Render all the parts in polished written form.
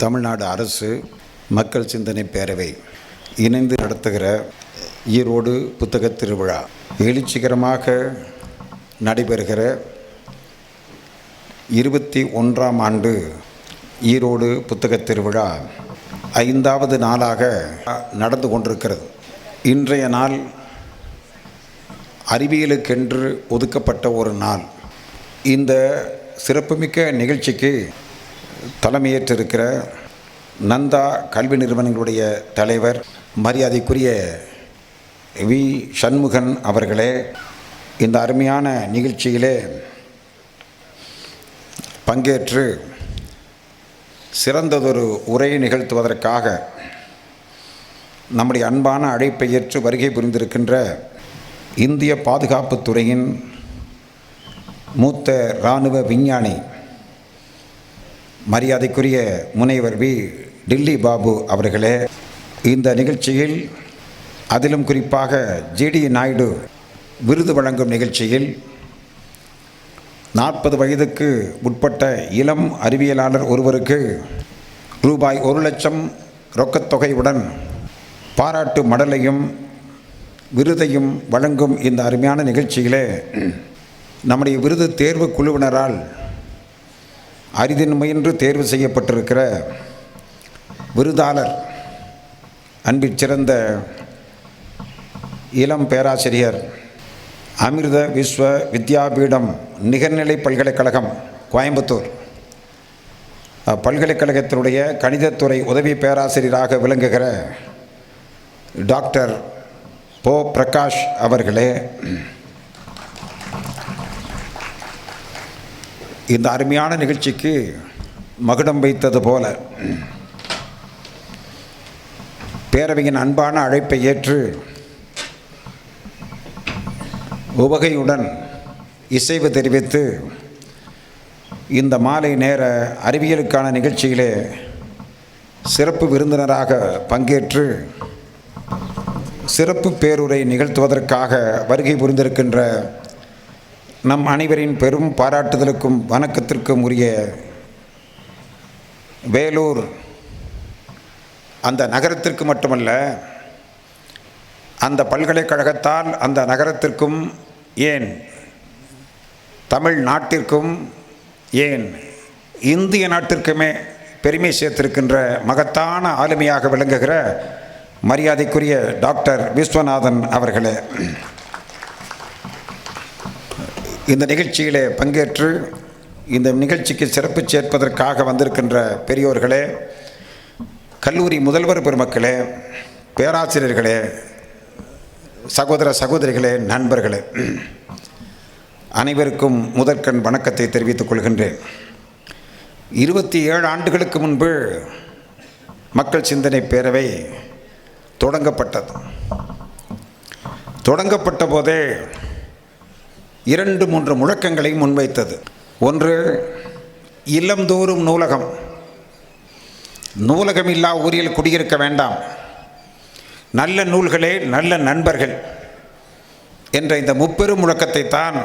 தமிழ்நாடு அரசு மக்கள் சிந்தனை பேரவை இணைந்து நடத்துகிற ஈரோடு புத்தக திருவிழா எழுச்சிகரமாக நடைபெறுகிற 21ஆம் ஆண்டு ஈரோடு புத்தக திருவிழா 5வது நாளாக நடந்து கொண்டிருக்கிறது. இன்றைய நாள் அறிவியலுக்கென்று ஒதுக்கப்பட்ட ஒரு நாள். இந்த சிறப்புமிக்க நிகழ்ச்சிக்கு தலைமையேற்றிருக்கிற நந்தா கல்வி நிறுவனங்களுடைய தலைவர் மரியாதைக்குரிய வி சண்முகன் அவர்களே, இந்த அருமையான நிகழ்ச்சியிலே பங்கேற்று சிறந்ததொரு உரையை நிகழ்த்துவதற்காக நம்முடைய அன்பான அழைப்பை ஏற்று வருகை புரிந்திருக்கின்ற இந்திய பாதுகாப்புத் துறையின் மூத்த இராணுவ விஞ்ஞானி மரியாதைக்குரிய முனைவர் வி டில்லி பாபு அவர்களே, இந்த நிகழ்ச்சியில் அதிலும் குறிப்பாக ஜிடி நாயுடு விருது வழங்கும் நிகழ்ச்சியில் 40 வயதுக்கு உட்பட்ட இளம் அறிவியலாளர் ஒருவருக்கு ரூபாய் 1,00,000 ரொக்கத்தொகையுடன் பாராட்டு மடலையும் விருதையும் வழங்கும் இந்த அருமையான நிகழ்ச்சியிலே நம்முடைய விருது தேர்வு குழுவினரால் அரிதின்மையின்றி தேர்வு செய்யப்பட்டிருக்கிற விருதாளர் அன்பிற்சிறந்த இளம் பேராசிரியர் அமிர்த விஸ்வ வித்யாபீடம் நிகர்நிலை பல்கலைக்கழகம் கோயம்புத்தூர் பல்கலைக்கழகத்தினுடைய கணிதத்துறை உதவி பேராசிரியராக விளங்குகிற டாக்டர் போ பிரகாஷ் அவர்களே, இந்த அருமையான நிகழ்ச்சிக்கு மகுடம் வைத்தது போல பேரவையின் அன்பான அழைப்பை ஏற்று உவகையுடன் இசைவு தெரிவித்து இந்த மாலை நேர அறிவியலுக்கான நிகழ்ச்சியிலே சிறப்பு விருந்தினராக பங்கேற்று சிறப்பு பேருரை நிகழ்த்துவதற்காக வருகை புரிந்திருக்கின்ற நம் அனைவரின் பெரும் பாராட்டுதலுக்கும் வணக்கத்திற்கும் உரிய வேலூர் அந்த நகரத்திற்கு மட்டுமல்ல, அந்த பல்கலைக்கழகத்தால் அந்த நகரத்திற்கும், ஏன் தமிழ்நாட்டிற்கும், ஏன் இந்திய நாட்டிற்குமே பெருமை சேர்த்திருக்கின்ற மகத்தான ஆளுமையாக விளங்குகிற மரியாதைக்குரிய டாக்டர் விஸ்வநாதன் அவர்களே, இந்த நிகழ்ச்சியிலே பங்கேற்று இந்த நிகழ்ச்சிக்கு சிறப்பு சேர்ப்பதற்காக வந்திருக்கின்ற பெரியோர்களே, கல்லூரி முதல்வர் பெருமக்களே, பேராசிரியர்களே, சகோதர சகோதரிகளே, நண்பர்களே, அனைவருக்கும் முதற்கண் வணக்கத்தை தெரிவித்துக் கொள்கின்றேன். 27 ஆண்டுகளுக்கு முன்பு மக்கள் சிந்தனை பேரவை தொடங்கப்பட்டது. தொடங்கப்பட்ட போதே 2-3 முழக்கங்களை முன்வைத்தது. ஒன்று, இல்லந்தோறும் நூலகம், நூலகம் இல்லா ஊரில் குடியிருக்க வேண்டாம், நல்ல நூல்களே நல்ல நண்பர்கள் என்ற இந்த முப்பெரும் முழக்கத்தை தான்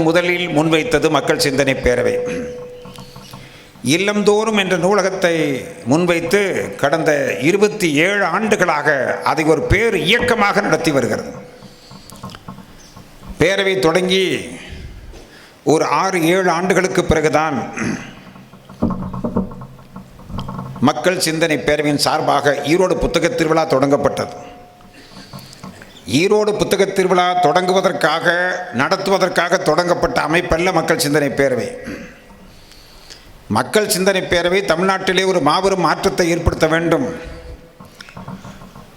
முதலில் முன்வைத்தது மக்கள் சிந்தனை பேரவை. இல்லந்தோறும் என்ற நூலகத்தை முன்வைத்து கடந்த 27 ஆண்டுகளாக அதை ஒரு பேர் இயக்கமாக நடத்தி வருகிறது. பேரவை தொடங்கி ஒரு 6-7 ஆண்டுகளுக்கு பிறகுதான் மக்கள் சிந்தனை பேரவையின் சார்பாக ஈரோடு புத்தக திருவிழா தொடங்கப்பட்டது. ஈரோடு புத்தக திருவிழா தொடங்குவதற்காக நடத்துவதற்காக தொடங்கப்பட்ட அமைப்பல்ல மக்கள் சிந்தனை பேரவை. மக்கள் சிந்தனை பேரவை தமிழ்நாட்டிலே ஒரு மாபெரும் மாற்றத்தை ஏற்படுத்த வேண்டும்,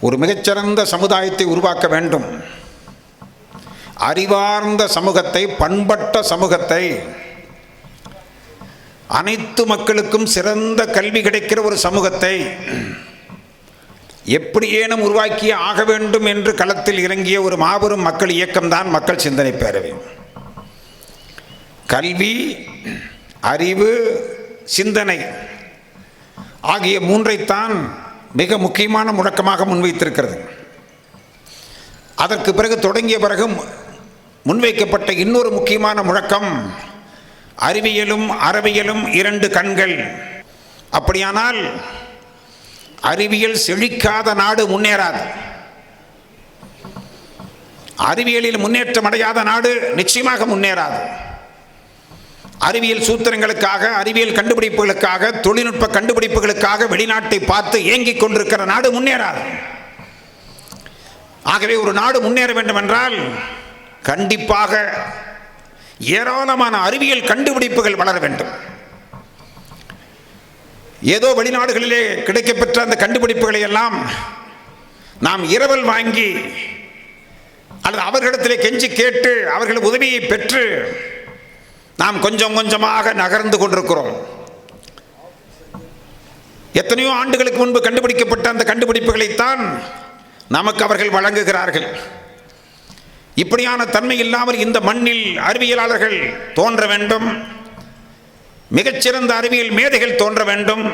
ஒரு மிகச்சிறந்த சமுதாயத்தை உருவாக்க வேண்டும், அறிவார்ந்த சமூகத்தை, பண்பட்ட சமூகத்தை, அனைத்து மக்களுக்கும் சிறந்த கல்வி கிடைக்கிற ஒரு சமூகத்தை எப்படியேனும் உருவாக்கி ஆக வேண்டும் என்று களத்தில் இறங்கிய ஒரு மாபெரும் மக்கள் இயக்கம்தான் மக்கள் சிந்தனை பேரவை. கல்வி, அறிவு, சிந்தனை ஆகிய 3ஐத்தான் மிக முக்கியமான முழக்கமாக முன்வைத்திருக்கிறது. அதற்கு பிறகு தொடங்கிய பிறகு முன்வைக்கப்பட்ட இன்னொரு முக்கியமான முழக்கம் அறிவியலும் அறவியலும் இரண்டு கண்கள். அப்படியானால் அறிவியல் செழிக்காத நாடு முன்னேறாது. அறிவியலில் முன்னேற்றம் அடையாத நாடு நிச்சயமாக முன்னேறாது. அறிவியல் சூத்திரங்களுக்காக, அறிவியல் கண்டுபிடிப்புகளுக்காக, தொழில்நுட்ப கண்டுபிடிப்புகளுக்காக வெளிநாட்டை பார்த்து ஏங்கிக் கொண்டிருக்கிற நாடு முன்னேறாது. ஆகவே ஒரு நாடு முன்னேற வேண்டும் என்றால் கண்டிப்பாக ஏராளமான அறிவியல் கண்டுபிடிப்புகள் வளர வேண்டும். ஏதோ வெளிநாடுகளிலே கிடைக்கப்பெற்ற அந்த கண்டுபிடிப்புகளை எல்லாம் நாம் இரவல் வாங்கி அல்லது அவர்களிடத்திலே கெஞ்சி கேட்டு அவர்கள் உதவியை பெற்று நாம் கொஞ்சம் கொஞ்சமாக நகர்ந்து கொண்டிருக்கிறோம். எத்தனையோ ஆண்டுகளுக்கு முன்பு கண்டுபிடிக்கப்பட்ட அந்த கண்டுபிடிப்புகளைத்தான் நமக்கு அவர்கள் வழங்குகிறார்கள். இப்படியான தன்மை இல்லாமல் இந்த மண்ணில் அறிவியலாளர்கள் தோன்ற வேண்டும், மிகச்சிறந்த அறிவியல் மேதைகள் தோன்ற வேண்டும்,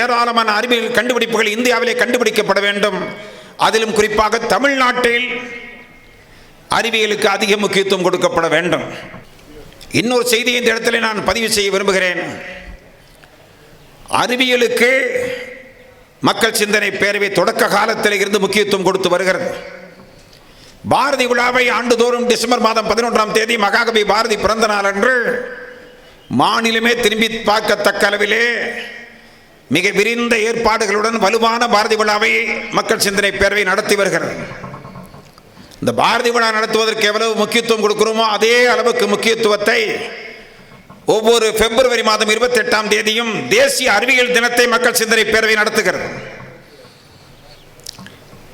ஏராளமான அறிவியல் கண்டுபிடிப்புகள் இந்தியாவிலே கண்டுபிடிக்கப்பட வேண்டும். அதிலும் குறிப்பாக தமிழ்நாட்டில் அறிவியலுக்கு அதிக முக்கியத்துவம் கொடுக்கப்பட வேண்டும். இன்னொரு செய்தியை இந்த இடத்துல நான் பதிவு செய்ய விரும்புகிறேன். அறிவியலுக்கு மக்கள் சிந்தனை பேரவை தொடக்க காலத்தில் இருந்து முக்கியத்துவம் கொடுத்து வருகிறது. பாரதி விழாவை ஆண்டுதோறும் டிசம்பர் மாதம் 11ஆம் தேதி மகாகவி பாரதி பிறந்த நாள் அன்று மாநிலமே திரும்பி பார்க்கத்தக்க அளவிலே மிக விரிந்த ஏற்பாடுகளுடன் வலுவான பாரதி விழாவை மக்கள் சிந்தனை பேரவை நடத்தி வருகிறது. இந்த பாரதி விழா நடத்துவதற்கு எவ்வளவு முக்கியத்துவம் கொடுக்கிறோமோ அதே அளவுக்கு முக்கியத்துவத்தை ஒவ்வொரு பிப்ரவரி மாதம் 28ஆம் தேதியும் தேசிய அறிவியல் தினத்தை மக்கள் சிந்தனை பேரவை நடத்துகிறது.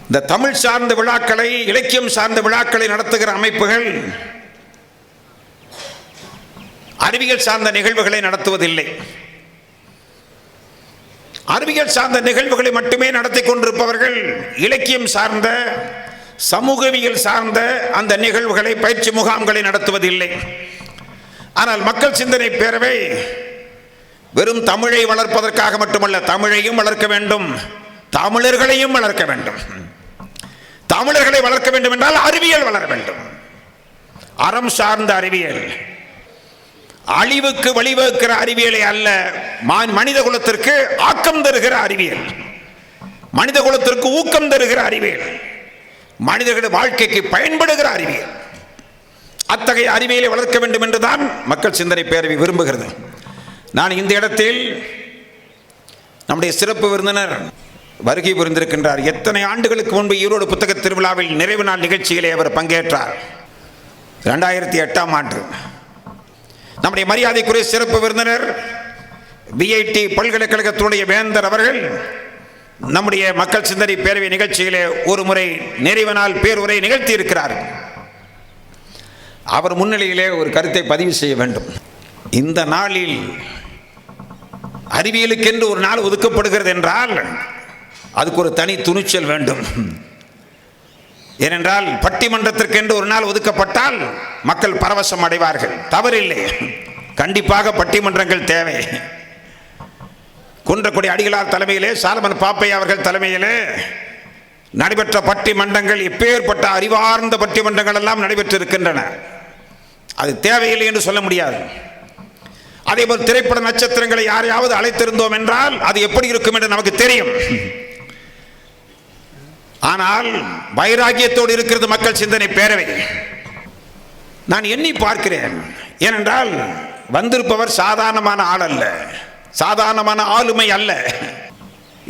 இந்த தமிழ் சார்ந்த விழாக்களை, இலக்கியம் சார்ந்த விழாக்களை நடத்துகிற அமைப்புகள் அறிவியல் சார்ந்த நிகழ்வுகளை நடத்துவதில்லை. அறிவியல் சார்ந்த நிகழ்வுகளை மட்டுமே நடத்தி கொண்டிருப்பவர்கள் இலக்கியம் சார்ந்த, சமூகவியல் சார்ந்த அந்த நிகழ்வுகளை, பயிற்சி முகாம்களை நடத்துவதில்லை. ஆனால் மக்கள் சிந்தனை பேரவை வெறும் தமிழை வளர்ப்பதற்காக மட்டுமல்ல, தமிழையும் வளர்க்க வேண்டும், தமிழர்களையும் வளர்க்க வேண்டும். தமிழர்களை வளர்க்க வேண்டும் என்றால் அறிவியல் வளர வேண்டும். அறம் சார்ந்த அறிவியல், அழிவுக்கு வழிவகுக்கிற அறிவியலை அல்ல, மனித குலத்திற்கு ஆக்கம் தருகிற அறிவியல், மனித குலத்திற்கு ஊக்கம் தருகிற அறிவியல், மனிதர்கள் வாழ்க்கைக்கு பயன்படுகிற அறிவியல், அத்தகைய அறிவியலை வளர்க்க வேண்டும் என்றுதான் மக்கள் சிந்தனை பேரவை விரும்புகிறது. நான் இந்த இடத்தில் நம்முடைய சிறப்பு விருந்தினர் வருகை புரிந்திருக்கின்றார். எத்தனை ஆண்டுகளுக்கு முன்பு ஈரோடு புத்தக திருவிழாவில் நிறைவு நாள் நிகழ்ச்சியிலே அவர் பங்கேற்றார். 2008ஆம் ஆண்டு. நம்முடைய மரியாதைக்குரிய சிறப்பு விருந்தினர் VIT பல்கலைக்கழகத்தினுடைய வேந்தர் அவர்கள் நம்முடைய மக்கள் சிந்தனை பேரவை நிகழ்ச்சியிலே ஒரு முறை நிறைவு நாள் பேருரை நிகழ்த்தி இருக்கிறார். அவர் முன்னிலையிலே ஒரு கருத்தை பதிவு செய்ய வேண்டும். இந்த நாளில் அறிவியலுக்கென்று ஒரு நாள் ஒதுக்கப்படுகிறது என்றால் அதுக்கு ஒரு தனி துணிச்சல் வேண்டும். ஏனென்றால் பட்டிமன்றத்திற்கென்று ஒரு நாள் ஒதுக்கப்பட்டால் மக்கள் பரவசம் அடைவார்கள். தவறில்லை, கண்டிப்பாக பட்டிமன்றங்கள் தேவை. குன்றக்குடி அடிகளார் தலைமையிலே, சாலமன் பாப்பையா அவர்கள் தலைமையிலே நடைபெற்ற பட்டிமன்றங்கள், எப்பேற்பட்ட அறிவார்ந்த பட்டிமன்றங்கள் எல்லாம் நடைபெற்றிருக்கின்றன. அது தேவையில்லை என்று சொல்ல முடியாது. அதேபோல் திரைப்பட நட்சத்திரங்களை யாரையாவது அழைத்திருந்தோம் என்றால் அது எப்படி இருக்கும் என்று நமக்கு தெரியும். ஆனால் வைராகியத்தோடு இருக்கிறது மக்கள் சிந்தனை பேரவை. நான் எண்ணி பார்க்கிறேன். ஏனென்றால் வந்திருப்பவர் சாதாரணமான ஆள் அல்ல, சாதாரணமான ஆளுமை அல்ல.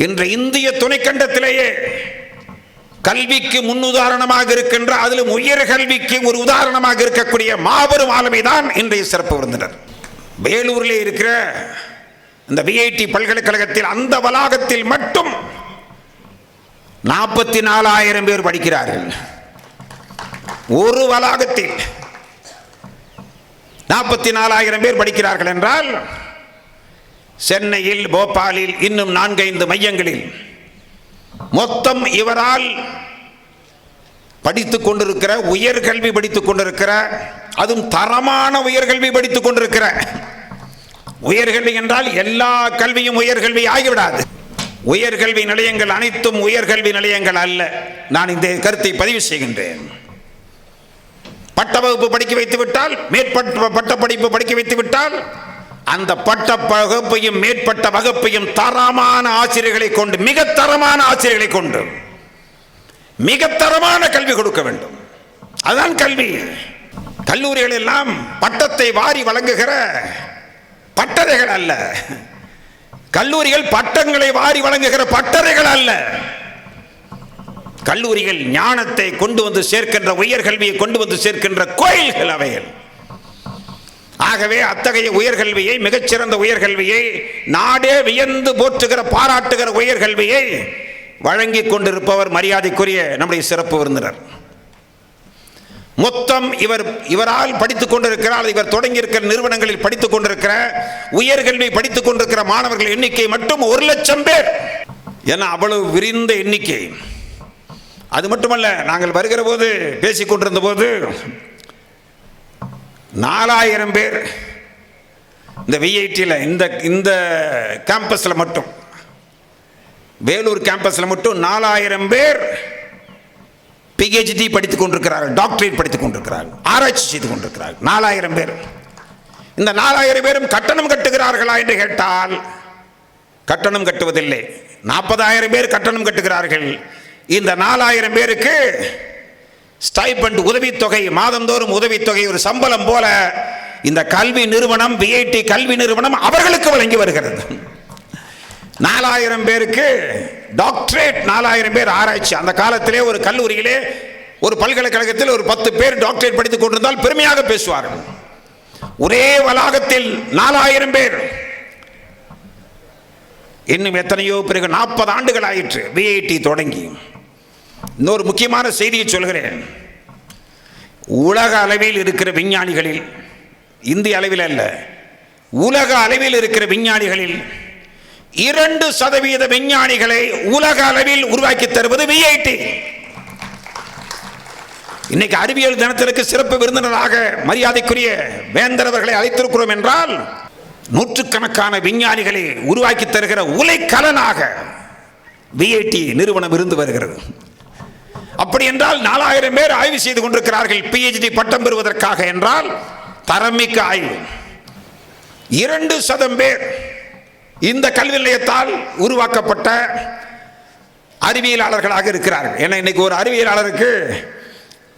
இன்று இந்திய துணைக்கண்டத்திலேயே கல்விக்கு முன்னுதாரணமாக இருக்கின்ற, அதிலும் உயர் கல்விக்கு ஒரு உதாரணமாக இருக்கக்கூடிய மாபெரும் ஆளுமை தான் இன்றைய சிறப்பு விருந்தினர். வேலூரில் இருக்கிற இந்த VIT பல்கலைக்கழகத்தில் அந்த வளாகத்தில் மட்டும் 44,000 பேர் படிக்கிறார்கள். ஒரு வளாகத்தில் 44,000 பேர் படிக்கிறார்கள் என்றால் சென்னையில், போபாலில், இன்னும் 4-5 மையங்களில் மொத்தம் இவரால் படித்துக் கொண்டிருக்கிற, உயர்கல்வி படித்துக் கொண்டிருக்கிற, அதுவும் தரமான உயர்கல்வி படித்துக் கொண்டிருக்கிற, உயர்கல்வி என்றால் எல்லா கல்வியும் உயர்கல்வி ஆகிவிடாது. உயர்கல்வி நிலையங்கள் அனைத்தும் உயர்கல்வி நிலையங்கள் அல்ல. நான் இந்த கருத்தை பதிவு செய்கின்றேன். பட்ட வகுப்பு படிக்க வைத்து விட்டால், மேற்பட்ட பட்ட படிப்பு படிக்க வைத்து விட்டால் அந்த பட்ட வகுப்பையும் மேற்பட்ட வகுப்பையும் தரமான ஆசிரியர்களை கொண்டு, மிக தரமான ஆசிரியர்களை கொண்டு மிக தரமான கல்வி கொடுக்க வேண்டும். அதுதான் கல்வி. கல்லூரிகள் எல்லாம் பட்டத்தை வாரி வழங்குகிற பட்டறைகள் அல்ல. கல்லூரிகள் பட்டங்களை வாரி வழங்குகிற பட்டறைகள் அல்ல. கல்லூரிகள் ஞானத்தை கொண்டு வந்து சேர்க்கின்ற, உயர்கல்வியை கொண்டு வந்து சேர்க்கின்ற கோயில்கள் அவைகள். ஆகவே அத்தகைய உயர்கல்வியை, மிகச்சிறந்த உயர்கல்வியை, நாடே வியந்து போற்றுகிற, பாராட்டுகிற உயர்கல்வியை வழங்கி கொண்டிருப்பவர் மரியாதைக்குரிய நம்முடைய சிறப்பு விருந்தினர். மொத்தம் இவரால் படித்துக் கொண்டிருக்கிறார், இவர் தொடங்கி இருக்கிற நிறுவனங்களில் படித்துக் கொண்டிருக்கிற, உயர்கல்வி படித்துக் கொண்டிருக்கிற மாணவர்கள் எண்ணிக்கை மட்டும் 1,00,000 பேர். என அவ்வளவு விரிந்த எண்ணிக்கை. அது மட்டுமல்ல, நாங்கள் வருகிற போது பேசிக் கொண்டிருந்த போது 4,000 பேர் இந்த விஐடியில், இந்த கேம்பஸில் மட்டும், வேலூர் கேம்பஸில் மட்டும் 4,000 பேர் பிஹெச்டி படித்துக் கொண்டிருக்கிறார்கள், டாக்டரேட் படித்துக் கொண்டிருக்கிறார்கள், ஆராய்ச்சி செய்து கொண்டிருக்கிறார்கள். 4,000 பேர். இந்த 4,000 பேரும் கட்டணம் கட்டுகிறார்களா என்று கேட்டால் கட்டணம் கட்டுவதில்லை. 40,000 பேர் கட்டணம் கட்டுகிறார்கள். இந்த 4,000 பேருக்கு ஸ்டைபண்ட், உதவித்தொகை, மாதந்தோறும் உதவித்தொகை, ஒரு சம்பளம் போல இந்த கல்வி நிறுவனம், விஐடி கல்வி நிறுவனம் அவர்களுக்கு வழங்கி வருகிறது. 4,000 பேருக்கு டாக்டரேட், 4,000 பேர் ஆராய்ச்சி. அந்த காலத்திலே ஒரு கல்லூரியிலே, ஒரு பல்கலைக்கழகத்தில் ஒரு 10 பேர் டாக்டரேட் படித்துக் கொண்டிருந்தால் பெருமையாக பேசுவார்கள். ஒரே வளாகத்தில் 4,000 பேர். இன்னும் எத்தனையோ பிறகு 40 ஆண்டுகள் ஆயிற்று விஐடி தொடங்கி. இன்னொரு முக்கியமான செய்தியை சொல்கிறேன். உலக அளவில் இருக்கிற விஞ்ஞானிகளில், இந்திய அளவில் அல்ல, உலக அளவில் இருக்கிற விஞ்ஞானிகளில் 2% விஞ்ஞானிகளை உலக அளவில் உருவாக்கி தருவது விஐடி. இன்னைக்கு அறிவியல் தினத்திற்கு சிறப்பு விருந்தினராக மரியாதைக்குரிய வேந்தர் அவர்களை அழைத்திருக்கிறோம் என்றால், நூற்றுக்கணக்கான விஞ்ஞானிகளை உருவாக்கி தருகிற உலைக்கலனாக விஐடி நிறுவனம் இருந்து வருகிறது. அப்படி என்றால் 4,000 பேர் ஆய்வு செய்து கொண்டிருக்கிறார்கள் பிஹெச்டி பட்டம் பெறுவதற்காக என்றால் தரமிக்க ஆய்வு. 2% பேர் இந்த கல்வி நிலையத்தால் உருவாக்கப்பட்ட அறிவியலாளர்களாக இருக்கிறார்கள். ஏன்னா இன்னைக்கு ஒரு அறிவியலாளருக்கு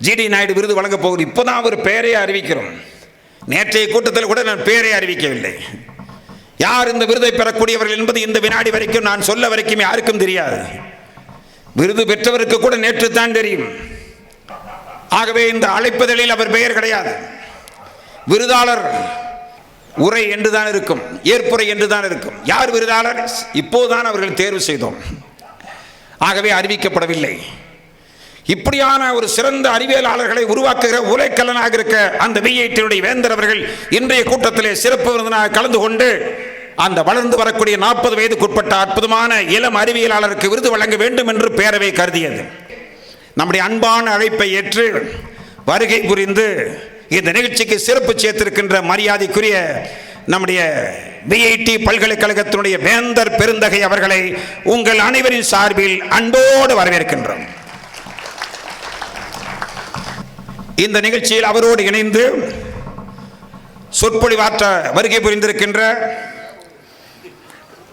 ஜிடி நாயுடு விருது வழங்க போகுது. இப்போதான் ஒரு பெயரை அறிவிக்கிறோம். நேற்றைய கூட்டத்தில் கூட நான் பெயரை அறிவிக்கவில்லை. யார் இந்த விருதை பெறக்கூடியவர்கள் என்பது இந்த வினாடி வரைக்கும், நான் சொல்ல வரைக்கும் யாருக்கும் தெரியாது. விருது பெற்றவருக்கு கூட நேற்று தான் தெரியும். ஆகவே இந்த அழைப்பதழில் அவர் பெயர் கிடையாது. விருதாளர் உரை என்றுதான் இருக்கும், ஏற்புரை என்றுதான் இருக்கும். யார் விருதாளர்? இப்போதான் அவர்கள் தேர்வு செய்தோம். ஆகவே அறிவிக்கப்படவில்லை. இப்படியான ஒரு சிறந்த அறிவியலாளர்களை உருவாக்குகிற உலைக்கலனாக இருக்க அந்த விஐடியுடைய வேந்தர் அவர்கள் இன்றைய கூட்டத்திலே சிறப்பு விருந்தினராக கலந்து கொண்டு அந்த வளர்ந்து வரக்கூடிய 40 வயதுக்குட்பட்ட அற்புதமான இளம் அறிவியலாளருக்கு விருது வழங்க வேண்டும் என்று பேரவை கருதியது. நம்முடைய அன்பான அழைப்பை ஏற்று வருகை புரிந்து இந்த நிகழ்ச்சிக்கு சிறப்பு சேர்த்திருக்கின்ற மரியாதைக்குரிய நம்முடைய விஐடி பல்கலைக்கழகத்தினுடைய வேந்தர் பெருந்தகை அவர்களை உங்கள் அனைவரின் சார்பில் அன்போடு வரவேற்கின்றோம். இந்த நிகழ்ச்சியில் அவரோடு இணைந்து சொற்பொழிவாற்ற வருகை புரிந்திருக்கின்ற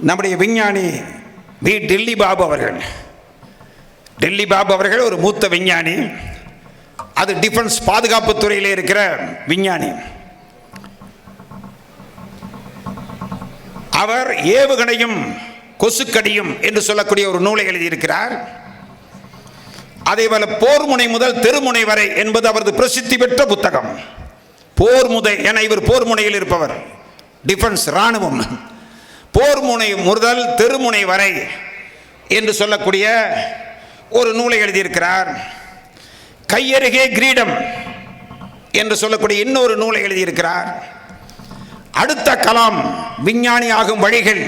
நம்முடைய விஞ்ஞானி டெல்லி பாபு அவர்கள். டெல்லி பாபு அவர்கள் ஒரு மூத்த விஞ்ஞானி. அது டிஃபென்ஸ், பாதுகாப்பு துறையிலே இருக்கிற விஞ்ஞானி. அவர் ஏவுகணையும் கொசுக்கடியும் என்று சொல்லக்கூடிய ஒரு நூலை எழுதியிருக்கிறார். அதேபோல போர் முனை முதல் தெருமுனை வரை என்பது அவரது பிரசித்தி பெற்ற புத்தகம். போர் முனை என இவர் போர் முனையில் இருப்பவர், டிஃபென்ஸ், இராணுவம். போர் முனை முதல் தெருமுனை வரை என்று சொல்லக்கூடிய ஒரு நூலை எழுதியிருக்கிறார். கையருகே கிரீடம் என்று சொல்லக்கூடிய இன்னொரு நூலை எழுதியிருக்கிறார். அடுத்த கலாம், விஞ்ஞானி ஆகும் வழிகள்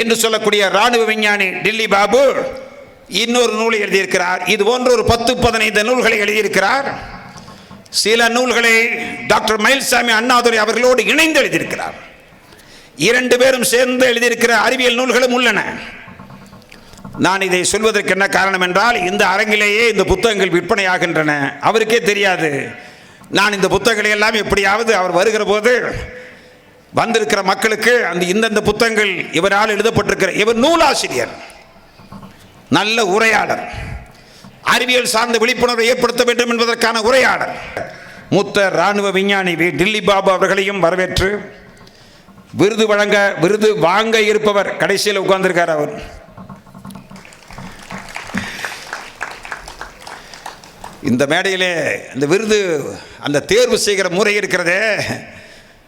என்று சொல்லக்கூடிய இராணுவ விஞ்ஞானி டெல்லி பாபு இன்னொரு நூலை எழுதியிருக்கிறார். இது போன்ற ஒரு 10-15 நூல்களை எழுதியிருக்கிறார். சில நூல்களை டாக்டர் மயில்சாமி அண்ணாதுரை அவர்களோடு இணைந்து எழுதியிருக்கிறார். 2 பேரும் சேர்ந்து எழுதியிருக்கிற அறிவியல் நூல்களும் உள்ளன. நான் இதை சொல்வதற்கு என்ன காரணம் என்றால், இந்த அரங்கிலேயே இந்த புத்தகங்கள் விற்பனையாகின்றன. அவருக்கே தெரியாது. நான் இந்த புத்தகங்களை எல்லாம் எப்படியாவது அவர் வருகிற போது வந்திருக்கிற மக்களுக்கு அந்த இந்தந்த புத்தகங்கள் இவரால் எழுதப்பட்டிருக்கிற இவர் நூலாசிரியர், நல்ல உரையாடல், அறிவியல் சார்ந்த விழிப்புணர்வை ஏற்படுத்த வேண்டும் என்பதற்கான உரையாடல். மூத்த இராணுவ விஞ்ஞானி டில்லி பாபு அவர்களையும் வரவேற்று விருது வாங்க இருப்பவர் கடைசியில் உட்கார்ந்திருக்கார். அவர் இந்த மேடையிலே இந்த விருது அந்த தேர்வு செய்கிற முறை இருக்கிறதே,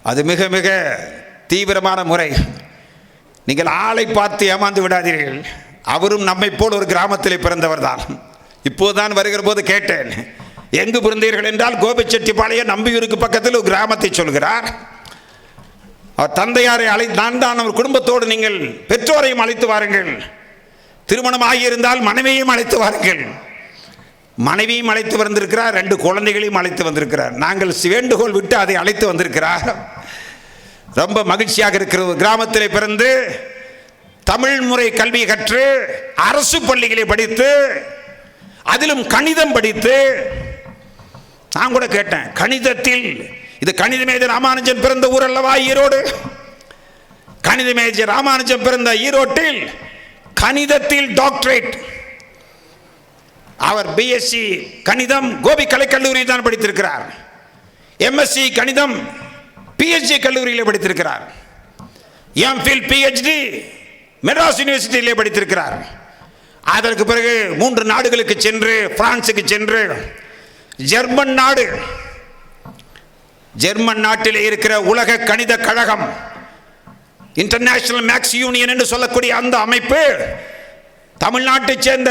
அது மிக மிக தீவிரமான முறை. நீங்கள் ஆளை பார்த்து ஏமாந்து விடாதீர்கள். அவரும் நம்மை போல் ஒரு கிராமத்திலே பிறந்தவர் தான். இப்போதுதான் வருகிற போது கேட்டேன், எங்கு பிறந்தீர்கள் என்றால் கோபிச்செட்டிப்பாளையம் நம்பியூருக்கு பக்கத்தில் ஒரு கிராமத்தை சொல்கிறார். அவர் தந்தையாரை நான் தான் அவர் குடும்பத்தோடு நீங்கள் பெற்றோரையும் அழைத்து வாருங்கள், திருமணம் ஆகியிருந்தால் மனைவியையும் அழைத்து வாருங்கள். மனைவியும் அழைத்து வந்திருக்கிறார், 2 குழந்தைகளையும் அழைத்து வந்திருக்கிறார். நாங்கள் வேண்டுகோள் விட்டு அதை அழைத்து வந்திருக்கிறார். ரொம்ப மகிழ்ச்சியாக இருக்கிற கிராமத்திலே பிறந்து தமிழ் முறை கல்வி கற்று அரசு பள்ளிகளை படித்து அதிலும் கணிதம் படித்து, நான் கூட கேட்டேன், கணிதத்தில் இது கணித மேஜர் ராமானுஜன் பிறந்த ஊர் அல்லவா ஈரோடு? கணித மேஜர் ராமானுஜன் பிறந்த ஈரோட்டில் கணிதத்தில் டாக்டரேட். அவர் பிஎஸ்சி கணிதம் கோபி கலைக்கல்லூரியில் தான் படித்திருக்கிறார். எம்எஸ்சி கணிதம் பிஎச்டி கல்லூரியில் படித்திருக்கிறார். எம்ஃபில் பிஹெச்டி மெட்ராஸ் யூனிவர்சிட்டியிலே படித்திருக்கிறார். அதற்கு பிறகு 3 நாடுகளுக்கு சென்று, பிரான்சுக்கு சென்று, ஜெர்மன் நாட்டிலே இருக்கிற உலக கணித கழகம், இன்டர்நேஷனல் மேக்ஸ் யூனியன் என்று சொல்லக்கூடிய அந்த அமைப்பு தமிழ்நாட்டை சேர்ந்த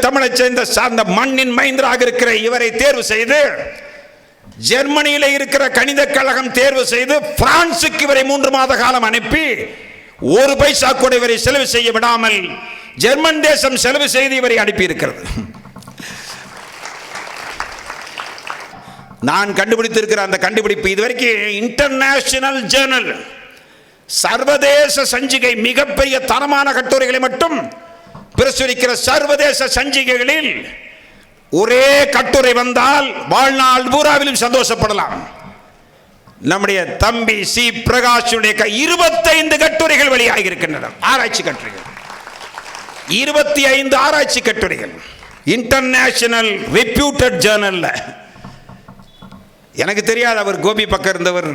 தமிழை சேர்ந்த சார்ந்த மண்ணின் மைந்தராக இருக்கிற இவரை தேர்வு செய்து, ஜெர்மனியில் இருக்கிற கணித கழகம் தேர்வு செய்து, பிரான்சுக்கு இவரை 3 மாத காலம் அனுப்பி 1 பைசா கூட இவரை செலவு செய்ய விடாமல் ஜெர்மன் தேசம் செலவு செய்து இவரை அனுப்பி இருக்கிறது. நான் கண்டுபிடித்திருக்கிற அந்த கண்டுபிடிப்பு இதுவரைக்கும் இன்டர்நேஷனல் ஜேர்னல், சர்வதேச சஞ்சிகை, மிகப்பெரிய தரமான கட்டுரைகளை மட்டும் பிரசுரிக்கிற சர்வதேச சஞ்சிகைகளில் ஒரே கட்டுரை வந்தால் வாழ்நாள் பூராவிலும் சந்தோஷப்படலாம். நம்முடைய தம்பி சி பிரகாஷுடைய 25 கட்டுரைகள் வெளியாகி இருக்கின்றன, ஆராய்ச்சி கட்டுரைகள், 25 ஆராய்ச்சி கட்டுரைகள் இன்டர்நேஷனல் ரெப்யூட்டட் ஜேர்னல்ல. எனக்கு தெரியாது அவர் கோபி பக்கம் இருந்தவர்.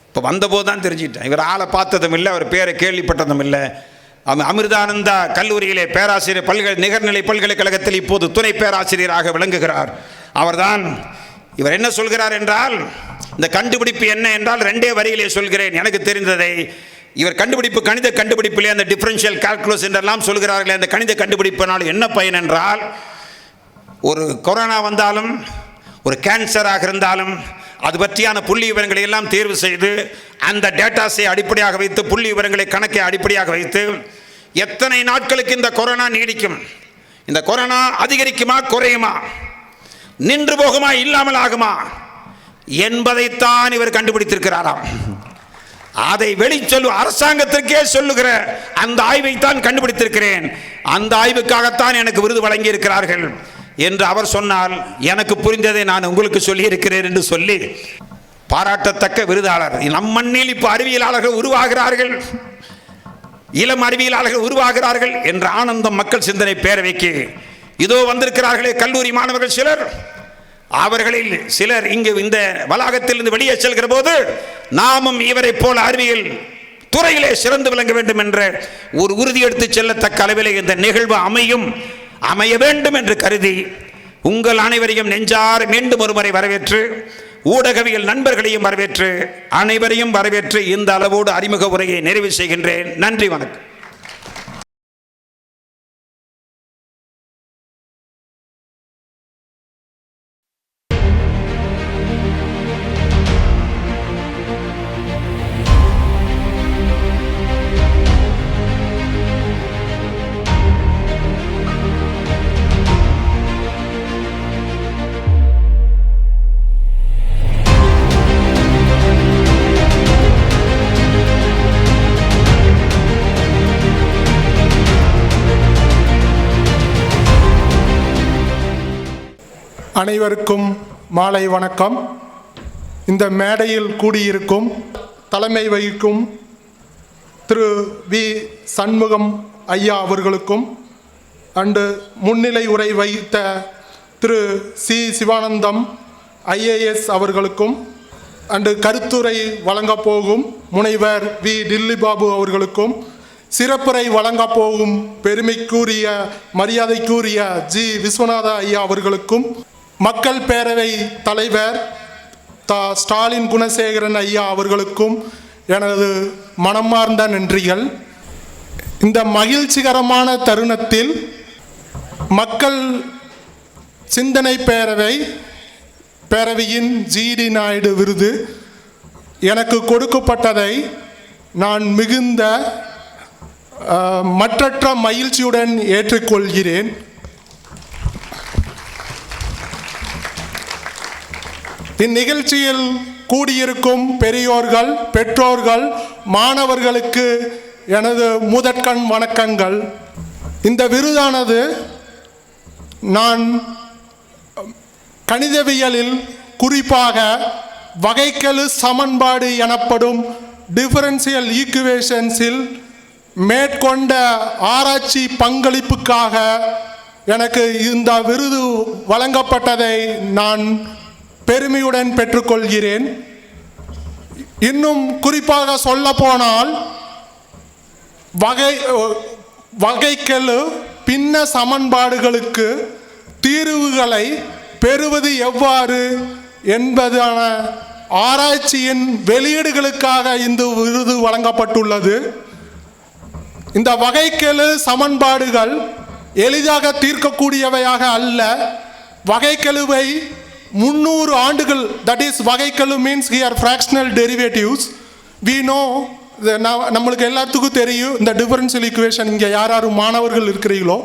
இப்போ வந்தபோது தான் தெரிஞ்சுட்டேன். இவர் ஆளை பார்த்ததும் இல்லை, அவர் பேரை கேள்விப்பட்டதும் இல்லை. அமிர்தானந்தா கல்லூரியிலே பேராசிரியர், நிகர்நிலை பல்கலைக்கழகத்தில் இப்போது துணை பேராசிரியராக விளங்குகிறார். அவர்தான். இவர் என்ன சொல்கிறார் என்றால், இந்த கண்டுபிடிப்பு என்ன என்றால் 2 வரியிலே சொல்கிறேன் எனக்கு தெரிந்ததை. இவர் கண்டுபிடிப்பு கணித கண்டுபிடிப்பிலே அந்த டிஃபரன்ஷியல் கால்குலஸ் என்றெல்லாம் சொல்கிறார்களே, அந்த கணித கண்டுபிடிப்பினால் என்ன பயன் என்றால், ஒரு கொரோனா வந்தாலும் ஒரு கேன்சராக இருந்தாலும் அது பற்றியான புள்ளி விவரங்களை எல்லாம் தேர்வு செய்து அந்த டேட்டாஸை அடிப்படையாக வைத்து, புள்ளி விவரங்களை கணக்கை அடிப்படையாக வைத்து, எத்தனை நாட்களுக்கு இந்த கொரோனா நீடிக்கும், இந்த கொரோனா அதிகரிக்குமா குறையுமா, நின்று போகுமா இல்லாமல் ஆகுமா என்பதைத்தான் இவர் கண்டுபிடித்திருக்கிறாராம். அதை வெளிச்சொல்லு அரசாங்கத்திற்கே சொல்லுகிற அந்த ஆய்வைத்தான் கண்டுபிடித்திருக்கிறேன், அந்த ஆய்வுக்காகத்தான் எனக்கு விருது வழங்கி இருக்கிறார்கள் என்று அவர் சொன்னால், எனக்கு புரிந்ததை நான் உங்களுக்கு சொல்லியிருக்கிறேன் என்று சொல்லி பாராட்டத்தக்க விருதாளர். நம் மண்ணில் இப்போ அறிவியலாளர்கள் உருவாகிறார்கள், இளம் அறிவியலாளர்கள் உருவாகிறார்கள் என்ற ஆனந்தம் மக்கள் சிந்தனை பேரவைக்கு இதோ வந்திருக்கிறார்களே கல்லூரி மாணவர்கள் சிலர். அவர்களில் சிலர் இங்கு இந்த வளாகத்திலிருந்து வெளியே செல்கிற போது நாமும் இவரை போல அறிவியல் துறையிலே சிறந்து விளங்க வேண்டும் என்ற ஒரு உறுதி எடுத்து செல்லத்தக்க அளவிலே இந்த நிகழ்வு அமைய வேண்டும் என்று கருதி உங்கள் அனைவரையும் நெஞ்சார் மீண்டும் ஒருமுறை வரவேற்று, ஊடகவியல் நண்பர்களையும் வரவேற்று, அனைவரையும் வரவேற்று இந்த அளவோடு அறிமுக உரையை நிறைவு செய்கின்றேன். நன்றி, வணக்கம். அனைவருக்கும் மாலை வணக்கம். இந்த மேடையில் கூடியிருக்கும் தலைமை வகிக்கும் திரு வி சண்முகம் ஐயா அவர்களுக்கும் அண்டு முன்னிலை உரை வைத்த திரு சி சிவானந்தம் IAS அவர்களுக்கும் அண்டு கருத்துரை வழங்கப் போகும் முனைவர் வி டில்லி பாபு அவர்களுக்கும் சிறப்புரை வழங்கப் போகும் பெருமைக்குரிய மரியாதைக்குரிய ஜி விஸ்வநாத ஐயா அவர்களுக்கும் மக்கள் பேரவை தலைவர் ஸ்டாலின் குணசேகரன் ஐயா அவர்களுக்கும் எனது மனமார்ந்த நன்றிகள். இந்த மகிழ்ச்சிகரமான தருணத்தில் மக்கள் சிந்தனை பேரவையின் GD நாயுடு விருது எனக்கு கொடுக்கப்பட்டதை நான் மிகுந்த மற்றற்ற மகிழ்ச்சியுடன் ஏற்றுக்கொள்கிறேன். இந்நிகழ்ச்சியில் கூடியிருக்கும் பெரியோர்கள், பெற்றோர்கள், மாணவர்களுக்கு எனது முதற்கண் வணக்கங்கள். இந்த விருதானது நான் கணிதவியலில் குறிப்பாக வகைக்கெழு சமன்பாடு எனப்படும் டிஃபரன்ஷியல் ஈக்குவேஷன்ஸில் மேற்கொண்ட ஆராய்ச்சி பங்களிப்புக்காக எனக்கு இந்த விருது வழங்கப்பட்டதை நான் பெருமையுடன் பெற்றுக்கொள்கிறேன். இன்னும் குறிப்பாக சொல்லப்போனால் வகைக்கெழு பின்ன சமன்பாடுகளுக்கு தீர்வுகளை பெறுவது எவ்வாறு என்பதான ஆராய்ச்சியின் வெளியீடுகளுக்காக இந்த விருது வழங்கப்பட்டுள்ளது. இந்த வகைக்கெழு சமன்பாடுகள் எளிதாக தீர்க்கக்கூடியவையாக அல்ல. வகைக்கெழுவை 300 ஆண்டுகள், தட் இஸ் வகைக்கெழு means here fractional derivatives. We know, நம்மளுக்கு எல்லாத்துக்கும் தெரியும் இந்த டிஃபரன்ஷியல் ஈக்குவேஷன். இங்கே யார் யார் மாணவர்கள் இருக்கிறீங்களோ,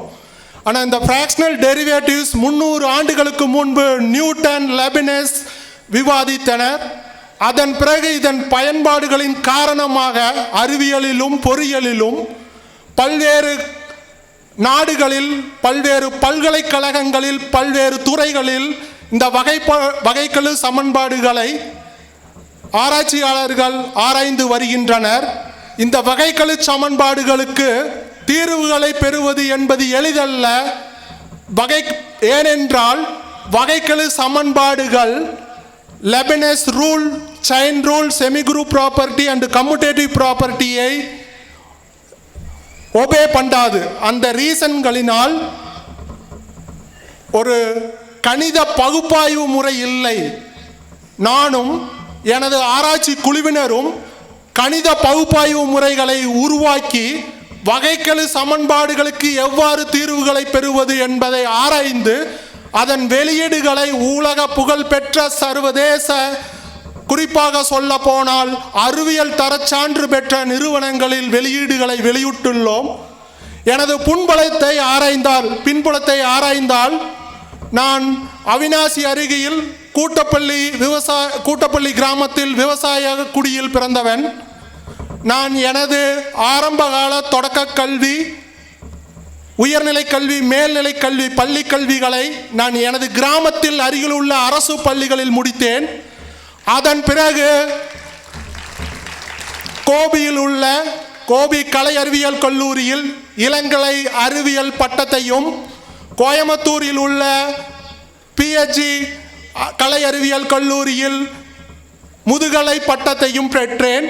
ஆனால் இந்த ஃப்ராக்ஷனல் டெரிவேட்டிவ்ஸ் 300 ஆண்டுகளுக்கு முன்பு நியூட்டன், லெபினஸ் விவாதித்தனர். அதன் பிறகு இதன் பயன்பாடுகளின் காரணமாக அறிவியலிலும் பொறியியலிலும் பல்வேறு நாடுகளில், பல்வேறு பல்கலைக்கழகங்களில், பல்வேறு துறைகளில் இந்த வகைக்கெழு சமன்பாடுகளை ஆராய்ச்சியாளர்கள் ஆராய்ந்து வருகின்றனர். இந்த வகைக்கெழு சமன்பாடுகளுக்கு தீர்வுகளை பெறுவது என்பது எளிதல்ல. ஏனென்றால் வகைக்கெழு சமன்பாடுகள் Leibniz rule, chain rule, semi group property and commutative ப்ராப்பர்ட்டியை ஒபே பண்ணாது. அந்த ரீசன்களினால் ஒரு கணித பகுப்பாய்வு முறை இல்லை. நானும் எனது ஆராய்ச்சி குழுவினரும் கணித பகுப்பாய்வு முறைகளை உருவாக்கி வகைக்கெழு சமன்பாடுகளுக்கு எவ்வாறு தீர்வுகளை பெறுவது என்பதை ஆராய்ந்து அதன் வெளியீடுகளை உலக புகழ்பெற்ற சர்வதேச, குறிப்பாக சொல்ல போனால் அறிவியல் தரச்சான்று பெற்ற நிறுவனங்களில் வெளியீடுகளை வெளியிட்டுள்ளோம். எனது பின்புலத்தை ஆராய்ந்தால் நான் அவினாசி அருகில் கூட்டப்பள்ளி கிராமத்தில் விவசாய குடியில் பிறந்தவன். நான் எனது ஆரம்பகால தொடக்க கல்வி, உயர்நிலை கல்வி, மேல்நிலை கல்வி, பள்ளி கல்விகளை நான் எனது கிராமத்தில் அருகில் உள்ள அரசு பள்ளிகளில் முடித்தேன். அதன் பிறகு கோபியில் உள்ள கோபி கலை அறிவியல் கல்லூரியில் இளங்கலை அறிவியல் பட்டத்தையும், கோயம்புத்தூரில் உள்ள PhD கலை அறிவியல் கல்லூரியில் முதுகலை பட்டத்தையும் பெற்றேன்.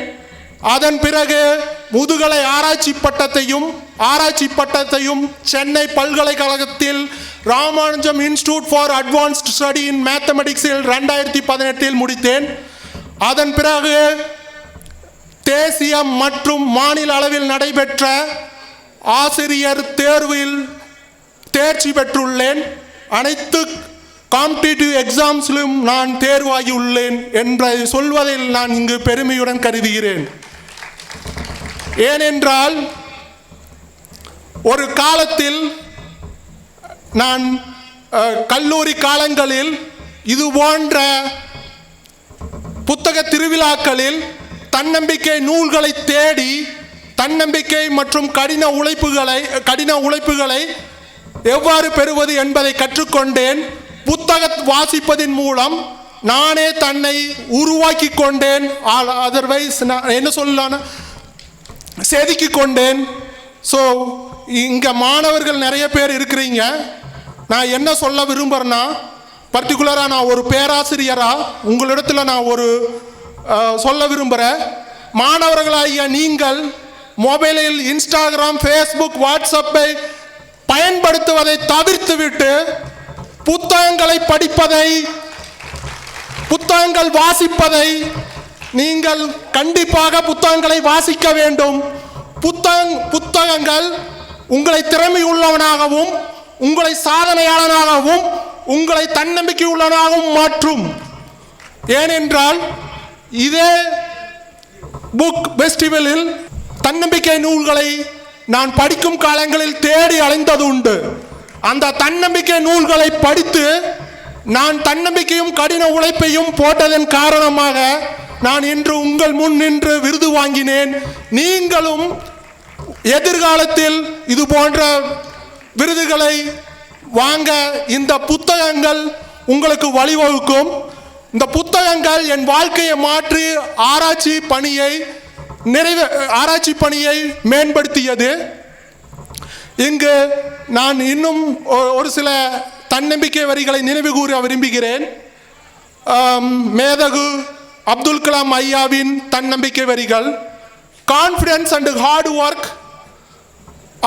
அதன் பிறகு முதுகலை ஆராய்ச்சி பட்டத்தையும் சென்னை பல்கலைக்கழகத்தில் Ramanujan institute for advanced study in மேத்தமெட்டிக்ஸில் 2018 முடித்தேன். அதன் பிறகு தேசிய மற்றும் மாநில அளவில் நடைபெற்ற ஆசிரியர் தேர்வில் தேர்ச்சி பெற்றுள்ளேன். அனைத்து காம்படிட்டிவ் எக்ஸாம்ஸிலும் நான் தேர்வாகியுள்ளேன் என்பதை சொல்வதில் நான் இங்கு பெருமையுடன் கருதுகிறேன். ஏனென்றால் ஒரு காலத்தில் நான் கல்லூரி காலங்களில் இது போன்ற புத்தக திருவிழாக்களில் தன்னம்பிக்கை நூல்களை தேடி தன்னம்பிக்கை மற்றும் கடின உழைப்புகளை எவ்வாறு பெறுவது என்பதை கற்றுக்கொண்டேன். புத்தக வாசிப்பதின் மூலம் நானே தன்னை உருவாக்கி கொண்டேன், அதர்வைஸ் நான் என்ன சொல்லலான்னு செதுக்கி கொண்டேன். ஸோ இங்கே மாணவர்கள் நிறைய பேர் இருக்கிறீங்க. நான் என்ன சொல்ல விரும்புகிறேன்னா, பர்டிகுலராக நான் ஒரு பேராசிரியராக உங்களிடத்தில் நான் ஒரு சொல்ல விரும்புகிறேன். மாணவர்களாகிய நீங்கள் மொபைலில் இன்ஸ்டாகிராம், ஃபேஸ்புக், வாட்ஸ்அப்பை பயன்படுத்துவதை தவிர்த்துவிட்டு புத்தகங்களை படிப்பதை, புத்தகங்கள் வாசிப்பதை நீங்கள் கண்டிப்பாக புத்தகங்களை வாசிக்க வேண்டும். புத்தகங்கள் உங்களை திறமை உள்ளவனாகவும் உங்களை சாதனையாளனாகவும் உங்களை தன்னம்பிக்கை உள்ளவனாகவும் மாற்றும். ஏனென்றால் இதே புக் ஃபெஸ்டிவலில் தன்னம்பிக்கை நூல்களை நான் படிக்கும் காலங்களில் தேடி அலைந்தது உண்டு. அந்த தன்னம்பிக்கை நூல்களை படித்து நான் தன்னம்பிக்கையும் கடின உழைப்பையும் போட்டதன் காரணமாக நான் இன்று உங்கள் முன் நின்று விருது வாங்கினேன். நீங்களும் எதிர்காலத்தில் இது போன்ற விருதுகளை வாங்க இந்த புத்தகங்கள் உங்களுக்கு வழிவகுக்கும். இந்த புத்தகங்கள் என் வாழ்க்கையை மாற்றி ஆராய்ச்சி பணியை மேம்படுத்தியது. இங்கு நான் இன்னும் ஒரு சில தன்னம்பிக்கை வரிகளை நினைவு கூற விரும்புகிறேன். மேதகு அப்துல் கலாம் ஐயாவின் தன்னம்பிக்கை வரிகள்: confidence and hard work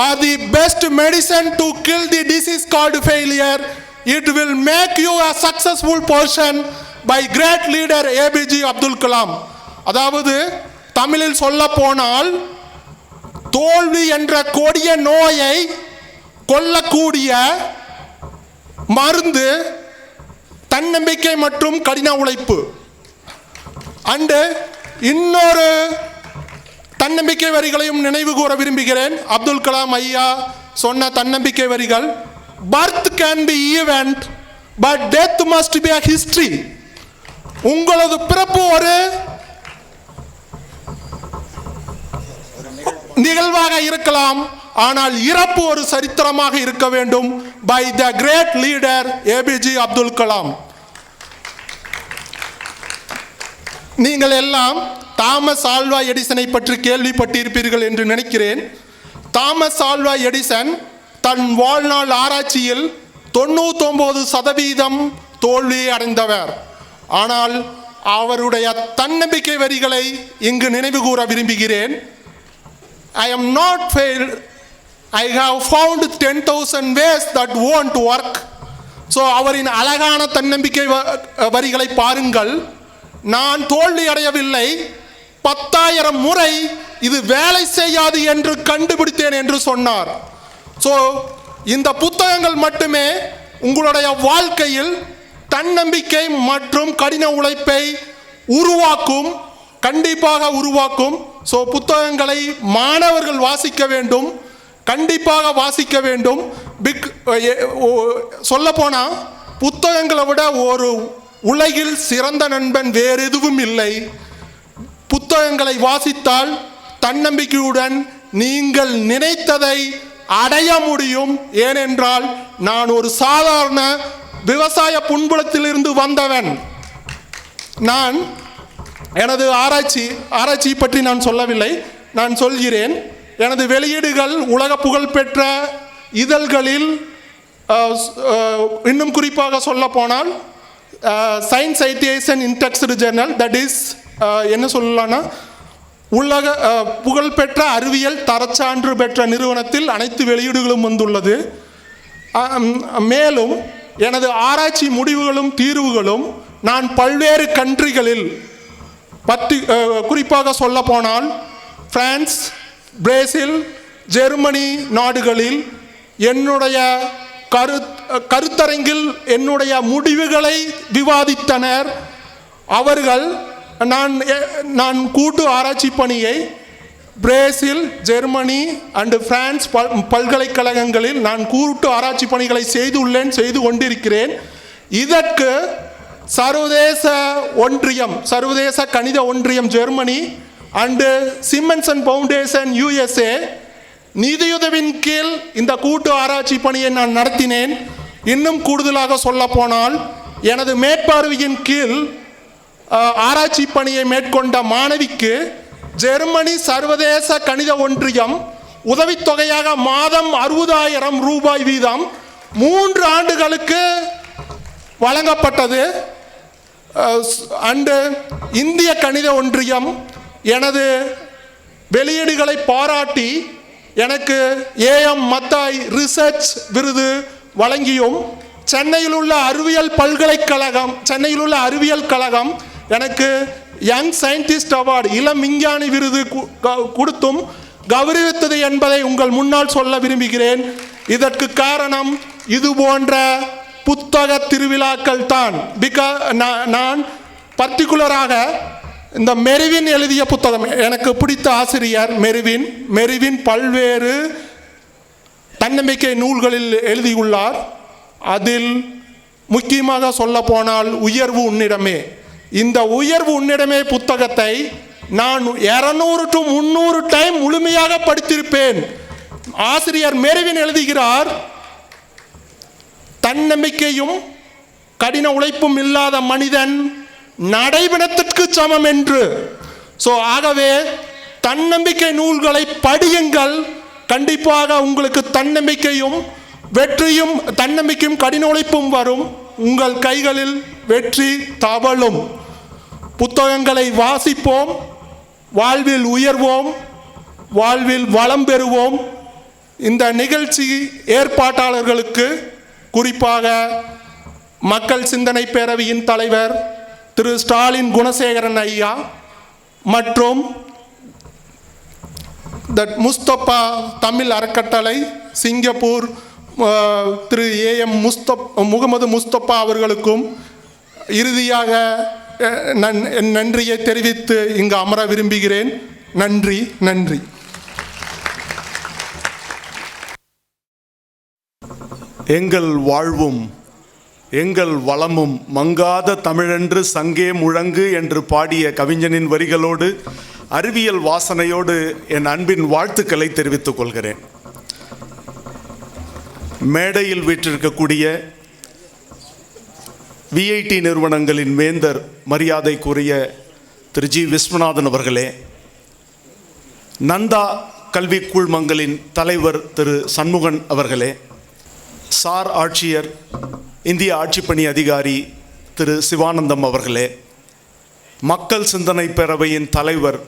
are the best medicine to kill the disease called failure. It will make you a successful person. by great leader ABJ Abdul Kalam. அதாவது தமிழில் சொல்ல போனால், தோல்வி என்ற கொடிய நோயை கொல்லக்கூடிய மருந்து தன்னம்பிக்கை மற்றும் கடின உழைப்பு. அண்டு இன்னொரு தன்னம்பிக்கை வரிகளையும் நினைவு கூற விரும்புகிறேன். அப்துல் கலாம் ஐயா சொன்ன தன்னம்பிக்கை வரிகள்: birth can be event but death must be a history. உங்களது பிறப்பு ஒரு நிகழ்வாக இருக்கலாம், ஆனால் இறப்பு ஒரு சரித்திரமாக இருக்க வேண்டும். By the great leader APJ Abdul Kalam. நீங்கள் எல்லாம் தாமஸ் ஆல்வா எடிசனை பற்றி கேள்விப்பட்டிருப்பீர்கள் என்று நினைக்கிறேன். தாமஸ் ஆல்வா எடிசன் தன் வாழ்நாள் ஆராய்ச்சியில் 99% தோல்வியை அடைந்தவர். ஆனால் அவருடைய தன்னம்பிக்கை வரிகளை இங்கு நினைவு கூற விரும்புகிறேன். I am not failed. I have found 10,000 ways that won't work. So அவரின் அழகான தன்னம்பிக்கை வரிகளை பாருங்கள். நான் தோல்வி அடையவில்லை, 10,000 முறை இது வேலை செய்யாது என்று கண்டுபிடித்தேன் என்று சொன்னார். ஸோ இந்த புத்தகங்கள் மட்டுமே உங்களுடைய வாழ்க்கையில் தன்னம்பிக்கை மற்றும் கடின உழைப்பை உருவாக்கும், கண்டிப்பாக உருவாக்கும். ஸோ புத்தகங்களை மாணவர்கள் வாசிக்க வேண்டும், கண்டிப்பாக வாசிக்க வேண்டும். சொல்லப்போனால் புத்தகங்களை விட ஒரு உலகில் சிறந்த நண்பன் வேறு எதுவும் இல்லை. புத்தகங்களை வாசித்தால் தன்னம்பிக்கையுடன் நீங்கள் நினைத்ததை அடைய முடியும். ஏனென்றால் நான் ஒரு சாதாரண விவசாய புன்புலத்திலிருந்து வந்தவன். நான் எனது ஆராய்ச்சி பற்றி நான் சொல்லவில்லை, நான் சொல்கிறேன். எனது வெளியீடுகள் உலக புகழ்பெற்ற இதழ்களில், இன்னும் குறிப்பாக சொல்ல போனால் science citation indexed journal, that is என்ன சொல்லலாம்னா உலக புகழ்பெற்ற அறிவியல் தரச்சான்று பெற்ற நிறுவனத்தில் அனைத்து வெளியீடுகளும் வந்துள்ளது. மேலும் எனது ஆராய்ச்சி முடிவுகளும் தீர்வுகளும் நான் பல்வேறு கண்ட்ரிகளில் குறிப்பாக சொல்ல போனால் பிரான்ஸ், பிரேசில், ஜெர்மனி நாடுகளில் என்னுடைய கருத்தரங்கில் என்னுடைய முடிவுகளை விவாதித்தனர். அவர்கள் நான் கூட்டு ஆராய்ச்சி பணியை பிரேசில், ஜெர்மனி அண்டு பிரான்ஸ் பல்கலைக்கழகங்களில் நான் கூட்டு ஆராய்ச்சி பணிகளை செய்து கொண்டிருக்கிறேன். இதற்கு சர்வதேச கணித ஒன்றியம் Germany and Siemens and foundation USA நிதியுதவின் கீழ் இந்த கூட்டு ஆராய்ச்சி பணியை நான் நடத்தினேன். இன்னும் கூடுதலாக சொல்ல போனால் எனது மேற்பார்வையின் கீழ் ஆராய்ச்சி பணியை மேற்கொண்ட மாணவிக்கு ஜெர்மனி சர்வதேச கணித ஒன்றியம் உதவித்தொகையாக மாதம் 60,000 ரூபாய் வீதம் 3 ஆண்டுகளுக்கு வழங்கப்பட்டது. அண்டு இந்திய கணித ஒன்றியம் எனது வெளியீடுகளை பாராட்டி எனக்கு AM மத்தாய் ரிசர்ச் விருது வழங்கியும் சென்னையில் உள்ள அறிவியல் கழகம் எனக்கு யங் சயின்டிஸ்ட் அவார்டு இளம் விஞ்ஞானி விருது கொடுத்தும் கௌரவித்தது என்பதை உங்கள் முன்னால் சொல்ல விரும்புகிறேன். இதற்கு காரணம் இது போன்ற புத்தக திருவிழாக்கள் தான். நான் பர்டிகுலராக இந்த மெரிவின் எழுதிய புத்தகம், எனக்கு பிடித்த ஆசிரியர் மெரிவின் பல்வேறு தன்னம்பிக்கை நூல்களில் எழுதியுள்ளார். அதில் முக்கியமாக சொல்ல போனால் உயர்வு உன்னிடமே, இந்த உயர்வு உன்னிடமே புத்தகத்தை நான் 200 to 300 டைம் முழுமையாக படித்திருப்பேன். ஆசிரியர் மெரிவின் எழுதுகிறார், தன்னம்பிக்கையும் கடின உழைப்பும் இல்லாத மனிதன் நடைபெணத்திற்கு சமம் என்று. ஆகவே தன்னம்பிக்கை நூல்களை படியுங்கள். கண்டிப்பாக உங்களுக்கு தன்னம்பிக்கையும் வெற்றியும் தன்னம்பிக்கையும் கடின உழைப்பும் வரும். உங்கள் கைகளில் வெற்றி தவழும். புத்தகங்களை வாசிப்போம், வாழ்வில் உயர்வோம், வாழ்வில் வளம் பெறுவோம். இந்த நிகழ்ச்சி ஏற்பாட்டாளர்களுக்கு, குறிப்பாக மக்கள் சிந்தனை பேரவையின் தலைவர் திரு ஸ்டாலின் குணசேகரன் ஐயா மற்றும் முஸ்தபா தமிழ் அறக்கட்டளை சிங்கப்பூர் திரு AM முகமது முஸ்தபா அவர்களுக்கும் இறுதியாக நன்றியை தெரிவித்து இங்கு அமர விரும்புகிறேன். நன்றி நன்றி. எங்கள் வாழ்வும் எங்கள் வளமும் மங்காத தமிழென்று சங்கே முழங்கு என்று பாடிய கவிஞனின் வரிகளோடு அறிவியல் வாசனையோடு என் அன்பின் வாழ்த்துக்களை தெரிவித்துக் கொள்கிறேன். மேடையில் வீற்றிருக்கக்கூடிய VIT நிறுவனங்களின் வேந்தர் மரியாதைக்குரிய திரு G. விஸ்வநாதன் அவர்களே, நந்தா கல்வி கூழ்மங்களின் தலைவர் திரு சண்முகன் அவர்களே, சார் ஆட்சியர் இந்திய ஆட்சிப்பணி அதிகாரி திரு சிவானந்தம் அவர்களே, மக்கள் சிந்தனை பேரவையின் தலைவர்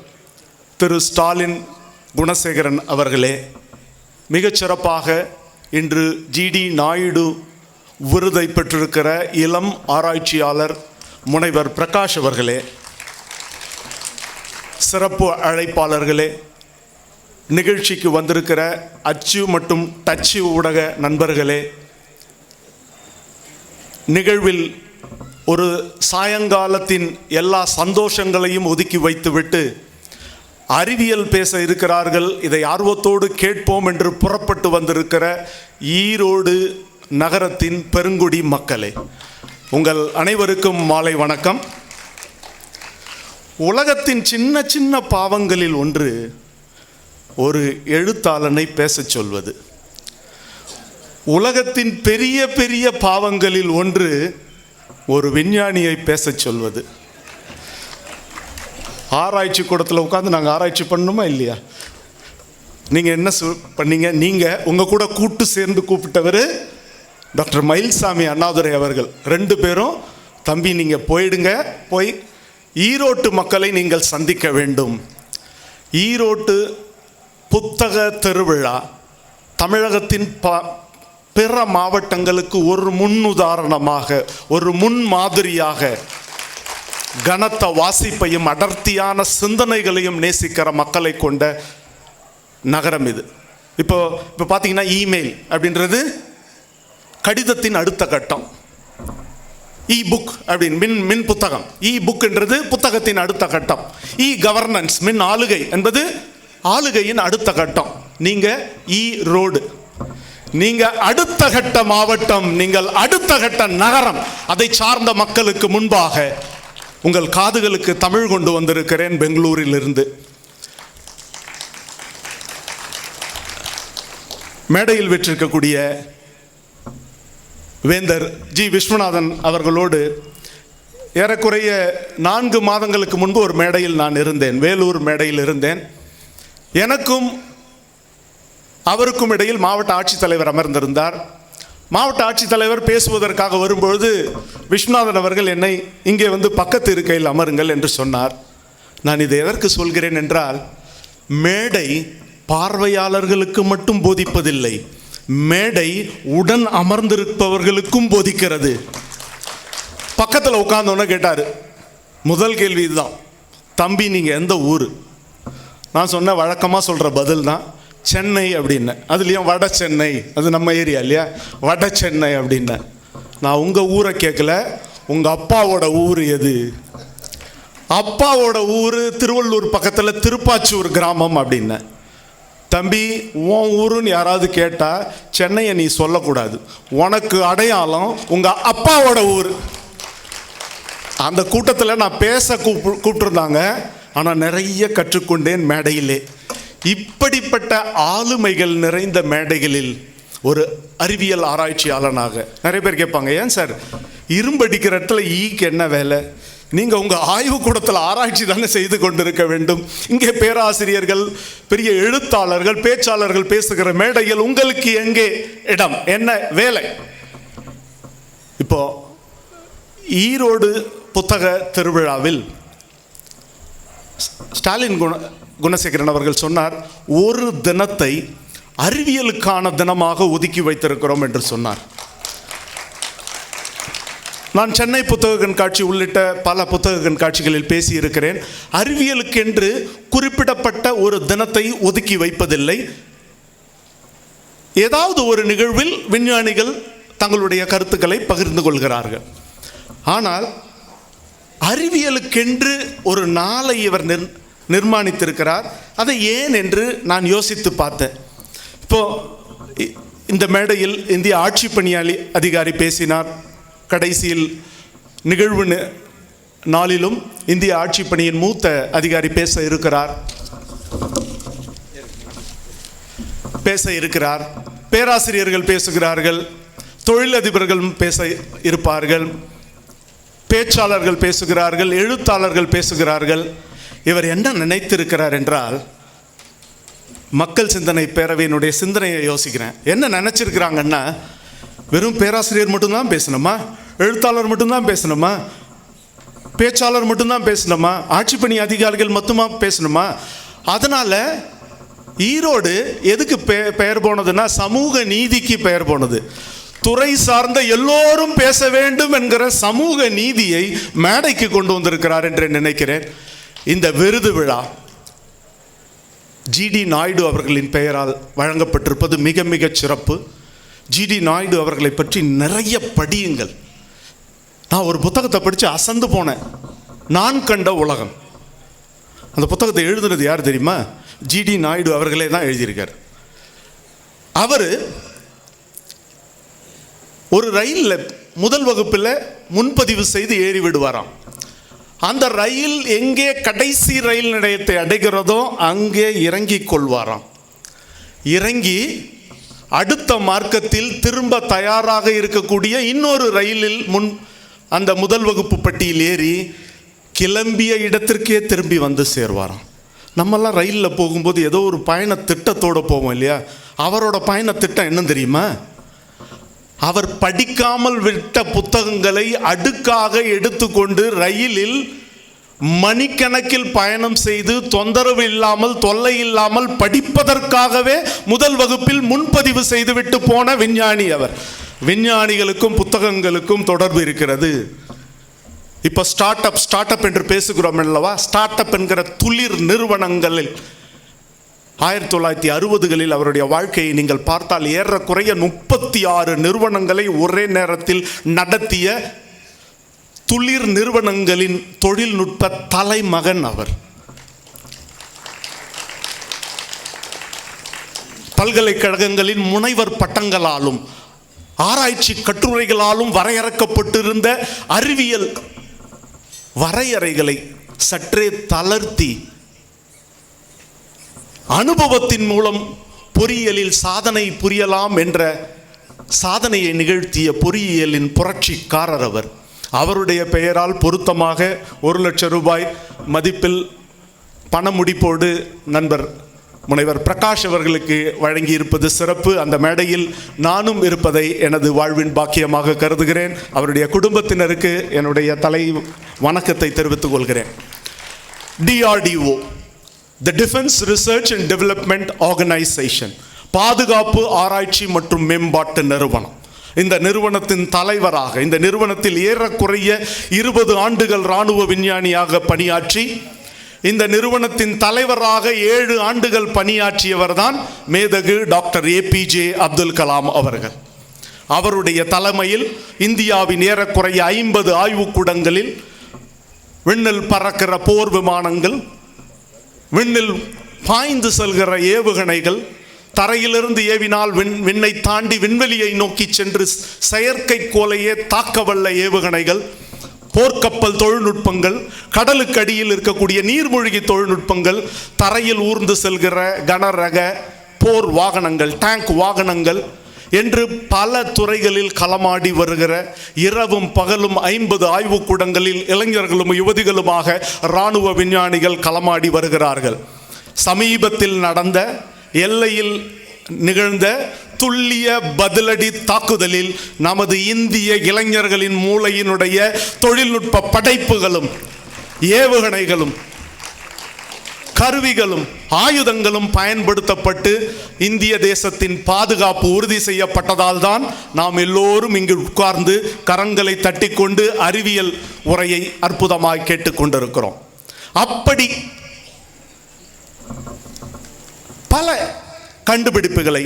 திரு ஸ்டாலின் குணசேகரன் அவர்களே, மிகச்சிறப்பாக இன்று GD நாயுடு விருதை பெற்றிருக்கிற இளம் ஆராய்ச்சியாளர் முனைவர் பிரகாஷ் அவர்களே, சிறப்பு அழைப்பாளர்களே, நிகழ்ச்சிக்கு வந்திருக்கிற அச்சு மற்றும் டச்சு ஊடக நண்பர்களே, நிகழ்வில் ஒரு சாயங்காலத்தின் எல்லா சந்தோஷங்களையும் ஒதுக்கி வைத்துவிட்டு அறிவியல் பேச இருக்கிறார்கள், இதை ஆர்வத்தோடு கேட்போம் என்று புறப்பட்டு வந்திருக்கிற ஈரோடு நகரத்தின் பெருங்குடி மக்களே, உங்கள் அனைவருக்கும் மாலை வணக்கம். உலகத்தின் சின்ன சின்ன பாவங்களில் ஒன்று ஒரு எழுத்தாளனை பேசச் சொல்வது. உலகத்தின் பெரிய பெரிய பாவங்களில் ஒன்று ஒரு விஞ்ஞானியை பேசச் சொல்வது. ஆராய்ச்சி கூடத்தில் உட்காந்து நாங்கள் ஆராய்ச்சி பண்ணணுமா இல்லையா? நீங்கள் என்ன பண்ணீங்க? நீங்கள் உங்கள் கூட கூட்டு சேர்ந்து கூப்பிட்டவர் டாக்டர் மயில்சாமி அண்ணாதுரை அவர்கள். 2 பேரும் தம்பி நீங்கள் போயிடுங்க, போய் ஈரோட்டு மக்களை நீங்கள் சந்திக்க வேண்டும். ஈரோட்டு புத்தக திருவிழா தமிழகத்தின் பிற மாவட்டங்களுக்கு ஒரு முன்னுதாரணமாக, ஒரு முன்மாதிரியாக கனத்த வாசிப்பையும் அடர்த்தியான சிந்தனைகளையும் நேசிக்கிற மக்களை கொண்ட நகரம் இது. இப்போ பார்த்தீங்கன்னா இமெயில் அப்படின்றது கடிதத்தின் அடுத்த கட்டம். புக் அப்படின்னு மின் புத்தகம், புக்ன்றது புத்தகத்தின் அடுத்த கட்டம். கவர்னன்ஸ் மின் ஆளுகை என்பது ஆளுகையின் அடுத்த கட்டம். நீங்கள் ரோடு, நீங்கள் அடுத்த கட்ட மாவட்டம், நீங்கள் அடுத்த கட்ட நகரம். அதை சார்ந்த மக்களுக்கு முன்பாக உங்கள் காதுகளுக்கு தமிழ் கொண்டு வந்திருக்கிறேன் பெங்களூரில் இருந்து. மேடையில் வெற்றிருக்கக்கூடிய வேந்தர் ஜி விஸ்வநாதன் அவர்களோடு ஏறக்குறைய 4 மாதங்களுக்கு முன்பு ஒரு மேடையில் நான் இருந்தேன், வேலூர் மேடையில் இருந்தேன். எனக்கும் அவருக்கும் இடையில் மாவட்ட ஆட்சித்தலைவர் அமர்ந்திருந்தார். மாவட்ட ஆட்சித்தலைவர் பேசுவதற்காக வரும்பொழுது விஸ்வநாதன் அவர்கள் என்னை இங்கே வந்து பக்கத்து இருக்கையில் அமருங்கள் என்று சொன்னார். நான் இதை எதற்கு சொல்கிறேன் என்றால், மேடை பார்வையாளர்களுக்கு மட்டும் போதிப்பதில்லை, மேடை உடன் அமர்ந்திருப்பவர்களுக்கும் போதிக்கிறது. பக்கத்தில் உட்கார்ந்தோன்னே கேட்டார், முதல் கேள்வி இதுதான், தம்பி நீங்கள் எந்த ஊர்? நான் சொன்ன வழக்கமாக சொல்கிற பதில் தான் சென்னை அப்படின்னேன். அதுலேயும் வட சென்னை, அது நம்ம ஏரியா இல்லையா, வட சென்னை அப்படின்னேன். நான் உங்கள் ஊரை கேட்கல, உங்கள் அப்பாவோட ஊர் எது? அப்பாவோட ஊர் திருவள்ளூர் பக்கத்தில் திருப்பாச்சூர் கிராமம் அப்படின்னேன். தம்பி உன் ஊருன்னு யாராவது கேட்டால் சென்னையை நீ சொல்லக்கூடாது, உனக்கு அடையாளம் உங்கள் அப்பாவோட ஊர். அந்த கூட்டத்தில் நான் பேச கூப்பிட்டுருந்தாங்க, ஆனால் நிறைய கற்றுக்கொண்டேன் மேடையிலே. இப்படிப்பட்ட ஆளுமைகள் நிறைந்த மேடைகளில் ஒரு அறிவியல் ஆராய்ச்சியாளனாக நிறைய பேர் கேட்பாங்க, ஏன் சார் இரும்படிக்கிற இடத்துல ஈக்கு என்ன வேலை? நீங்கள் உங்கள் ஆய்வுக்கூடத்தில் ஆராய்ச்சி தானே செய்து கொண்டிருக்க வேண்டும். இங்கே பேராசிரியர்கள், பெரிய எழுத்தாளர்கள், பேச்சாளர்கள் பேசுகிற மேடையில் உங்களுக்கு எங்கே இடம், என்ன வேலை? இப்போ ஈரோடு புத்தக திருவிழாவில் ஸ்டாலின் குணசேகரன் அவர்கள் சொன்னார், ஒரு தினத்தை அறிவியலுக்கான தினமாக ஒதுக்கி வைத்திருக்கிறோம் என்று சொன்னார். நான் சென்னை புத்தக கண்காட்சி உள்ளிட்ட பல புத்தக கண்காட்சிகளில் பேசியிருக்கிறேன். அறிவியலுக்கென்று குறிப்பிடப்பட்ட ஒரு தினத்தை ஒதுக்கி வைப்பதில்லை. ஏதாவது ஒரு நிகழ்வில் விஞ்ஞானிகள் தங்களுடைய கருத்துக்களை பகிர்ந்து கொள்கிறார்கள். ஆனால் அறிவியலுக்கென்று ஒரு நாளை இவர் நிர்மாணித்திருக்கிறார். அதை ஏன் என்று நான் யோசித்து பார்த்தேன். இப்போ இந்த மேடையில் இந்திய ஆட்சி பணியாளி அதிகாரி பேசினார். கடைசியில் நிகழ்வு நாளிலும் இந்திய ஆட்சி பணியின் மூத்த அதிகாரி பேச இருக்கிறார். பேராசிரியர்கள் பேசுகிறார்கள், தொழிலதிபர்கள் பேச இருப்பார்கள், பேச்சாளர்கள் பேசுகிறார்கள், எழுத்தாளர்கள் பேசுகிறார்கள். இவர் என்ன நினைத்திருக்கிறார் என்றால், மக்கள் சிந்தனை பேரவையினுடைய சிந்தனையை யோசிக்கிறேன். என்ன நினைச்சிருக்கிறாங்கன்னா, வெறும் பேராசிரியர் மட்டும்தான் பேசணுமா, எழுத்தாளர் மட்டும்தான் பேசணுமா, பேச்சாளர் மட்டும்தான் பேசணுமா, ஆட்சிப்பணி அதிகாரிகள் மட்டுமா பேசணுமா? அதனால ஈரோடு எதுக்கு பெயர் போனதுன்னா, சமூக நீதிக்கு பெயர் போனது. துறை சார்ந்த எல்லோரும் பேச வேண்டும் என்கிற சமூக நீதியை மேடைக்கு கொண்டு வந்திருக்கிறார் என்று நினைக்கிறேன். இந்த விருது விழா ஜிடி நாயுடு அவர்களின் பெயரால் வழங்கப்பட்டிருப்பது மிக மிக சிறப்பு. ஜிடி நாயுடு அவர்களை பற்றி நிறைய படியுங்கள். நான் ஒரு புத்தகத்தை படித்து அசந்து போனேன், நான் கண்ட உலகம். அந்த புத்தகத்தை எழுதுனது யார் தெரியுமா? ஜிடி நாயுடு அவர்களே தான் எழுதியிருக்கார். அவர் ஒரு ரயிலில் முதல் வகுப்பில் முன்பதிவு செய்து ஏறி விடுவாராம். அந்த ரயில் எங்கே கடைசி ரயில் நிலையத்தை அடைகிறதோ அங்கே இறங்கிக் கொள்வாராம். இறங்கி அடுத்த மார்க்கத்தில் திரும்ப தயாராக இருக்கக்கூடிய இன்னொரு ரயிலில் அந்த முதல் வகுப்பு பட்டியில் ஏறி கிளம்பிய இடத்திற்கே திரும்பி வந்து சேர்வாராம். நம்மெல்லாம் ரயிலில் போகும்போது ஏதோ ஒரு பயண திட்டத்தோடு போவோம் இல்லையா? அவரோட பயண திட்டம் என்ன தெரியுமா? அவர் படிக்காமல் விட்ட புத்தகங்களை அடுக்காக எடுத்துக்கொண்டு ரயிலில் மணிக்கணக்கில் பயணம் செய்து தொந்தரவு இல்லாமல், தொல்லை இல்லாமல் படிப்பதற்காகவே முதல் வகுப்பில் முன்பதிவு செய்துவிட்டு போன விஞ்ஞானி அவர். விஞ்ஞானிகளுக்கும் புத்தகங்களுக்கும் தொடர்பு இருக்கிறது. இப்போ ஸ்டார்ட் அப் என்று பேசுகிறோம் அல்லவா? ஸ்டார்ட் அப் என்கிற துளிர் நிறுவனங்களில் 1960களில் அவருடைய வாழ்க்கையை நீங்கள் பார்த்தால் ஏறக்குறைய 36 நிறுவனங்களை ஒரே நேரத்தில் நடத்திய துளிர் நிறுவனங்களின் தொழில்நுட்ப தலைமகன் அவர். பல்கலைக்கழகங்களின் முனைவர் பட்டங்களாலும் ஆராய்ச்சி கட்டுரைகளாலும் வரையறுக்கப்பட்டிருந்த அறிவியல் வரையறைகளை சற்றே தளர்த்தி அனுபவத்தின் மூலம் பொறியியலில் சாதனை புரியலாம் என்ற சாதனையை நிகழ்த்திய பொறியியலின் புரட்சிக்காரர் அவர். அவருடைய பெயரால் பொருத்தமாக 1 லட்சம் ரூபாய் மதிப்பில் பண முடிப்போடு நண்பர் முனைவர் பிரகாஷ் அவர்களுக்கு வழங்கி இருப்பது சிறப்பு. அந்த மேடையில் நானும் இருப்பதை எனது வாழ்வின் பாக்கியமாக கருதுகிறேன். அவருடைய குடும்பத்தினருக்கு என்னுடைய தலை வணக்கத்தை தெரிவித்துக் கொள்கிறேன். DRDO, The Defense Research and Development Organization, பாதுகாப்பு ஆராய்ச்சி மற்றும் மேம்பாட்டு நிறுவனம். இந்த நிறுவனத்தின் தலைவராக, இந்த நிறுவனத்தில் ஏறக்குறைய 20 ஆண்டுகள் இராணுவ விஞ்ஞானியாக பணியாற்றி, இந்த நிறுவனத்தின் தலைவராக 7 ஆண்டுகள் பணியாற்றியவர் தான் மேதகு டாக்டர் APJ அப்துல் கலாம் அவர்கள். அவருடைய தலைமையில் இந்தியாவின் ஏறக்குறைய 50 ஆய்வுக்கூடங்களில் விண்ணில் பறக்கிற போர் விமானங்கள், விண்ணில் பாய்ந்து செல்கிற ஏவுகணைகள், தரையிலிருந்து ஏவினால் விண்ணை தாண்டி விண்வெளியை நோக்கி சென்று செயற்கைக்கோளையே தாக்கவல்ல ஏவுகணைகள், போர்க்கப்பல் தொழில்நுட்பங்கள், கடலுக்கு அடியில் இருக்கக்கூடிய நீர்மூழ்கி தொழில்நுட்பங்கள், தரையில் ஊர்ந்து செல்கிற கனரக போர் வாகனங்கள், டேங்க் வாகனங்கள் என்று பல துறைகளில் களமாடி வருகிற, இரவும் பகலும் 50 ஆய்வுக்கூடங்களில் இளைஞர்களும் யுவதிகளுமாக இராணுவ விஞ்ஞானிகள் களமாடி வருகிறார்கள். சமீபத்தில் நடந்த எல்லையில் நிகழ்ந்த துல்லிய பதிலடி தாக்குதலில் நமது இந்திய இளைஞர்களின் மூளையினுடைய தொழில்நுட்ப படைப்புகளும் ஏவுகணைகளும் கருவிகளும் ஆயுதங்களும் பயன்படுத்தப்பட்டு இந்திய தேசத்தின் பாதுகாப்பு உறுதி செய்யப்பட்டதால் தான் நாம் எல்லோரும் இங்கு உட்கார்ந்து கரங்களை தட்டிக்கொண்டு அறிவியல் உரையை அற்புதமாய் கேட்டுக்கொண்டிருக்கிறோம். அப்படி பல கண்டுபிடிப்புகளை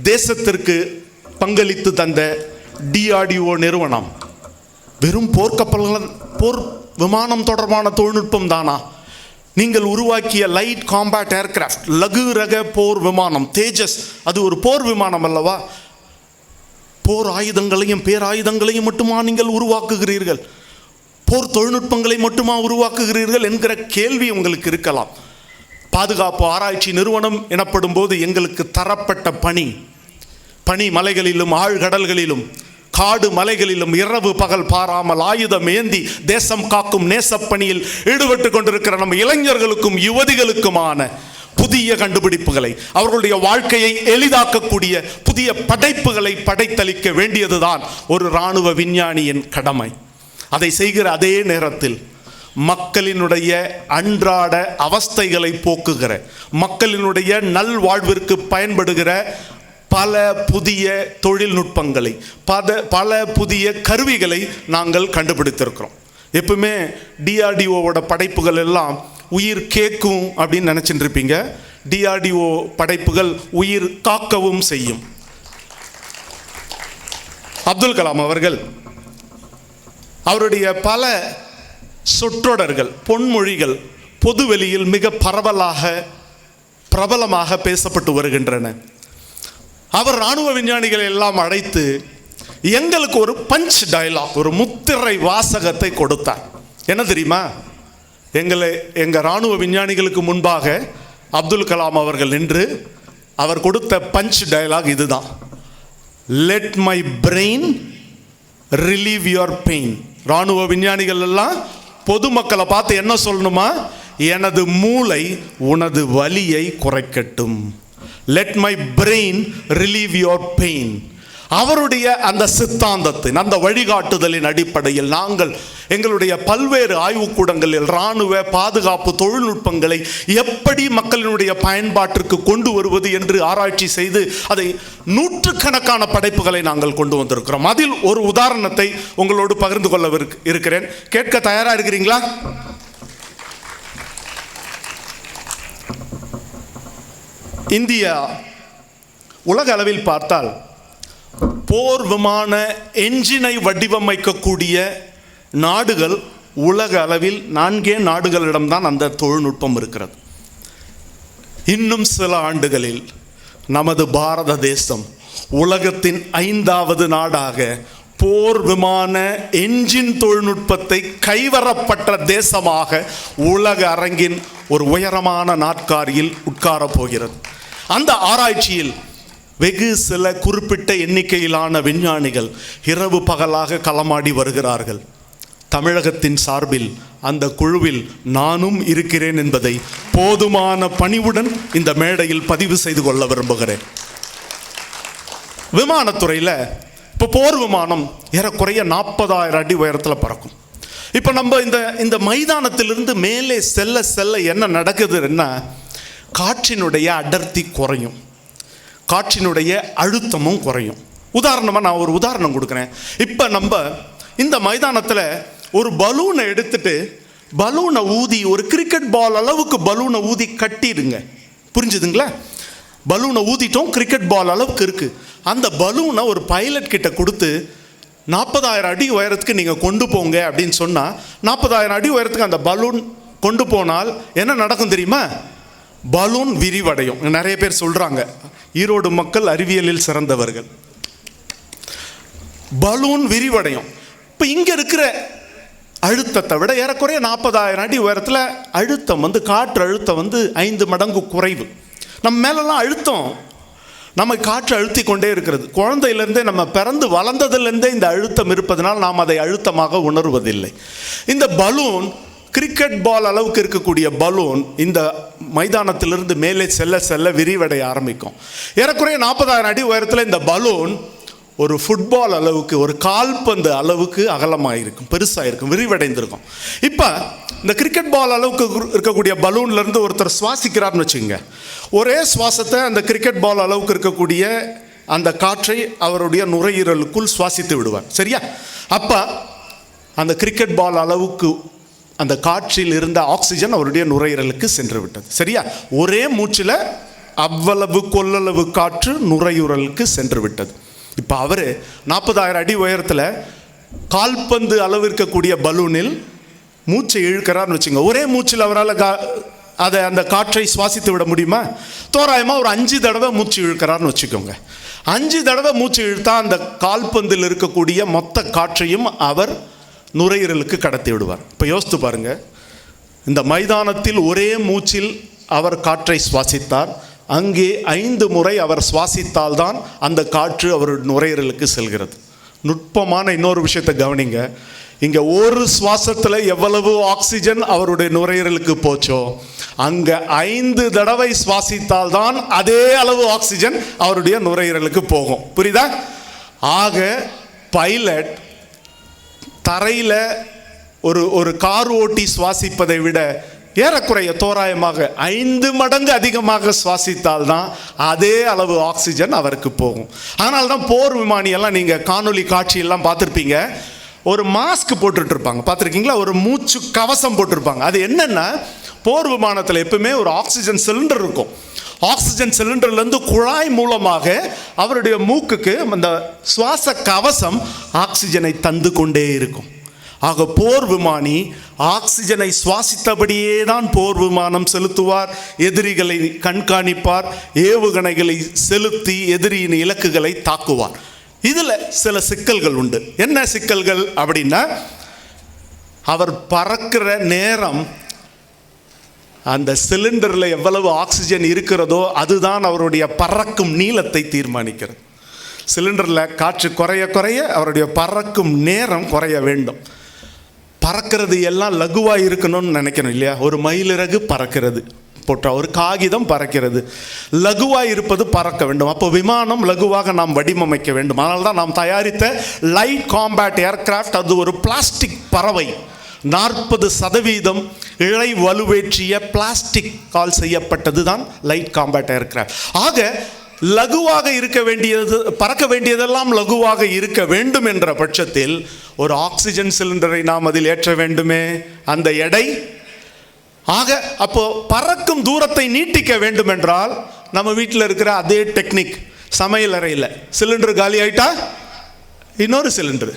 தேசத்திற்கு பங்களித்து தந்த DRDO நிறுவனம் வெறும் போர்க்கப்பல்கள், போர் விமானம் தொடர்பான தொழில்நுட்பம் தானா? நீங்கள் உருவாக்கிய லைட் காம்பேட் ஏர்கிராஃப்ட், லகு ரக போர் விமானம் தேஜஸ், அது ஒரு போர் விமானம் அல்லவா? போர் ஆயுதங்களையும் பேராயுதங்களையும் மட்டுமா நீங்கள் உருவாக்குகிறீர்கள்? போர் தொழில்நுட்பங்களை மட்டுமா உருவாக்குகிறீர்கள் என்கிற கேள்வி உங்களுக்கு இருக்கலாம். பாதுகாப்பு ஆராய்ச்சி நிறுவனம் எனப்படும் போது எங்களுக்கு தரப்பட்ட பனி மலைகளிலும் ஆழ்கடல்களிலும் காடு மலைகளிலும் இரவு பகல் பாராமல் ஆயுதம் ஏந்தி தேசம் காக்கும் நேசப்பணியில் ஈடுபட்டு கொண்டிருக்கிற நம்ம இளைஞர்களுக்கும் யுவதிகளுக்குமான புதிய கண்டுபிடிப்புகளை, அவர்களுடைய வாழ்க்கையை எளிதாக்கக்கூடிய புதிய படைப்புகளை படைத்தளிக்க வேண்டியதுதான் ஒரு இராணுவ விஞ்ஞானியின் கடமை. அதை செய்கிற அதே நேரத்தில் மக்களினுடைய அன்றாட அவஸ்தைகளை போக்குகிற, மக்களினுடைய நல்வாழ்விற்கு பயன்படுகிற பல புதிய தொழில்நுட்பங்களை, பல புதிய கருவிகளை நாங்கள் கண்டுபிடித்திருக்கிறோம். எப்பவுமே DRDOவோட படைப்புகள் எல்லாம் உயிர் கேட்கும் அப்படின்னு நினைச்சிட்டு இருப்பீங்க. DRDO படைப்புகள் உயிர் காக்கவும் செய்யும். அப்துல் கலாம் அவர்கள் அவருடைய பல சொற்றொடர்கள், பொன்மொழிகள் பொதுவெளியில் மிக பிரபலமாக பேசப்பட்டு வருகின்றன. அவர் இராணுவ விஞ்ஞானிகளை எல்லாம் அழைத்து எங்களுக்கு ஒரு பஞ்ச் டயலாக், ஒரு முத்திரை வாசகத்தை கொடுத்தார். என்ன தெரியுமா? எங்க இராணுவ விஞ்ஞானிகளுக்கு முன்பாக அப்துல் கலாம் அவர்கள் நின்று அவர் கொடுத்த பஞ்ச் டயலாக் இதுதான்: let my brain relieve your pain. இராணுவ விஞ்ஞானிகள் எல்லாம் பொதுமக்களை பார்த்து என்ன சொல்லணுமா? எனது மூளை உனது வலியை குறைக்கட்டும். Let my brain relieve your pain. அவருடைய அந்த சித்தாந்தத்தின், அந்த வழிகாட்டுதலின் அடிப்படையில் நாங்கள் எங்களுடைய பல்வேறு ஆய்வுக்கூடங்களில் இராணுவ பாதுகாப்பு தொழில்நுட்பங்களை எப்படி மக்களினுடைய பயன்பாட்டிற்கு கொண்டு வருவது என்று ஆராய்ச்சி செய்து அதை நூற்றுக்கணக்கான படைப்புகளை நாங்கள் கொண்டு வந்திருக்கிறோம். அதில் ஒரு உதாரணத்தை உங்களோடு பகிர்ந்து கொள்ள இருக்கிறேன். கேட்க தயாரா இருக்கிறீங்களா? இந்தியா உலக அளவில் பார்த்தால் போர் விமான என்ஜினை வடிவமைக்கக்கூடிய நாடுகள் உலக அளவில் 4 நாடுகளிடம்தான் அந்த தொழில்நுட்பம் இருக்கிறது. இன்னும் சில ஆண்டுகளில் நமது பாரத தேசம் உலகத்தின் 5வது நாடாக போர் விமான என்ஜின் தொழில்நுட்பத்தை கைவரப்பட்ட தேசமாக உலக அரங்கின் ஒரு உயரமான நாற்காலியில் உட்காரப் போகிறது. அந்த ஆராய்ச்சியில் வெகு சில குறிப்பிட்ட எண்ணிக்கையிலான விஞ்ஞானிகள் இரவு பகலாக களமாடி வருகிறார்கள். தமிழகத்தின் சார்பில் அந்த குழுவில் நானும் இருக்கிறேன் என்பதை போதுமான பணிவுடன் இந்த மேடையில் பதிவு செய்து கொள்ள விரும்புகிறேன். விமானத்துறையில் இப்போ போர் விமானம் ஏறக்குறைய 40,000 அடி உயரத்தில் பறக்கும். இப்போ நம்ம இந்த மைதானத்திலிருந்து மேலே செல்ல செல்ல என்ன நடக்குதுன்னா, காற்றினுடைய அடர்த்தி குறையும், காற்றினுடைய அழுத்தமும் குறையும். உதாரணமாக நான் ஒரு உதாரணம் கொடுக்குறேன். இப்போ நம்ம இந்த மைதானத்தில் ஒரு பலூனை எடுத்துட்டு பலூனை ஊதி, ஒரு கிரிக்கெட் பால் அளவுக்கு பலூனை ஊதி கட்டிடுங்க. புரிஞ்சுதுங்களா? பலூனை ஊதிட்டோம், கிரிக்கெட் பால் அளவுக்கு இருக்குது. அந்த பலூனை ஒரு பைலட் கிட்ட கொடுத்து 40,000 அடி உயரத்துக்கு நீங்கள் கொண்டு போங்க அப்படின்னு சொன்னால், 40,000 அடி உயரத்துக்கு அந்த பலூன் கொண்டு போனால் என்ன நடக்கும் தெரியுமா? பலூன் விரிவடையும். நிறைய பேர் சொல்கிறாங்க, ஈரோடு மக்கள் அறிவியலில் சிறந்தவர்கள். பலூன் விரிவடையும். இப்போ இங்கே இருக்கிற அழுத்தத்தை விட ஏறக்குறைய 40,000 அடி உயரத்தில் அழுத்தம் காற்று அழுத்தம் 5 மடங்கு குறைவு. நம்ம மேலெல்லாம் அழுத்தம், நம்ம காற்று அழுத்தி கொண்டே இருக்கிறது. குழந்தையிலேருந்தே, நம்ம பிறந்து வளர்ந்ததுலேருந்தே இந்த அழுத்தம் இருப்பதனால் நாம் அதை அழுத்தமாக உணர்வதில்லை. இந்த பலூன், கிரிக்கெட் பால் அளவுக்கு இருக்கக்கூடிய பலூன் இந்த மைதானத்திலிருந்து மேலே செல்ல செல்ல விரிவடைய ஆரம்பிக்கும். ஏறக்குறைய 40,000 அடி உயரத்தில் இந்த பலூன் ஒரு ஃபுட்பால் அளவுக்கு, ஒரு கால்பந்து அளவுக்கு அகலமாக இருக்கும், பெருசாக இருக்கும், விரிவடைந்திருக்கும். இப்போ இந்த கிரிக்கெட் பால் அளவுக்கு இருக்கக்கூடிய பலூன்லேருந்து ஒருத்தர் சுவாசிக்கிறார்னு வச்சுக்கோங்க. ஒரே சுவாசத்தை அந்த கிரிக்கெட் பால் அளவுக்கு இருக்கக்கூடிய அந்த காற்றை அவருடைய நுரையீரலுக்குள் சுவாசித்து விடுவார். சரியா? அப்போ அந்த கிரிக்கெட் பால் அளவுக்கு அந்த காற்றில் இருந்த ஆக்சிஜன் அவருடைய நுரையீரலுக்கு சென்று விட்டது. சரியா? ஒரே மூச்சில் அவ்வளவு கொள்ளளவு காற்று நுரையீரலுக்கு சென்று விட்டது. இப்போ அவர் 40,000 அடி உயரத்தில் கால்பந்து அளவு இருக்கக்கூடிய பலூனில் மூச்சை இழுக்கிறார்னு வச்சுங்க. ஒரே மூச்சில் அவரால் அந்த காற்றை சுவாசித்து விட முடியுமா? தோராயமாக ஒரு 5 தடவை மூச்சு இழுக்கிறார்னு வச்சுக்கோங்க. 5 தடவை மூச்சு இழுத்தா அந்த கால்பந்தில் இருக்கக்கூடிய மொத்த காற்றையும் அவர் நுரையீரலுக்கு கடத்தி விடுவார். இப்போ யோசித்து பாருங்க, இந்த மைதானத்தில் ஒரே மூச்சில் அவர் காற்றை சுவாசித்தார். அங்கே 5 முறை அவர் சுவாசித்தால்தான் அந்த காற்று அவருடைய நுரையீரலுக்கு செல்கிறது. நுட்பமான இன்னொரு விஷயத்தை கவனிங்க. இங்கே ஒரு சுவாசத்தில் எவ்வளவு ஆக்சிஜன் அவருடைய நுரையீரலுக்கு போச்சோ, அங்கே 5 தடவை சுவாசித்தால்தான் அதே அளவு ஆக்சிஜன் அவருடைய நுரையீரலுக்கு போகும். புரியுதா? ஆக பைலட் தரையில் ஒரு கார் ஓட்டி சுவாசிப்பதை விட ஏறக்குறைய தோராயமாக 5 மடங்கு அதிகமாக சுவாசித்தால்தான் அதே அளவு ஆக்சிஜன் அவருக்கு போகும். அதனால தான் போர் விமானியெல்லாம் நீங்கள் காணொலி காட்சியெல்லாம் பார்த்துருப்பீங்க, ஒரு மாஸ்க் போட்டுட்டு இருப்பாங்க. பார்த்துருக்கீங்களா? ஒரு மூச்சு கவசம் போட்டிருப்பாங்க. அது என்னென்னா, போர் விமானத்தில் எப்பவுமே ஒரு ஆக்சிஜன் சிலிண்டர் இருக்கும். ஆக்சிஜன் சிலிண்டர்லேருந்து குழாய் மூலமாக அவருடைய மூக்குக்கு அந்த சுவாச கவசம் ஆக்சிஜனை தந்து கொண்டே இருக்கும். ஆக போர் விமானி ஆக்சிஜனை சுவாசித்தபடியே தான் போர் விமானம் செலுத்துவார், எதிரிகளை கண்காணிப்பார், ஏவுகணைகளை செலுத்தி எதிரியின் இலக்குகளை தாக்குவார். இதில் சில சிக்கல்கள் உண்டு. என்ன சிக்கல்கள் அப்படின்னா, அவர் பறக்கிற நேரம் அந்த சிலிண்டரில் எவ்வளவு ஆக்சிஜன் இருக்கிறதோ அதுதான் அவருடைய பறக்கும் நீளத்தை தீர்மானிக்கிறது. சிலிண்டரில் காற்று குறைய குறைய அவருடைய பறக்கும் நேரம் குறைய வேண்டும். பறக்கிறது எல்லாம் லகுவாக இருக்கணும்னு நினைக்கணும் இல்லையா? ஒரு மயிலிறகு பறக்கிறது போட்ட ஒரு காகிதம் பறக்கிறது, லகுவாக இருப்பது பறக்க வேண்டும். அப்போ விமானம் லகுவாக நாம் வடிவமைக்க வேண்டும். அதனால தான் நாம் தயாரித்த லைட் காம்பேட் ஏர்கிராஃப்ட் அது ஒரு பிளாஸ்டிக் பறவை. 40% இழை வலுவேற்றிய பிளாஸ்டிக்கால் செய்யப்பட்டது தான் லைட் காம்பேட் ஏர்கிராஃப்ட். ஆக லகுவாக இருக்க வேண்டியது, பறக்க வேண்டியதெல்லாம் லகுவாக இருக்க வேண்டும் என்ற பட்சத்தில் ஒரு ஆக்சிஜன் சிலிண்டரை நாம் அதில் ஏற்ற வேண்டுமே, அந்த எடை. ஆக அப்போ பறக்கும் தூரத்தை நீட்டிக்க வேண்டும் என்றால் நம்ம வீட்டில் இருக்கிற அதே டெக்னிக், சமையல் அறையில் சிலிண்டர் காலி ஆயிட்டா இன்னொரு சிலிண்டர்.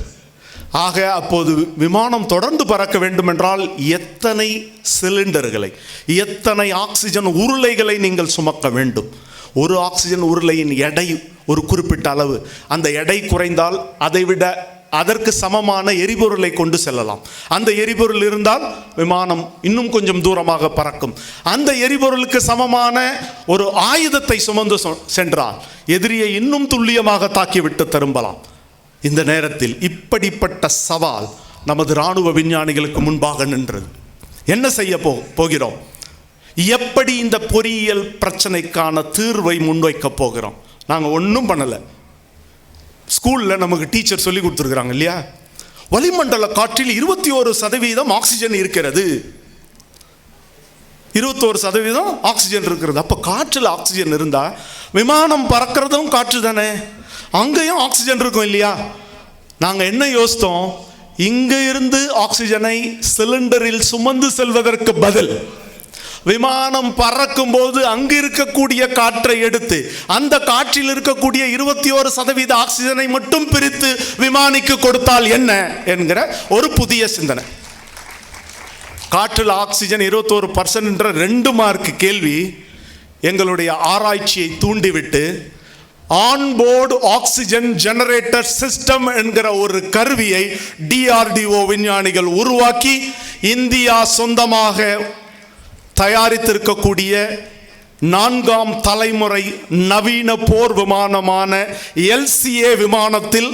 ஆக அப்போது விமானம் தொடர்ந்து பறக்க வேண்டும் என்றால் எத்தனை சிலிண்டர்களை, எத்தனை ஆக்சிஜன் உருளைகளை நீங்கள் சுமக்க வேண்டும். ஒரு ஆக்சிஜன் உருளையின் எடை ஒரு குறிப்பிட்ட அளவு, அந்த எடை குறைந்தால் அதைவிட அதற்கு சமமான எரிபொருளை கொண்டு செல்லலாம். அந்த எரிபொருள் இருந்தால் விமானம் இன்னும் கொஞ்சம் தூரமாக பறக்கும். அந்த எரிபொருளுக்கு சமமான ஒரு ஆயுதத்தை சுமந்து சென்றால் எதிரியை இன்னும் துல்லியமாக தாக்கிவிட்டு திரும்பலாம். இந்த நேரத்தில் இப்படிப்பட்ட சவால் நமது இராணுவ விஞ்ஞானிகளுக்கு முன்பாக நின்றது. என்ன செய்ய போகிறோம்? எப்படி இந்த பொறியியல் பிரச்சனைக்கான தீர்வை முன்வைக்க போகிறோம்? நாங்கள் ஒன்றும் பண்ணலை. ஸ்கூலில் நமக்கு டீச்சர் சொல்லி கொடுத்துருக்குறாங்க இல்லையா, வளிமண்டல காற்றில் 21% ஆக்சிஜன் இருக்கிறது. 21% ஆக்சிஜன் இருக்கிறது. அப்போ காற்றில் ஆக்சிஜன் இருந்தால் விமானம் பறக்கிறதும் காற்று தானே, அங்கேயும் ஆக்சிஜன் இருக்கும் இல்லையா? நாங்கள் என்ன யோசித்தோம், இங்கே இருந்து ஆக்சிஜனை சிலிண்டரில் சுமந்து செல்வதற்கு பதில் விமானம் பறக்கும் போது அங்கு இருக்கக்கூடிய காற்றை எடுத்து அந்த காற்றில் இருக்கக்கூடிய 21% ஆக்சிஜனை மட்டும் பிரித்து விமானிக்கு கொடுத்தால் என்ன என்கிற ஒரு புதிய சிந்தனை. காற்றில் ஆக்சிஜன் 21% என்ற 2 மார்க் கேள்வி எங்களுடைய ஆராய்ச்சியை தூண்டிவிட்டு ஆன்போர்டு ஆக்சிஜன் ஜெனரேட்டர் சிஸ்டம் என்கிற ஒரு கருவியை DRDO விஞ்ஞானிகள் உருவாக்கி இந்தியா சொந்தமாக தயாரித்திருக்கக்கூடிய 4ஆம் தலைமுறை நவீன போர் விமானமான LCA விமானத்தில்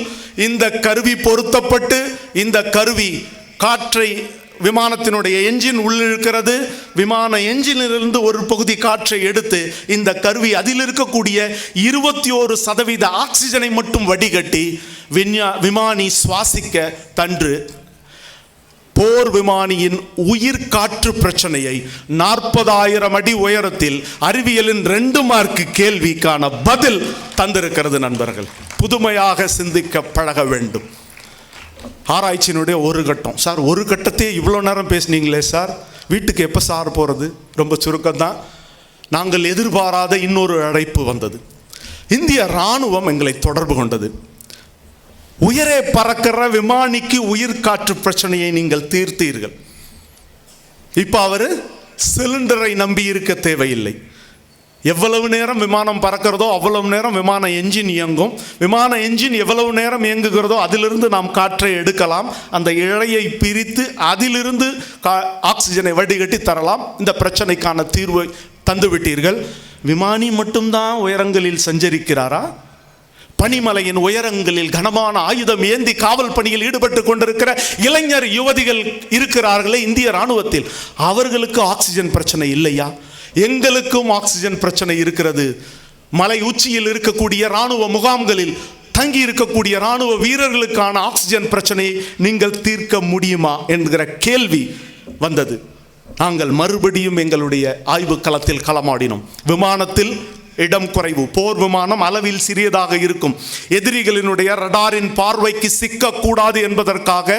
இந்த கருவி பொருத்தப்பட்டு, இந்த கருவி காற்றை விமானத்தினுடைய என்ஜின் உள்ளிருக்கிறது. விமான என்ஜினிலிருந்து ஒரு பகுதி காற்றை எடுத்து இந்த கருவி அதில் இருக்கக்கூடிய 21% ஆக்சிஜனை மட்டும் வடிகட்டி விமானி சுவாசிக்க தன்று போர் விமானியின் உயிர் காற்று பிரச்சனையை 40,000 அடி உயரத்தில் அறிவியலின் 2 மார்க் கேள்விக்கான பதில் தந்திருக்கிறது. நண்பர்கள், புதுமையாக சிந்திக்க பழக வேண்டும். ஆராய்ச்சியினுடைய ஒரு கட்டம். சார், ஒரு கட்டத்தையே இவ்வளோ நேரம் பேசுனீங்களே சார், வீட்டுக்கு எப்போ சார் போகிறது? ரொம்ப சுருக்கம்தான். நாங்கள் எதிர்பாராத இன்னொரு அழைப்பு வந்தது. இந்திய இராணுவம் எங்களை தொடர்பு கொண்டது. உயரே பறக்கிற விமானிக்கு உயிர் காற்று பிரச்சனையை நீங்கள் தீர்த்தீர்கள். இப்போ அவர் சிலிண்டரை நம்பி இருக்க தேவையில்லை. எவ்வளவு நேரம் விமானம் பறக்கிறதோ அவ்வளவு நேரம் விமான என்ஜின் இயங்கும். விமான என்ஜின் எவ்வளவு நேரம் இயங்குகிறதோ அதிலிருந்து நாம் காற்றை எடுக்கலாம். அந்த இழையை பிரித்து அதிலிருந்து ஆக்சிஜனை வடிகட்டி தரலாம். இந்த பிரச்சனைக்கான தீர்வை தந்துவிட்டீர்கள். விமானி மட்டும்தான் உயரங்களில் சஞ்சரிக்கிறாரா? பனிமலையின் உயரங்களில் கனமான ஆயுதம் ஏந்தி காவல் பணியில் ஈடுபட்டு கொண்டிருக்கிற இளைஞர் யுவதிகள் இருக்கிறார்களே இந்திய இராணுவத்தில், அவர்களுக்கு ஆக்சிஜன் பிரச்சனை இல்லையா? எங்களுக்கும் ஆக்சிஜன் பிரச்சனை இருக்கிறது. மலை உச்சியில் இருக்கக்கூடிய இராணுவ முகாம்களில் தங்கி இருக்கக்கூடிய இராணுவ வீரர்களுக்கான ஆக்சிஜன் பிரச்சனையை நீங்கள் தீர்க்க முடியுமா என்கிற கேள்வி வந்தது. நாங்கள் மறுபடியும் எங்களுடைய ஆய்வு களத்தில் களமாடினோம். விமானத்தில் இடம் குறைவு. போர் விமானம் அளவில் சிறியதாக இருக்கும். எதிரிகளினுடைய ரடாரின் பார்வைக்கு சிக்கக்கூடாது என்பதற்காக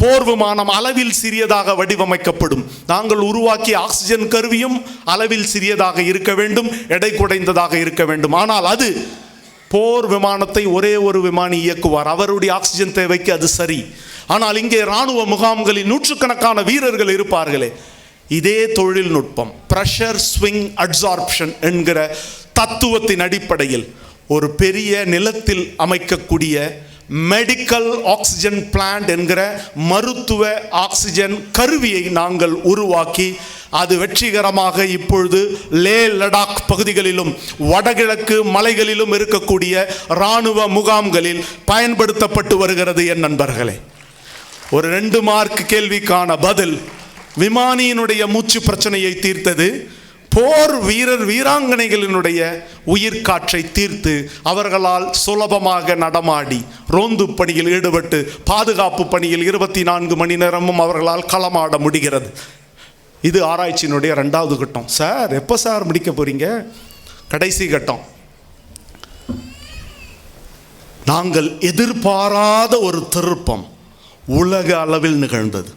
போர் விமானம் அளவில் சிறியதாக வடிவமைக்கப்படும். நாங்கள் உருவாக்கிய ஆக்சிஜன் கருவியும் அளவில் சிறியதாக இருக்க வேண்டும், எடை குறைந்ததாக இருக்க வேண்டும். ஆனால் அது போர் விமானத்தை ஒரே ஒரு விமானி இயக்குவார். அவருடைய ஆக்சிஜன் தேவைக்கு அது சரி. ஆனால் இங்கே இராணுவ முகாம்களில் நூற்றுக்கணக்கான வீரர்கள் இருப்பார்களே, இதே தொழில்நுட்பம் பிரஷர் ஸ்விங் அட்சார்ப்ஷன் என்கிற தத்துவத்தின் அடிப்படையில் ஒரு பெரிய நிலத்தில் அமைக்கக்கூடிய மெடிக்கல் ஆக்சிஜன் பிளான்ட் என்கிற மருத்துவ ஆக்சிஜன் கருவியை நாங்கள் உருவாக்கி அது வெற்றிகரமாக இப்பொழுது லே லடாக் பகுதிகளிலும் வடகிழக்கு மலைகளிலும் இருக்கக்கூடிய இராணுவ முகாம்களில் பயன்படுத்தப்பட்டு வருகிறது. என் நண்பர்களே, ஒரு 2 மார்க் கேள்விக்கான பதில் விமானியினுடைய மூச்சு பிரச்சனையை தீர்த்தது. போர் வீராங்கனைகளினுடைய உயிர் காற்றை தீர்த்து அவர்களால் சுலபமாக நடமாடி ரோந்து பணியில் ஈடுபட்டு பாதுகாப்பு பணியில் 24 மணி நேரமும் அவர்களால் களமாட முடிகிறது. இது ஆராய்ச்சியினுடைய 2வது கட்டம். சார், எப்போ சார் முடிக்க போறீங்க? கடைசி கட்டம். நாங்கள் எதிர்பாராத ஒரு திருப்பம் உலக அளவில் நிகழ்ந்தது.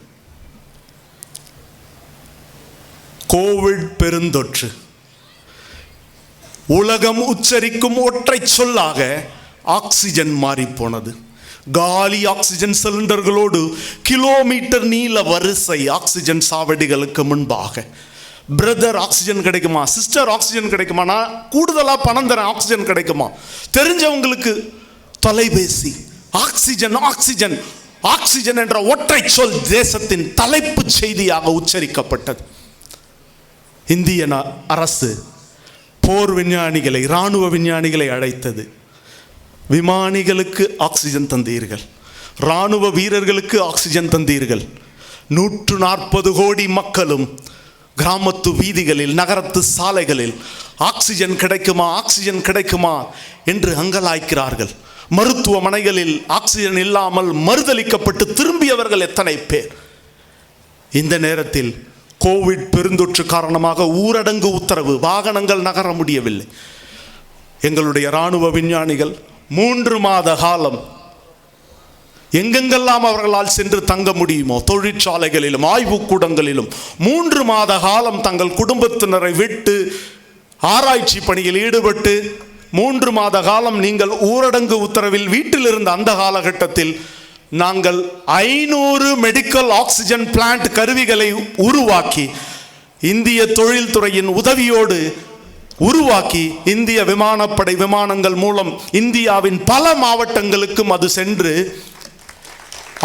கோவிட் பெருந்தொற்று. உலகம் உச்சரிக்கும் ஒற்றை சொல்லாக ஆக்சிஜன் மாறி போனது. காலி ஆக்சிஜன் சிலிண்டர்களோடு கிலோமீட்டர் நீள வரிசை ஆக்சிஜன் சாவடிகளுக்கு முன்பாக. பிரதர், ஆக்சிஜன் கிடைக்குமா? சிஸ்டர், ஆக்சிஜன் கிடைக்குமா? நான் கூடுதலாக பணம் தரேன், ஆக்சிஜன் கிடைக்குமா? தெரிஞ்சவங்களுக்கு தொலைபேசி, ஆக்சிஜன் ஆக்சிஜன் ஆக்சிஜன் என்ற ஒற்றை சொல் தேசத்தின் தலைப்பு செய்தியாக உச்சரிக்கப்பட்டது. இந்திய அரசு போர் விஞ்ஞானிகளை, இராணுவ விஞ்ஞானிகளை அழைத்தது. விமானிகளுக்கு ஆக்சிஜன் தந்தீர்கள், இராணுவ வீரர்களுக்கு ஆக்சிஜன் தந்தீர்கள். 140 கோடி மக்களும் கிராமத்து வீதிகளில், நகரத்து சாலைகளில் ஆக்சிஜன் கிடைக்குமா, ஆக்சிஜன் கிடைக்குமா என்று அங்கலாய்க்கிறார்கள். மருத்துவமனைகளில் ஆக்சிஜன் இல்லாமல் மறுதளிக்கப்பட்டு திரும்பியவர்கள் எத்தனை பேர். இந்த நேரத்தில் கோவிட் பெருந்தொற்று காரணமாக ஊரடங்கு உத்தரவு, வாகனங்கள் நகர முடியவில்லை. எங்களுடைய இராணுவ விஞ்ஞானிகள் 3 மாத காலம் எங்கெங்கெல்லாம் அவர்களால் சென்று தங்க முடியுமோ, தொழிற்சாலைகளிலும் ஆய்வுக்கூடங்களிலும் 3 மாத காலம் தங்கள் குடும்பத்தினரை விட்டு ஆராய்ச்சி பணியில் ஈடுபட்டு 3 மாத காலம் நீங்கள் ஊரடங்கு உத்தரவில் வீட்டில் இருந்த அந்த காலகட்டத்தில் நாங்கள் 500 மெடிக்கல் ஆக்சிஜன் பிளான்ட் கருவிகளை உருவாக்கி, இந்திய தொழில்துறையின் உதவியோடு உருவாக்கி, இந்திய விமானப்படை விமானங்கள் மூலம் இந்தியாவின் பல மாவட்டங்களுக்கும் அது சென்று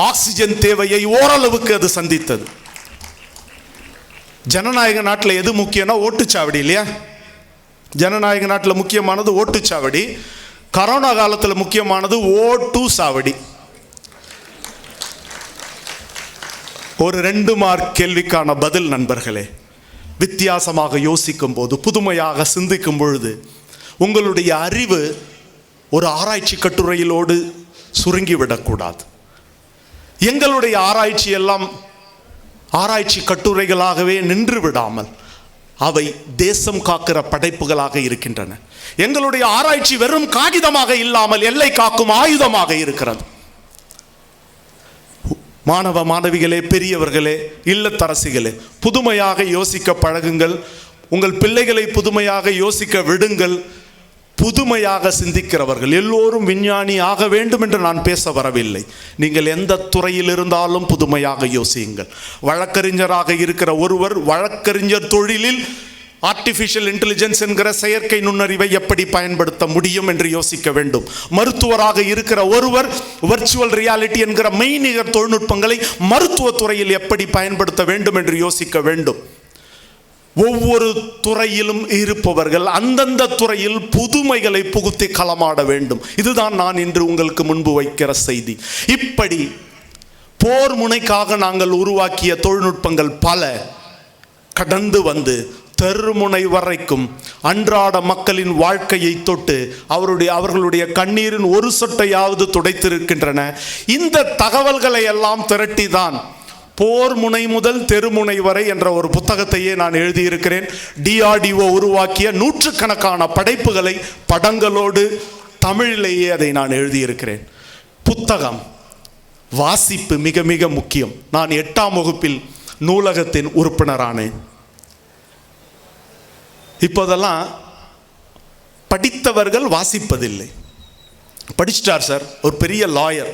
ஆக்சிஜன் தேவையை ஓரளவுக்கு அது சந்தித்தது. ஜனநாயக நாட்டில் எது முக்கியம்னா ஓட்டுச்சாவடி இல்லையா? ஜனநாயக நாட்டில் முக்கியமானது ஓட்டுச்சாவடி. கரோனா காலத்தில் முக்கியமானது ஓட்டு சாவடி. ஒரு 2 மார்க் கேள்விக்கான பதில் நண்பர்களே, வித்தியாசமாக யோசிக்கும் போது, புதுமையாக சிந்திக்கும் பொழுது உங்களுடைய அறிவு ஒரு ஆராய்ச்சி கட்டுரையிலோடு சுருங்கிவிடக்கூடாது. எங்களுடைய ஆராய்ச்சி எல்லாம் ஆராய்ச்சி கட்டுரைகளாகவே நின்று விடாமல் அவை தேசம் காக்கிற படைப்புகளாக இருக்கின்றன. எங்களுடைய ஆராய்ச்சி வெறும் காகிதமாக இல்லாமல் எல்லை காக்கும் ஆயுதமாக இருக்கிறது. மாணவ மாணவிகளே, பெரியவர்களே, இல்லத்தரசிகளே, புதுமையாக யோசிக்க பழகுங்கள். உங்கள் பிள்ளைகளை புதுமையாக யோசிக்க விடுங்கள். புதுமையாக சிந்திக்கிறவர்கள் எல்லோரும் விஞ்ஞானி ஆக வேண்டும் என்று நான் பேச வரவில்லை. நீங்கள் எந்த துறையில் இருந்தாலும் புதுமையாக யோசியுங்கள். வழக்கறிஞராக இருக்கிற ஒருவர் வழக்கறிஞர் தொழிலில் ஆர்டிஃபிஷியல் இன்டெலிஜென்ஸ் என்கிற செயற்கை நுண்ணறிவை எப்படி பயன்படுத்த முடியும் என்று யோசிக்க வேண்டும். மருத்துவராக இருக்கிற ஒருவர் வர்ச்சுவல் ரியாலிட்டி என்கிற மெய்நிகர் தொழில்நுட்பங்களை மருத்துவத்துறையில் எப்படி பயன்படுத்த வேண்டும் என்று யோசிக்க வேண்டும். ஒவ்வொரு துறையிலும் இருப்பவர்கள் அந்தந்த துறையில் புதுமைகளை புகுத்தி களமாட வேண்டும். இதுதான் நான் இன்று உங்களுக்கு முன்பு வைக்கிற செய்தி. இப்படி போர் முனைக்காக நாங்கள் உருவாக்கிய தொழில்நுட்பங்கள் பல கடந்து வந்து தெருமுனை வரைக்கும் அன்றாட மக்களின் வாழ்க்கையை தொட்டு அவர்களுடைய கண்ணீரின் ஒரு சொட்டையாவது துடைத்திருக்கின்றன. இந்த தகவல்களை எல்லாம் திரட்டி தான் போர் முனை முதல் தெருமுனை வரை என்ற ஒரு புத்தகத்தையே நான் எழுதியிருக்கிறேன். DRDO உருவாக்கிய 100கணக்கான படைப்புகளை படங்களோடு தமிழிலேயே அதை நான் எழுதியிருக்கிறேன். புத்தகம் வாசிப்பு மிக மிக முக்கியம். நான் 8ஆம் வகுப்பில் நூலகத்தின் உறுப்பினரானேன். இப்போதெல்லாம் படித்தவர்கள் வாசிப்பதில்லை. படிச்சிட்டார் சார், ஒரு பெரிய லாயர்,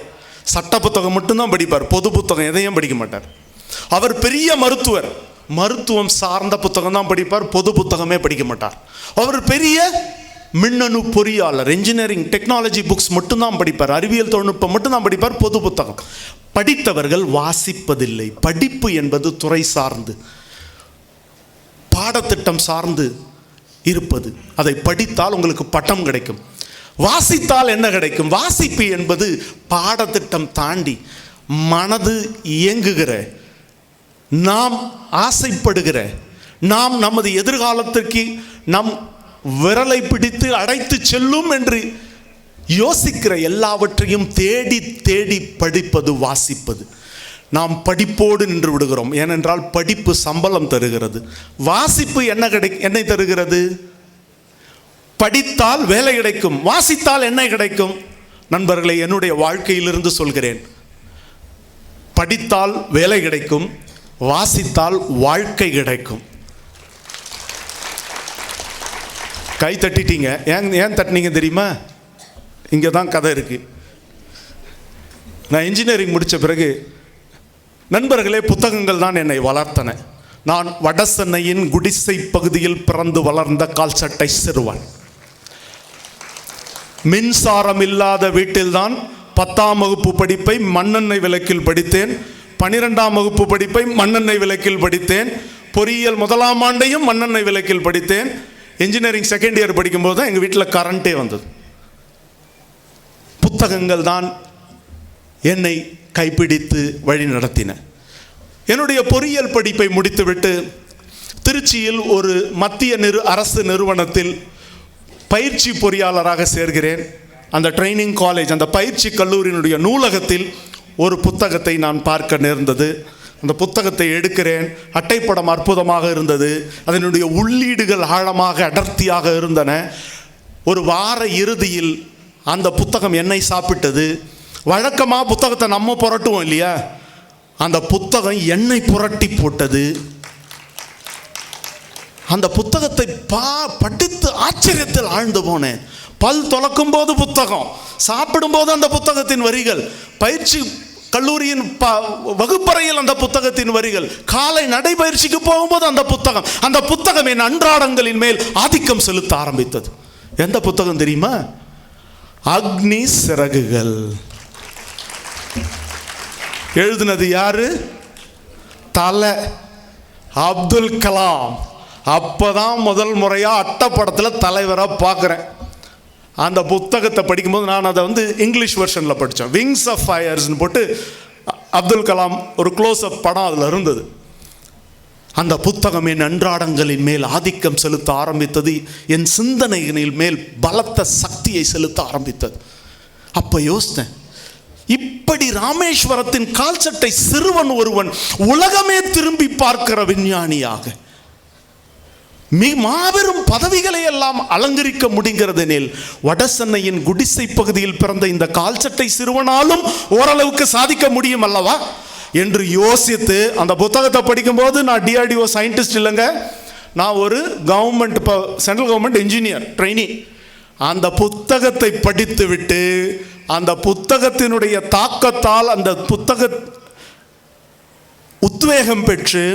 சட்ட புத்தகம் மட்டும்தான் படிப்பார், பொது புத்தகம் எதையும் படிக்க மாட்டார். அவர் பெரிய மருத்துவர், மருத்துவம் சார்ந்த புத்தகம் தான் படிப்பார், பொது புத்தகமே படிக்க மாட்டார். அவர் பெரிய மின்னணு பொறியாளர், இன்ஜினியரிங் டெக்னாலஜி புக்ஸ் மட்டும்தான் படிப்பார், அறிவியல் தொழில்நுட்பம் மட்டும்தான் படிப்பார், பொது புத்தகம். படித்தவர்கள் வாசிப்பதில்லை. படிப்பு என்பது துறை சார்ந்து, பாடத்திட்டம் சார்ந்து இருப்பது. அதை படித்தால் உங்களுக்கு பட்டம் கிடைக்கும். வாசித்தால் என்ன கிடைக்கும்? வாசிப்பு என்பது பாடத்திட்டம் தாண்டி மனது இயங்குகிற, நாம் ஆசைப்படுகிற, நாம் நமது எதிர்காலத்திற்கு நம் விரலை பிடித்து அடைத்து செல்லும் என்று யோசிக்கிற எல்லாவற்றையும் தேடி தேடி படிப்பது வாசிப்பது. நாம் படிப்போடு நின்று விடுகிறோம். ஏனென்றால் படிப்பு சம்பளம் தருகிறது. வாசிப்பு என்னை தருகிறது? படித்தால் வேலை கிடைக்கும், வாசித்தால் என்ன கிடைக்கும்? நண்பர்களை, என்னுடைய வாழ்க்கையிலிருந்து சொல்கிறேன். படித்தால் வேலை கிடைக்கும், வாசித்தால் வாழ்க்கை கிடைக்கும். கை தட்டிட்டீங்க. ஏன் தட்டினீங்க தெரியுமா? இங்கே தான் கதை இருக்கு. நான் இன்ஜினியரிங் முடித்த பிறகு நண்பர்களே, புத்தகங்கள் தான் என்னை வளர்த்தன. நான் வடசென்னையின் குடிசை பகுதியில் பிறந்து வளர்ந்த கால் சட்டை சிறுவன். மின்சாரம் இல்லாத வீட்டில்தான் 10ஆம் வகுப்பு படிப்பை மண்ணெண்ணெய் விளக்கில் படித்தேன். 12ஆம் வகுப்பு படிப்பை மண்ணெண்ணெய் விளக்கில் படித்தேன். பொறியியல் 1ஆம் ஆண்டையும் மண்ணெண்ணெய் விளக்கில் படித்தேன். இன்ஜினியரிங் செகண்ட் இயர் படிக்கும்போது தான் எங்கள் வீட்டில் கரண்ட்டே வந்தது. புத்தகங்கள் தான் என்னை கைப்பிடித்து வழி நடத்தின. என்னுடைய பொறியியல் படிப்பை முடித்துவிட்டு திருச்சியில் ஒரு மத்திய அரசு நிறுவனத்தில் பயிற்சி பொறியாளராக சேர்கிறேன். அந்த ட்ரைனிங் காலேஜ், அந்த பயிற்சி கல்லூரியினுடைய நூலகத்தில் ஒரு புத்தகத்தை நான் பார்க்க நேர்ந்தது. அந்த புத்தகத்தை எடுக்கிறேன். அட்டைப்படம் அற்புதமாக இருந்தது. அதனுடைய உள்ளீடுகள் ஆழமாக அடர்த்தியாக இருந்தன. ஒரு வார இறுதியில் அந்த புத்தகம் என்னை சாப்பிட்டது. வழக்கமாக புத்தகத்தை நம்ம புரட்டுவோம் இல்லையா, அந்த புத்தகம் என்னை புரட்டி போட்டது. அந்த புத்தகத்தை படித்து ஆச்சரியத்தில் ஆழ்ந்து போனேன். பல் துலக்கும் போது புத்தகம், சாப்பிடும்போது அந்த புத்தகத்தின் வரிகள், பயிற்சி கல்லூரியின் வகுப்பறையில் அந்த புத்தகத்தின் வரிகள், காலை நடைபயிற்சிக்கு போகும்போது அந்த புத்தகம் என் அன்றாடங்களின் மேல் ஆதிக்கம் செலுத்த ஆரம்பித்தது. எந்த புத்தகம் தெரியுமா? அக்னி சிறகுகள். எழுதினது யாரு? தலை அப்துல் கலாம். அப்பதான் முதல் முறையா அட்டப்படத்தில் தலைவராக பார்க்குறேன். அந்த புத்தகத்தை படிக்கும்போது நான் அதை இங்கிலீஷ் வெர்ஷனில் படித்தேன். விங்ஸ் ஆஃப் ஃபயர்ஸ்னு போட்டு அப்துல் கலாம் ஒரு க்ளோஸ்அப் படம் அதில் இருந்தது. அந்த புத்தகம் என் அன்றாடங்களின் மேல் ஆதிக்கம் செலுத்த ஆரம்பித்தது. என் சிந்தனைகளின் மேல் பலத்த சக்தியை செலுத்த ஆரம்பித்தது. அப்போ யோசித்தேன், இப்படி ராமேஸ்வரத்தின் கால்சட்டை சிறுவன் ஒருவன் உலகமே திரும்பி பார்க்கிற விஞ்ஞானியாக மாபெரும் பதவிகளை எல்லாம் அலங்கரிக்க முடிகிறதெனில் வடசென்னையின் குடிசை பகுதியில் பிறந்த இந்த கால்சட்டை சிறுவனாலும் ஓரளவுக்கு சாதிக்க முடியும் அல்லவா என்று யோசித்து அந்த புத்தகத்தை படிக்கும்போது, நான் டிஆர்டிஓ சயின்டிஸ்ட் இல்லைங்க, நான் ஒரு government central government engineer trainee. அந்த புத்தகத்தை படித்து விட்டு அந்த புத்தகத்தினுடைய தாக்கத்தால் அந்த புத்தக உத்வேகம் பெற்று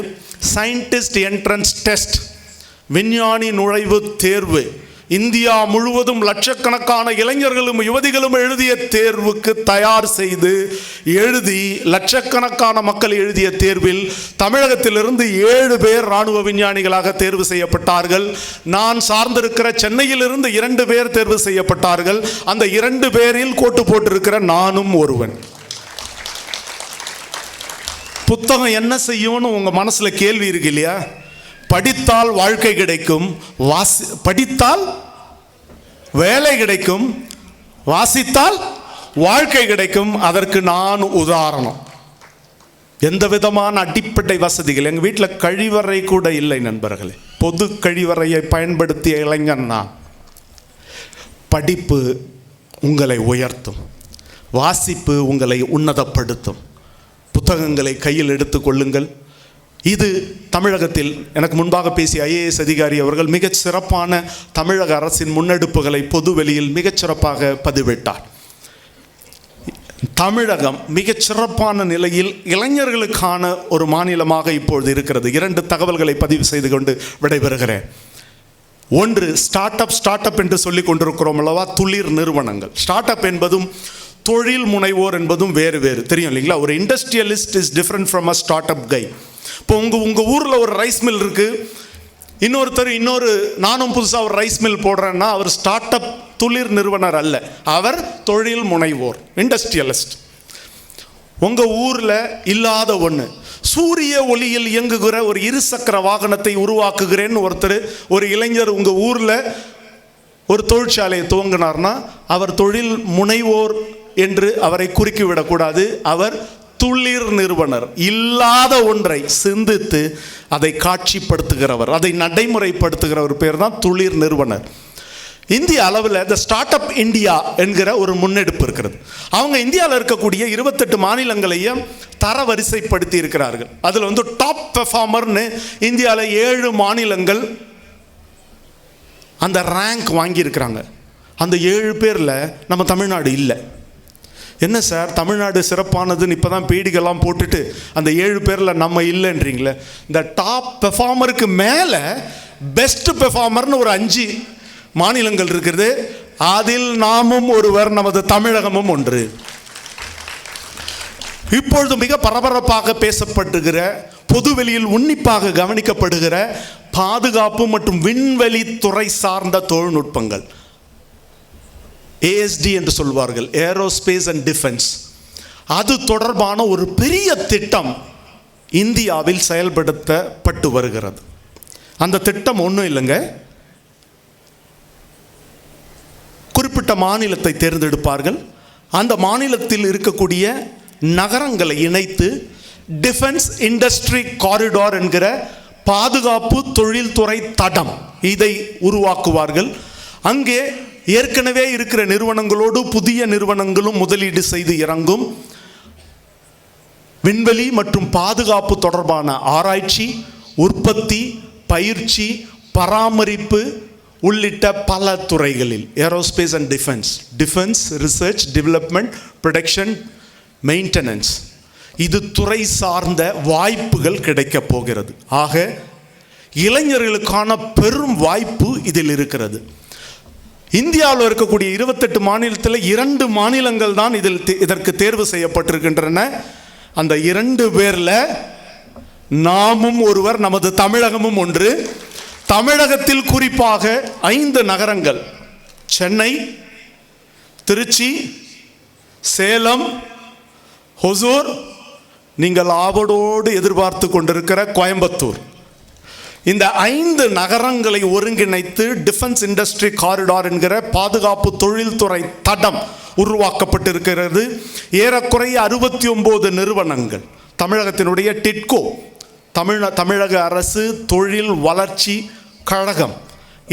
சயின்டிஸ்ட் என்ட்ரன்ஸ் டெஸ்ட், விஞ்ஞானி நுழைவு தேர்வு, இந்தியா முழுவதும் லட்சக்கணக்கான இளைஞர்களும் யுவதிகளும் எழுதிய தேர்வுக்கு தயார் செய்து எழுதி லட்சக்கணக்கான மக்கள் எழுதிய தேர்வில் தமிழகத்திலிருந்து 7 பேர் இராணுவ விஞ்ஞானிகளாக தேர்வு செய்யப்பட்டார்கள். நான் சார்ந்திருக்கிற சென்னையிலிருந்து 2 பேர் தேர்வு செய்யப்பட்டார்கள். அந்த 2 பேரில் கோட்டு போட்டிருக்கிற நானும் ஒருவன். புத்தகம் என்ன செய்யும்னு உங்க மனசுல கேள்வி இருக்கு இல்லையா? படித்தால் வாழ்க்கை கிடைக்கும், படித்தால் வேலை கிடைக்கும், வாசித்தால் வாழ்க்கை கிடைக்கும். அதற்கு நான் உதாரணம். எந்த விதமான அடிப்படை வசதிகள், எங்கள் வீட்டில் கழிவறை கூட இல்லை நண்பர்களே. பொது கழிவறையை பயன்படுத்திய இளைஞன் நான். படிப்பு உங்களை உயர்த்தும், வாசிப்பு உங்களை உன்னதப்படுத்தும். புத்தகங்களை கையில் எடுத்து கொள்ளுங்கள். இது தமிழகத்தில் எனக்கு முன்பாக பேசிய ஐஏஎஸ் அதிகாரி அவர்கள் மிகச் சிறப்பான தமிழக அரசின் முன்னெடுப்புகளை பொது வெளியில் மிகச் சிறப்பாக பதிவிட்டார். தமிழகம் மிகச் சிறப்பான நிலையில் இளைஞர்களுக்கான ஒரு மாநிலமாக இப்பொழுது இருக்கிறது. 2 தகவல்களை பதிவு செய்து கொண்டு விடைபெறுகிறேன். ஒன்று, ஸ்டார்ட் அப் என்று சொல்லிக் கொண்டிருக்கிறோம் அல்லவா, துளிர் நிறுவனங்கள். ஸ்டார்ட் அப் என்பதும் தொழில் முனைவோர் என்பதும் வேறு வேறு, தெரியும் இல்லைங்களா? ஒரு industrialist is different from a start up guy. இப்போ உங்கள் ஊரில் ஒரு ரைஸ் மில் இருக்குது, நானும் புதுசாக ஒரு ரைஸ் மில் போடுறேன்னா அவர் ஸ்டார்ட் அப் துளிர் நிறுவனர் அல்ல, அவர் தொழில் முனைவோர், இண்டஸ்ட்ரியலிஸ்ட். உங்கள் ஊரில் இல்லாத ஒன்று, சூரிய ஒளியில் இயங்குகிற ஒரு 2 சக்கர வாகனத்தை உருவாக்குகிறேன்னு ஒரு இளைஞர் உங்கள் ஊரில் ஒரு தொழிற்சாலையை துவங்கினார்னா அவர் தொழில் முனைவோர் என்று அவரை குறுக்கிவிடக்கூடாது. அவர் துளிர் நிறுவனர். இல்லாத ஒன்றை சிந்தித்து அதை காட்சிப்படுத்துகிறவர், அதை நடைமுறைப்படுத்துகிறவர் பேர் தான் துளிர் நிறுவனர். இந்திய அளவில் த ஸ்டார்ட் அப் இந்தியா என்கிற ஒரு முன்னெடுப்பு இருக்கிறது. அவங்க இந்தியாவில் இருக்கக்கூடிய 28 மாநிலங்களையும் தரவரிசைப்படுத்தி இருக்கிறார்கள். அதில் டாப் பெர்ஃபார்மர்னு இந்தியாவில் 7 மாநிலங்கள் அந்த ரேங்க் வாங்கியிருக்கிறாங்க. அந்த 7 பேரில் நம்ம தமிழ்நாடு இல்லை. என்ன சார் தமிழ்நாடு சிறப்பானதுன்னு இப்போ தான் பீடிகெல்லாம் போட்டுட்டு அந்த 7 பேரில் நம்ம இல்லைன்றீங்களே? இந்த டாப் பெர்ஃபார்மருக்கு மேலே பெஸ்ட் பெர்ஃபார்மர்னு ஒரு 5 மாநிலங்கள் இருக்கிறது. அதில் நாமும் ஒருவர், நமது தமிழகமும் ஒன்று. இப்பொழுது மிக பரபரப்பாக பேசப்படுகிற, பொதுவெளியில் உன்னிப்பாக கவனிக்கப்படுகிற பாதுகாப்பு மற்றும் விண்வெளி துறை சார்ந்த தொழில்நுட்பங்கள், ஏஎஸ்டி என்று சொல்வார்கள், ஏரோஸ்பேஸ் அண்ட் டிஃபென்ஸ், அது தொடர்பான ஒரு பெரிய திட்டம் இந்தியாவில் செயல்படுத்தப்பட்டு வருகிறது. அந்த திட்டம் ஒன்றும் இல்லைங்க, குறிப்பிட்ட மாநிலத்தை தேர்ந்தெடுப்பார்கள். அந்த மாநிலத்தில் இருக்கக்கூடிய நகரங்களை இணைத்து டிஃபென்ஸ் இண்டஸ்ட்ரி காரிடார் என்கிற பாதுகாப்பு தொழில்துறை தடம் இதை உருவாக்குவார்கள். அங்கே ஏற்கனவே இருக்கிற நிறுவனங்களோடு புதிய நிறுவனங்களும் முதலீடு செய்து இறங்கும். விண்வெளி மற்றும் பாதுகாப்பு தொடர்பான ஆராய்ச்சி, உற்பத்தி, பயிற்சி, பராமரிப்பு உள்ளிட்ட பல துறைகளில், aerospace and defence, research, development, production, maintenance, இது துறை சார்ந்த வாய்ப்புகள் கிடைக்கப் போகிறது. ஆக இளைஞர்களுக்கான பெரும் வாய்ப்பு இதில் இருக்கிறது. இந்தியாவில் இருக்கக்கூடிய 28 மாநிலத்தில் 2 மாநிலங்கள் தான் இதற்கு தேர்வு செய்யப்பட்டிருக்கின்றன. அந்த 2 பேர்ல நாமும் ஒருவர், நமது தமிழகமும் ஒன்று. தமிழகத்தில் குறிப்பாக 5 நகரங்கள், சென்னை, திருச்சி, சேலம், ஹொசூர், நீங்கள் ஆவலோடு எதிர்பார்த்து கொண்டிருக்கிற கோயம்புத்தூர், இந்த 5 நகரங்களை ஒருங்கிணைத்து டிஃபென்ஸ் இண்டஸ்ட்ரி காரிடார் என்கிற பாதுகாப்பு தொழில்துறை தடம் உருவாக்கப்பட்டிருக்கிறது. ஏறக்குறைய 69 நிறுவனங்கள், தமிழகத்தினுடைய டிட்கோ, தமிழக அரசு தொழில் வளர்ச்சி கழகம்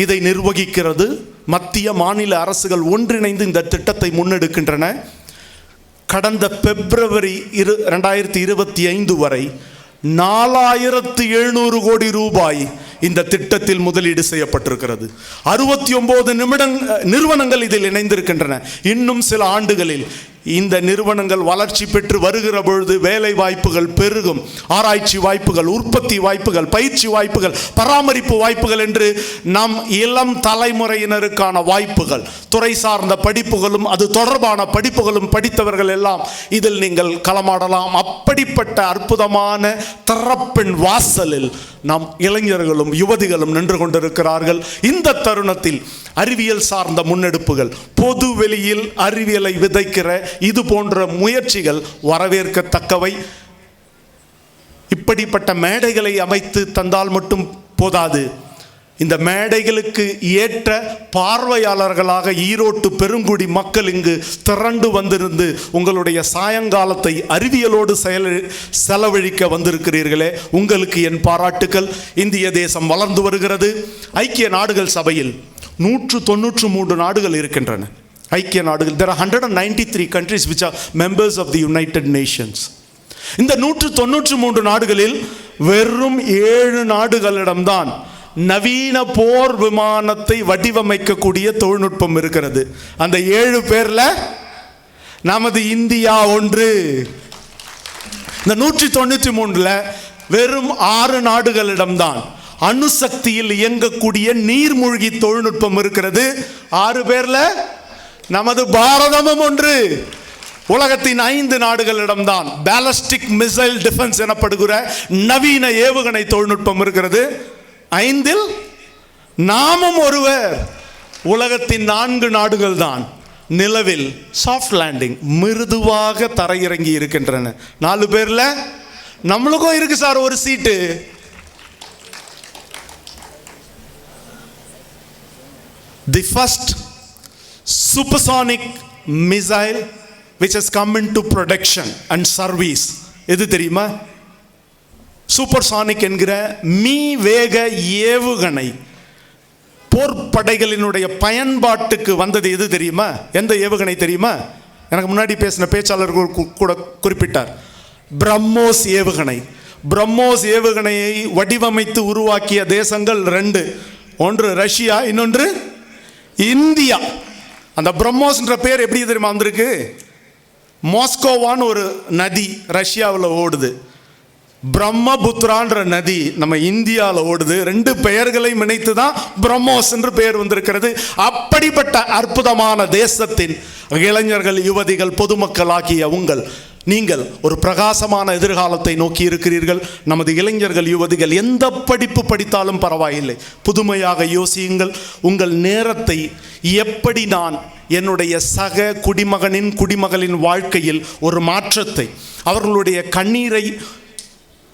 இதை நிர்வகிக்கிறது. மத்திய மாநில அரசுகள் ஒன்றிணைந்து இந்த திட்டத்தை முன்னெடுக்கின்றன. கடந்த பிப்ரவரி 2025 வரை 4700 கோடி ரூபாய் இந்த திட்டத்தில் முதலீடு செய்யப்பட்டிருக்கிறது. 69 நிறுவனங்கள் இதில் இணைந்திருக்கின்றன. இன்னும் சில ஆண்டுகளில் இந்த நிறுவனங்கள் வளர்ச்சி பெற்று வருகிற பொழுது வேலை வாய்ப்புகள் பெருகும். ஆராய்ச்சி வாய்ப்புகள், உற்பத்தி வாய்ப்புகள், பயிற்சி வாய்ப்புகள், பராமரிப்பு வாய்ப்புகள் என்று நம் இளம் தலைமுறையினருக்கான வாய்ப்புகள், துறை சார்ந்த படிப்புகளும் அது தொடர்பான படிப்புகளும் படித்தவர்கள் எல்லாம் இதில் நீங்கள் களமாடலாம். அப்படிப்பட்ட அற்புதமான திறப்பின் வாசலில் நம் இளைஞர்களும் யுவதிகளும் நின்று கொண்டிருக்கிறார்கள். இந்த தருணத்தில் அறிவியல் சார்ந்த முன்னெடுப்புகள், பொது வெளியில் அறிவியலை விதைக்கிற இது போன்ற முயற்சிகள் வரவேற்கத்தக்கவை. இப்படிப்பட்ட மேடைகளை அமைத்து தந்தால் மட்டும் போதாது, இந்த மேடைகளுக்கு ஏற்ற பார்வையாளர்களாக ஈரோட்டு பெருங்குடி மக்கள் இங்கு திரண்டு வந்திருந்து உங்களுடைய சாயங்காலத்தை அறிவியலோடு செலவழிக்க வந்திருக்கிறீர்களே, உங்களுக்கு என் பாராட்டுக்கள். இந்திய தேசம் வளர்ந்து வருகிறது. ஐக்கிய நாடுகள் சபையில் 193 நாடுகள் இருக்கின்றன. ஐக்கிய நாடுகள், there are 193 countries which are members of the United Nations. இந்த 193 நாடுகளில் வெறும் 7 நாடுகளிடம்தான் நவீன போர் விமானத்தை வடிவமைக்கக்கூடிய தொழில்நுட்பம் இருக்கிறது. அந்த 7 பேர்ல நமது இந்தியா ஒன்று. இந்த 193ல வெறும் 6 நாடுகளிடம்தான் அணுசக்தியில் இயங்கக்கூடிய நீர்மூழ்கி தொழில்நுட்பம் இருக்கிறது. 6 பேர்ல நமது பாரதமும் ஒன்று. உலகத்தின் 5 நாடுகளிடம்தான் பேலஸ்டிக் மிசைல் டிஃபென்ஸ் எனப்படுகிற நவீன ஏவுகணை தொழில்நுட்பம் இருக்கிறது. 5இல் நாமும் ஒருவர். உலகத்தின் 4 நாடுகள் தான் நிலவில் சாஃப்ட் லேண்டிங், மிருதுவாக தரையிறங்கி இருக்கின்றன. 4 பேர்ல நம்மளுக்கும் இருக்கு சார் ஒரு சீட்டு. The first supersonic missile which has come into production and service, எது தெரியுமா? சூப்பர்சானிக் என்கிற மீ வேக ஏவுகணை போர்ப்படைகளினுடைய பயன்பாட்டுக்கு வந்தது எது தெரியுமா? எந்த ஏவுகணை தெரியுமா? எனக்கு முன்னாடி பேசின பேச்சாளர் கூட குறிப்பிட்டார். பிரம்மோஸ் ஏவுகணை. பிரம்மோஸ் ஏவுகணையை வடிவமைத்து உருவாக்கிய தேசங்கள் 2. ஒன்று ரஷ்யா, இன்னொன்று இந்தியா. அந்த பிரம்மோஸ்ன்ற பேர் எப்படி தெரியுமா வந்திருக்கு? மாஸ்கோவான்னு ஒரு நதி ரஷ்யாவில் ஓடுது. பிரம்மபுத்திரான்ற நதி நம்ம இந்தியாவில் ஓடுது. 2 பெயர்களை இணைத்து தான் பிரம்மோஸ் என்று பெயர் வந்திருக்கிறது. அப்படிப்பட்ட அற்புதமான தேசத்தின் இளைஞர்கள், யுவதிகள், பொதுமக்கள் ஆகிய உங்கள் நீங்கள் ஒரு பிரகாசமான எதிர்காலத்தை நோக்கி இருக்கிறீர்கள். நமது இளைஞர்கள், யுவதிகள் எந்த படிப்பு படித்தாலும் பரவாயில்லை, புதுமையாக யோசியுங்கள். உங்கள் நேரத்தை எப்படி நான் என்னுடைய சக குடிமகனின் வாழ்க்கையில் ஒரு மாற்றத்தை, அவர்களுடைய கண்ணீரை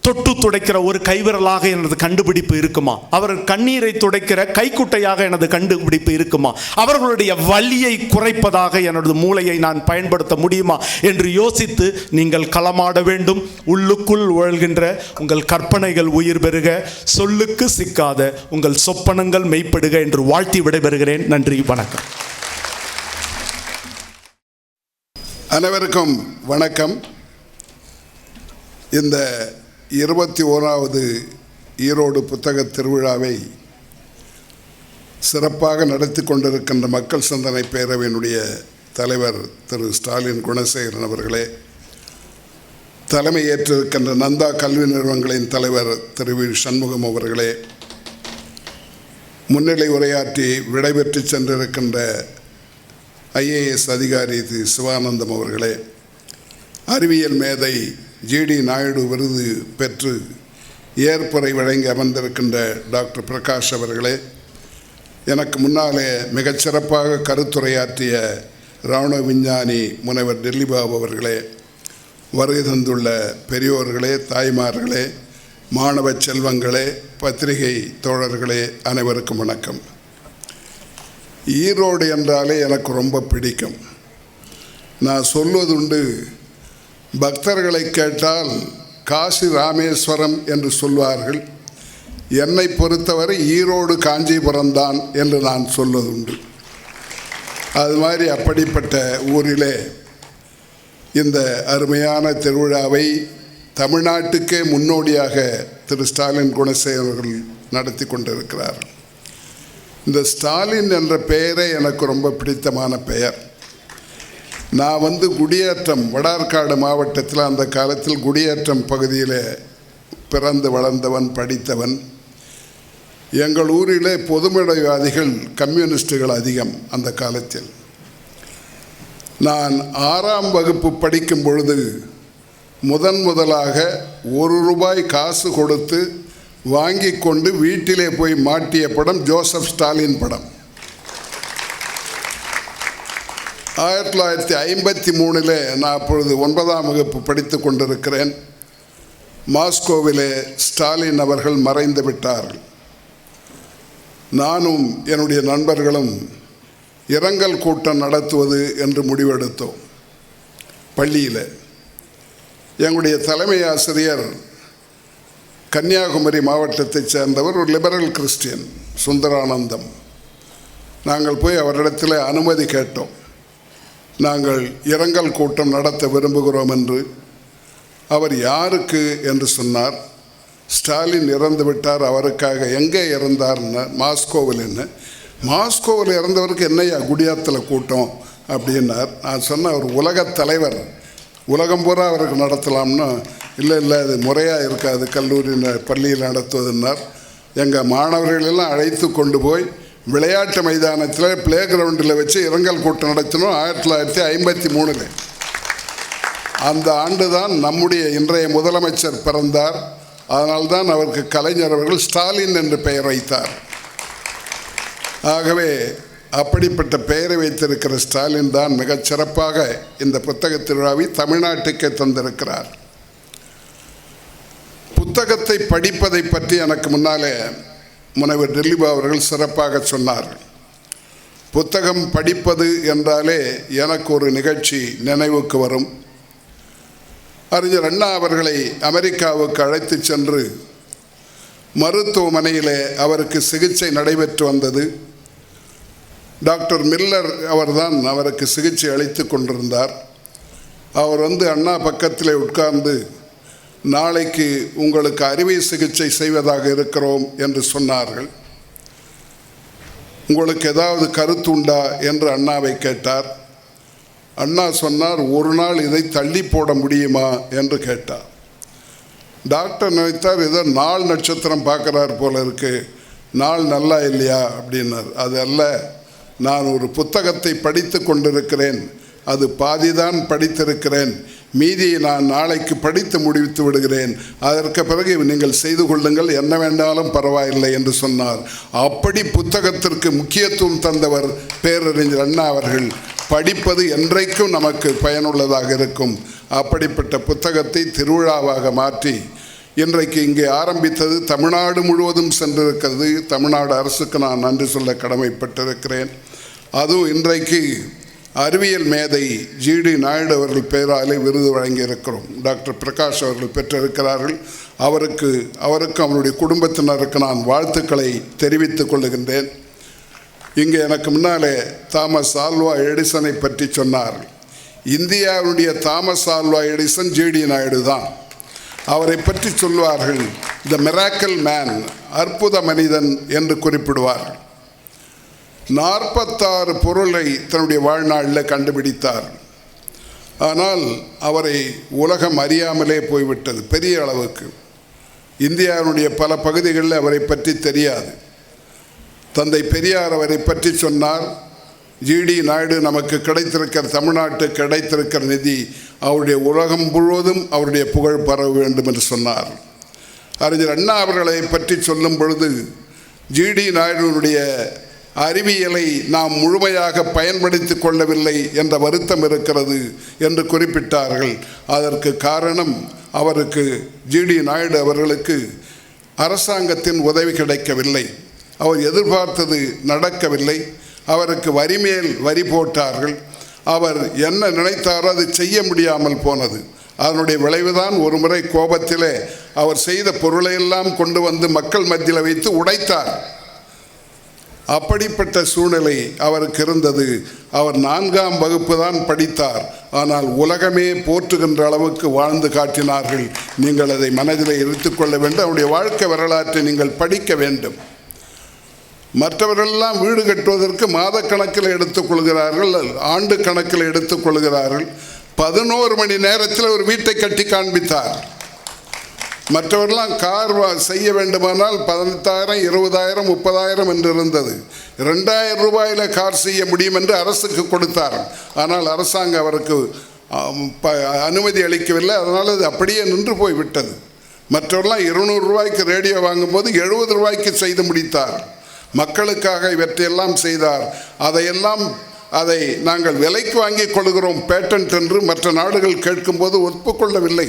தொட்டு துடைக்கிற ஒரு கைவிரலாக எனது கண்டுபிடிப்பு இருக்குமா? அவர் கண்ணீரை துடைக்கிற கைக்குட்டையாக எனது கண்டுபிடிப்பு இருக்குமா? அவர்களுடைய வலியை குறைப்பதாக எனது மூளையை நான் பயன்படுத்த முடியுமா என்று யோசித்து நீங்கள் களமாட வேண்டும். உள்ளுக்குள் உழல்கின்ற உங்கள் கற்பனைகள் உயிர் பெறுக, சொல்லுக்கு சிக்காத உங்கள் சொப்பனங்கள் மெய்ப்படுக என்று வாழ்த்தி விடைபெறுகிறேன். நன்றி, வணக்கம். அனைவருக்கும் வணக்கம். இந்த 21வது ஈரோடு புத்தக திருவிழாவை சிறப்பாக நடத்தி கொண்டிருக்கின்ற மக்கள் சிந்தனை பேரவையினுடைய தலைவர் திரு ஸ்டாலின் குணசேகரன் அவர்களே, தலைமை ஏற்றிருக்கின்ற நந்தா கல்வி நிறுவனங்களின் தலைவர் திரு வி சண்முகம் அவர்களே, முன்னிலை உரையாற்றி விடைபெற்று சென்றிருக்கின்ற IAS அதிகாரி திரு சிவானந்தம் அவர்களே, அறிவியல் மேதை GD நாயுடு விருது பெற்று ஏற்புரை வழங்கி அமர்ந்திருக்கின்ற டாக்டர் பிரகாஷ் அவர்களே, எனக்கு முன்னாலே மிகச்சிறப்பாக கருத்துரையாற்றிய ராணுவ விஞ்ஞானி முனைவர் டெல்லிபாபு அவர்களே, வருகை தந்துள்ள பெரியோர்களே, தாய்மார்களே, மாணவ செல்வங்களே, பத்திரிகை தோழர்களே, அனைவருக்கும் வணக்கம். ஈரோடு என்றாலே எனக்கு ரொம்ப பிடிக்கும். நான் சொல்வதுண்டு, பக்தர்களை கேட்டால் காசி ராமேஸ்வரம் என்று சொல்வார்கள். என்னை பொறுத்தவரை ஈரோடு காஞ்சிபுரம் தான் என்று நான் சொல்வதுண்டு. அது மாதிரி அப்படிப்பட்ட ஊரிலே இந்த அருமையான திருவிழாவை தமிழ்நாட்டுக்கே முன்னோடியாக திரு ஸ்டாலின் குணசேகரன் அவர்கள் நடத்தி கொண்டிருக்கிறார்கள். இந்த ஸ்டாலின் என்ற பெயரே எனக்கு ரொம்ப பிடித்தமான பெயர். நான் குடியேற்றம், வடார்காடு மாவட்டத்தில் அந்த காலத்தில் குடியேற்றம் பகுதியில் பிறந்து வளர்ந்தவன், படித்தவன். எங்கள் ஊரிலே பொதுமடைவாதிகள், கம்யூனிஸ்டுகள் அதிகம் அந்த காலத்தில். நான் 6ஆம் வகுப்பு படிக்கும் பொழுது முதலாக ₹1 காசு கொடுத்து வாங்கி கொண்டு வீட்டிலே போய் மாட்டிய படம் ஜோசப் ஸ்டாலின் படம். 1953 நான் அப்பொழுது 9ஆம் வகுப்பு படித்து கொண்டிருக்கிறேன். மாஸ்கோவிலே ஸ்டாலின் அவர்கள் மறைந்து விட்டார்கள். நானும் என்னுடைய நண்பர்களும் இரங்கல் கூட்டம் நடத்துவது என்று முடிவெடுத்தோம். பள்ளியில் எங்களுடைய தலைமை ஆசிரியர் கன்னியாகுமரி மாவட்டத்தைச் சேர்ந்தவர், ஒரு லிபரல் கிறிஸ்டியன், சுந்தரானந்தம். நாங்கள் போய் அவரிடத்தில் அனுமதி கேட்டோம். நாங்கள் இரங்கல் கூட்டம் நடத்த விரும்புகிறோம் என்று. அவர் யாருக்கு என்று சொன்னார். ஸ்டாலின் இறந்து விட்டார், அவருக்காக. எங்கே இறந்தார்ன்னு. மாஸ்கோவில். என்ன மாஸ்கோவில் இறந்தவருக்கு என்னையா குடியாத்தில் கூட்டம் அப்படின்னார். நான் சொன்னேன், அவர் உலகத் தலைவர், உலகம் பூரா அவருக்கு நடத்தலாம்னா, இல்லை அது முறையாக இருக்காது கல்லூரி பள்ளியில் நடத்துவதுன்னார். எங்கள் மாணவர்களெல்லாம் அழைத்து கொண்டு போய் விளையாட்டு மைதானத்தில் பிளே கிரவுண்டில் வச்சு இரங்கல் கூட்டம் நடத்தினோம் 1953. அந்த ஆண்டு தான் நம்முடைய இன்றைய முதலமைச்சர் பிறந்தார். அதனால்தான் அவருக்கு கலைஞர் அவர்கள் ஸ்டாலின் என்று பெயர் வைத்தார். ஆகவே அப்படிப்பட்ட பெயரை வைத்திருக்கிற ஸ்டாலின் தான் மிகச் சிறப்பாக இந்த புத்தக திருவிழாவை தமிழ்நாட்டுக்கே தந்திருக்கிறார். புத்தகத்தை படிப்பதை பற்றி எனக்கு முன்னாலே முனைவர் டெல்லிபாபு அவர்கள் சிறப்பாக சொன்னார்கள். புத்தகம் படிப்பது என்றாலே எனக்கு ஒரு நிகழ்ச்சி நினைவுக்கு வரும். அறிஞர் அண்ணா அவர்களை அமெரிக்காவுக்கு அழைத்து சென்று மருத்துவமனையில் அவருக்கு சிகிச்சை நடைபெற்று வந்தது. டாக்டர் மில்லர் அவர்தான் அவருக்கு சிகிச்சை அளித்து கொண்டிருந்தார். அவர் அண்ணா பக்கத்தில் உட்கார்ந்து, நாளைக்கு உங்களுக்கு அறுவை சிகிச்சை செய்வதாக இருக்கிறோம் என்று சொன்னார்கள். உங்களுக்கு ஏதாவது கருத்து உண்டா என்று அண்ணாவை கேட்டார். அண்ணா சொன்னார், ஒரு நாள் இதை தள்ளி போட முடியுமா என்று கேட்டார். டாக்டர் நினைத்தார், ஏதோ நாள் நட்சத்திரம் பார்க்குறார் போல இருக்கு, நாள் நல்லா இல்லையா அப்படின்னார். அது அல்ல, நான் ஒரு புத்தகத்தை படித்து கொண்டிருக்கிறேன், அது பாதிதான் படித்திருக்கிறேன், மீதியை நான் நாளைக்கு படித்து முடித்து விடுகிறேன், அதற்கு பிறகு நீங்கள் செய்து கொள்ளுங்கள், என்ன வேண்டாலும் பரவாயில்லை என்று சொன்னார். அப்படி புத்தகத்திற்கு முக்கியத்துவம் தந்தவர் பேரறிஞர் அண்ணா அவர்கள். படிப்பது என்றைக்கும் நமக்கு பயனுள்ளதாக இருக்கும். அப்படிப்பட்ட புத்தகத்தை திருவிழாவாக மாற்றி இன்றைக்கு இங்கே ஆரம்பித்தது தமிழ்நாடு முழுவதும் சென்றிருக்கிறது. தமிழ்நாடு அரசுக்கு நான் நன்றி சொல்ல கடமைப்பட்டிருக்கிறேன். அதுவும் இன்றைக்கு அறிவியல் மேதை ஜிடி நாயுடு அவர்கள் பெயராலே விருது வழங்கியிருக்கிறோம். டாக்டர் பிரகாஷ் அவர்கள் பெற்றிருக்கிறார்கள். அவருக்கும் அவருடைய குடும்பத்தினருக்கு நான் வாழ்த்துக்களை தெரிவித்துக் கொள்ளுகின்றேன். இங்கே எனக்கு முன்னாலே தாமஸ் ஆல்வா எடிசனை பற்றி சொன்னார். இந்தியாவுடைய Thomas Alva Edison GD Naidu தான். அவரை பற்றி சொல்வார்கள் த மிராக்கிள் மேன், அற்புத மனிதன் என்று குறிப்பிடுவார்கள். 46 பொருளை தன்னுடைய வாழ்நாளில் கண்டுபிடித்தார். ஆனால் அவரை உலகம் அறியாமலே போய்விட்டது. பெரிய அளவுக்கு இந்தியாவுடைய பல பகுதிகளில் அவரை பற்றி தெரியாது. தந்தை பெரியார் அவரை பற்றி சொன்னார். ஜிடி நாயுடு நமக்கு கிடைத்திருக்கிற, தமிழ்நாட்டுக்கு கிடைத்திருக்கிற நிதி அவருடைய உலகம் முழுவதும் அவருடைய புகழ் பரவ வேண்டும் என்று சொன்னார். அறிஞர் அண்ணா அவர்களை பற்றி சொல்லும் பொழுது ஜிடி நாயுடுடைய அறிவியலை நாம் முழுமையாக பயன்படுத்தி கொள்ளவில்லை என்ற வருத்தம் இருக்கிறது என்று குறிப்பிட்டார்கள். அதற்கு காரணம் அவருக்கு, ஜிடி நாயுடு அவர்களுக்கு அரசாங்கத்தின் உதவி கிடைக்கவில்லை. அவர் எதிர்பார்த்தது நடக்கவில்லை. அவருக்கு வரி மேல் வரி போட்டார்கள். அவர் என்ன நினைத்தாரோ அது செய்ய முடியாமல் போனது. அதனுடைய விளைவுதான் ஒரு முறை கோபத்திலே அவர் செய்த பொருளையெல்லாம் கொண்டு வந்து மக்கள் மத்தியில் வைத்து உடைத்தார். அப்படிப்பட்ட சூழ்நிலை அவருக்கு இருந்தது. அவர் 4ஆம் வகுப்பு தான் படித்தார். ஆனால் உலகமே போற்றுகின்ற அளவுக்கு வாழ்ந்து காட்டினார்கள். நீங்கள் அதை மனதில் எடுத்துக்கொள்ள வேண்டும். அவருடைய வாழ்க்கை வரலாற்றை நீங்கள் படிக்க வேண்டும். மற்றவர்களெல்லாம் வீடு கட்டுவதற்கு மாதக்கணக்கில் எடுத்துக்கொள்கிறார்கள், ஆண்டு கணக்கில் எடுத்துக்கொள்கிறார்கள். 11 மணி நேரத்தில் ஒரு வீட்டை கட்டி காண்பித்தார். மற்றவர்களாம் கார் செய்ய வேண்டுமானால் 18,000, 20,000, 30,000 என்று இருந்தது. 2,000 ரூபாயில் கார் செய்ய முடியும் என்று அரசுக்கு கொடுத்தார். ஆனால் அரசாங்கம் அவருக்கு அனுமதி அளிக்கவில்லை. அதனால் அது அப்படியே நின்று போய்விட்டது. மற்றவர்களாம் 200 ரூபாய்க்கு ரேடியோ வாங்கும்போது 70 ரூபாய்க்கு செய்து முடித்தார். மக்களுக்காக இவற்றையெல்லாம் செய்தார். அதை நாங்கள் விலைக்கு வாங்கி கொள்கிறோம் பேட்டன்ட் என்று மற்ற நாடுகள் கேட்கும்போது ஒப்புக்கொள்ளவில்லை.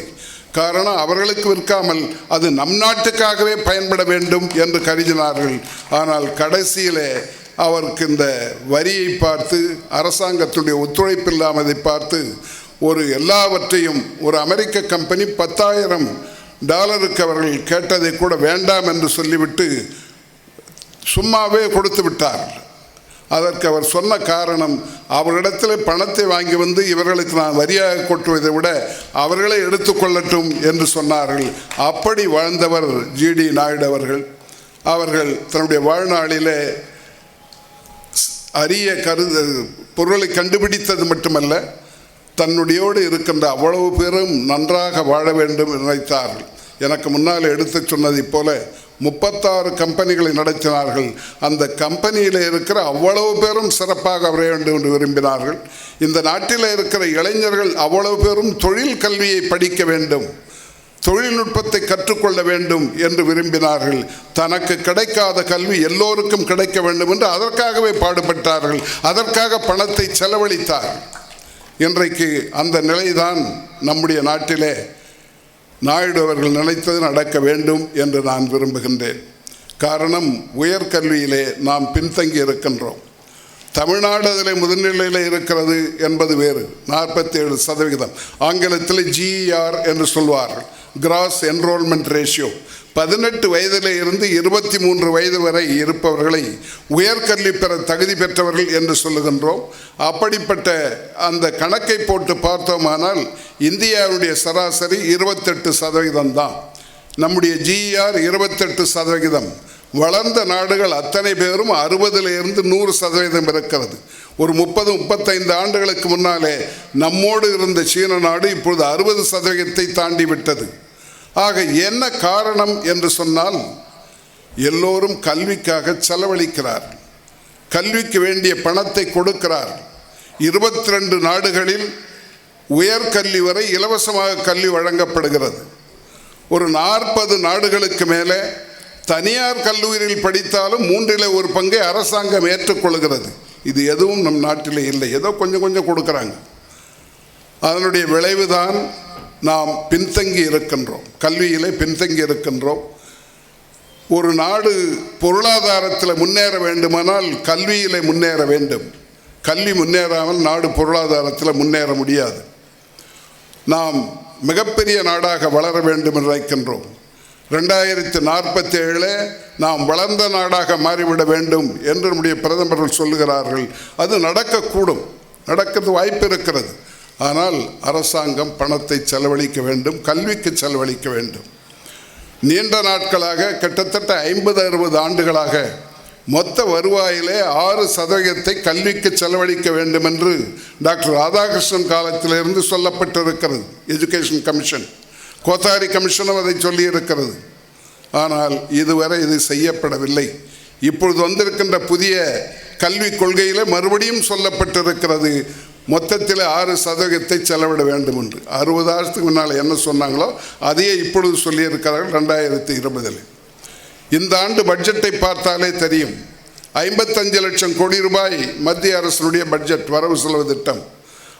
காரணம், அவர்களுக்கு விற்காமல் அது நம் நாட்டுக்காகவே பயன்பட வேண்டும் என்று கருதினார்கள். ஆனால் கடைசியிலே அவருக்கு இந்த வரியை பார்த்து, அரசாங்கத்துடைய ஒத்துழைப்பு இல்லாமதை பார்த்து, எல்லாவற்றையும் ஒரு அமெரிக்க கம்பெனி $10,000 அவர்கள் கேட்டதை கூட வேண்டாம் என்று சொல்லிவிட்டு சும்மாவே கொடுத்து விட்டார். அதற்கு அவர் சொன்ன காரணம், அவரிடத்தில் பணத்தை வாங்கி வந்து இவர்களுக்கு நான் வரியாக கொட்டுவதை விட அவர்களே எடுத்துக்கொள்ளட்டும் என்று சொன்னார்கள். அப்படி வாழ்ந்தவர் ஜிடி நாயுடு அவர்கள். அவர்கள் தன்னுடைய வாழ்நாளிலே அரிய பொருளை கண்டுபிடித்தது மட்டுமல்ல, தன்னுடையோடு இருக்கின்ற அவ்வளவு பேரும் நன்றாக வாழ வேண்டும் நினைத்தார்கள். எனக்கு முன்னால் எடுத்து சொன்னதைப் போல 36 கம்பெனிகளை நடத்தினார்கள். அந்த கம்பெனியில் இருக்கிற அவ்வளவு பேரும் சிறப்பாக வர வேண்டும் என்று விரும்பினார்கள். இந்த நாட்டில் இருக்கிற இளைஞர்கள் அவ்வளவு பேரும் தொழில் கல்வியை படிக்க வேண்டும், தொழில்நுட்பத்தை கற்றுக்கொள்ள வேண்டும் என்று விரும்பினார்கள். தனக்கு கிடைக்காத கல்வி எல்லோருக்கும் கிடைக்க வேண்டும் என்று அதற்காகவே பாடுபட்டார்கள். அதற்காக பணத்தை செலவழித்தார்கள். இன்றைக்கு அந்த நிலைதான் நம்முடைய நாட்டிலே நாயுடு அவர்கள் நினைத்தது நடக்க வேண்டும் என்று நான் விரும்புகின்றேன். காரணம், உயர்கல்வியிலே நாம் பின்தங்கி இருக்கின்றோம். தமிழ்நாடு அதில் முதல்நிலையில் இருக்கிறது என்பது வேறு. 47%. ஆங்கிலத்தில் GER என்று சொல்வார்கள், கிராஸ் என்ரோல்மெண்ட் ரேஷியோ. 18 வயதிலே இருந்து 23 வயது வரை இருப்பவர்களை உயர்கல்வி பெற தகுதி பெற்றவர்கள் என்று சொல்லுகின்றோம். அப்படிப்பட்ட அந்த கணக்கை போட்டு பார்த்தோமானால் இந்தியாவுடைய சராசரி 28% தான். நம்முடைய GER 28%. வளர்ந்த நாடுகள் அத்தனை பேரும் 60% 100% இருக்கிறது. ஒரு 30-35 ஆண்டுகளுக்கு முன்னாலே நம்மோடு இருந்த சீன நாடு இப்பொழுது 60% தாண்டி விட்டது. ஆக என்ன காரணம் என்று சொன்னால், எல்லோரும் கல்விக்காக செலவழிக்கிறார், கல்விக்கு வேண்டிய பணத்தை கொடுக்கிறார். 22 நாடுகளில் உயர்கல்வி வரை இலவசமாக கல்வி வழங்கப்படுகிறது. ஒரு 40 நாடுகளுக்கு மேலே தனியார் கல்லூரியில் படித்தாலும் 1/3 அரசாங்கம் ஏற்றுக்கொள்கிறது. இது எதுவும் நம் நாட்டிலே இல்லை. ஏதோ கொஞ்சம் கொஞ்சம் கொடுக்குறாங்க. அதனுடைய விளைவுதான் நாம் பின்தங்கி இருக்கின்றோம், கல்வியிலே பின்தங்கி இருக்கின்றோம். ஒரு நாடு பொருளாதாரத்தில் முன்னேற வேண்டுமானால் கல்வியிலே முன்னேற வேண்டும். கல்வி முன்னேறாமல் நாடு பொருளாதாரத்தில் முன்னேற முடியாது. நாம் மிகப்பெரிய நாடாக வளர வேண்டும் என்று நினைக்கின்றோம். 2047 நாம் வளர்ந்த நாடாக மாறிவிட வேண்டும் என்று நம்முடைய பிரதமர்கள் சொல்லுகிறார்கள். அது நடக்கக்கூடும், நடக்கிறது வாய்ப்பு இருக்கிறது. ஆனால் அரசாங்கம் பணத்தை செலவழிக்க வேண்டும், கல்விக்கு செலவழிக்க வேண்டும். நீண்ட நாட்களாக கிட்டத்தட்ட 50-60 ஆண்டுகளாக மொத்த வருவாயிலே 6% கல்விக்கு செலவழிக்க வேண்டும் என்று டாக்டர் ராதாகிருஷ்ணன் காலத்திலிருந்து சொல்லப்பட்டிருக்கிறது. எஜுகேஷன் கமிஷன், கோத்தாரி கமிஷனும் அதை சொல்லியிருக்கிறது. ஆனால் இதுவரை இது செய்யப்படவில்லை. இப்பொழுது வந்திருக்கின்ற புதிய கல்விக் கொள்கையில் மறுபடியும் சொல்லப்பட்டிருக்கிறது மொத்தத்தில் 6% செலவிட வேண்டும் என்று. 60 வருஷத்துக்கு முன்னால் என்ன சொன்னாங்களோ அதையே இப்பொழுது சொல்லியிருக்கிறார்கள் 2020. இந்த ஆண்டு பட்ஜெட்டை பார்த்தாலே தெரியும். 55 லட்சம் கோடி ரூபாய் மத்திய அரசினுடைய பட்ஜெட், வரவு செலவு திட்டம்.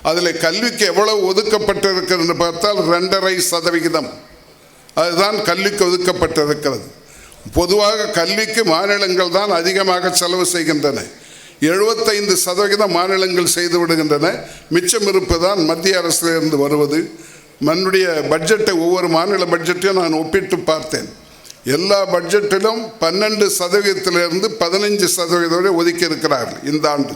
அதில் கல்விக்கு எவ்வளவு ஒதுக்கப்பட்டிருக்கிறது பார்த்தால் 2.5%. அதுதான் கல்விக்கு ஒதுக்கப்பட்டிருக்கிறது. பொதுவாக கல்விக்கு மாநிலங்கள் தான் அதிகமாக செலவு செய்கின்றன. 75% மாநிலங்கள் செய்து விடுகின்றன. மிச்சம் இருப்பதுதான் மத்திய அரசிலிருந்து வருவது. நம்முடைய பட்ஜெட்டை, ஒவ்வொரு மாநில பட்ஜெட்டையும் நான் ஒப்பிட்டு பார்த்தேன். எல்லா பட்ஜெட்டிலும் 12%-15% 15% ஒதுக்கி இருக்கிறார்கள். இந்த ஆண்டு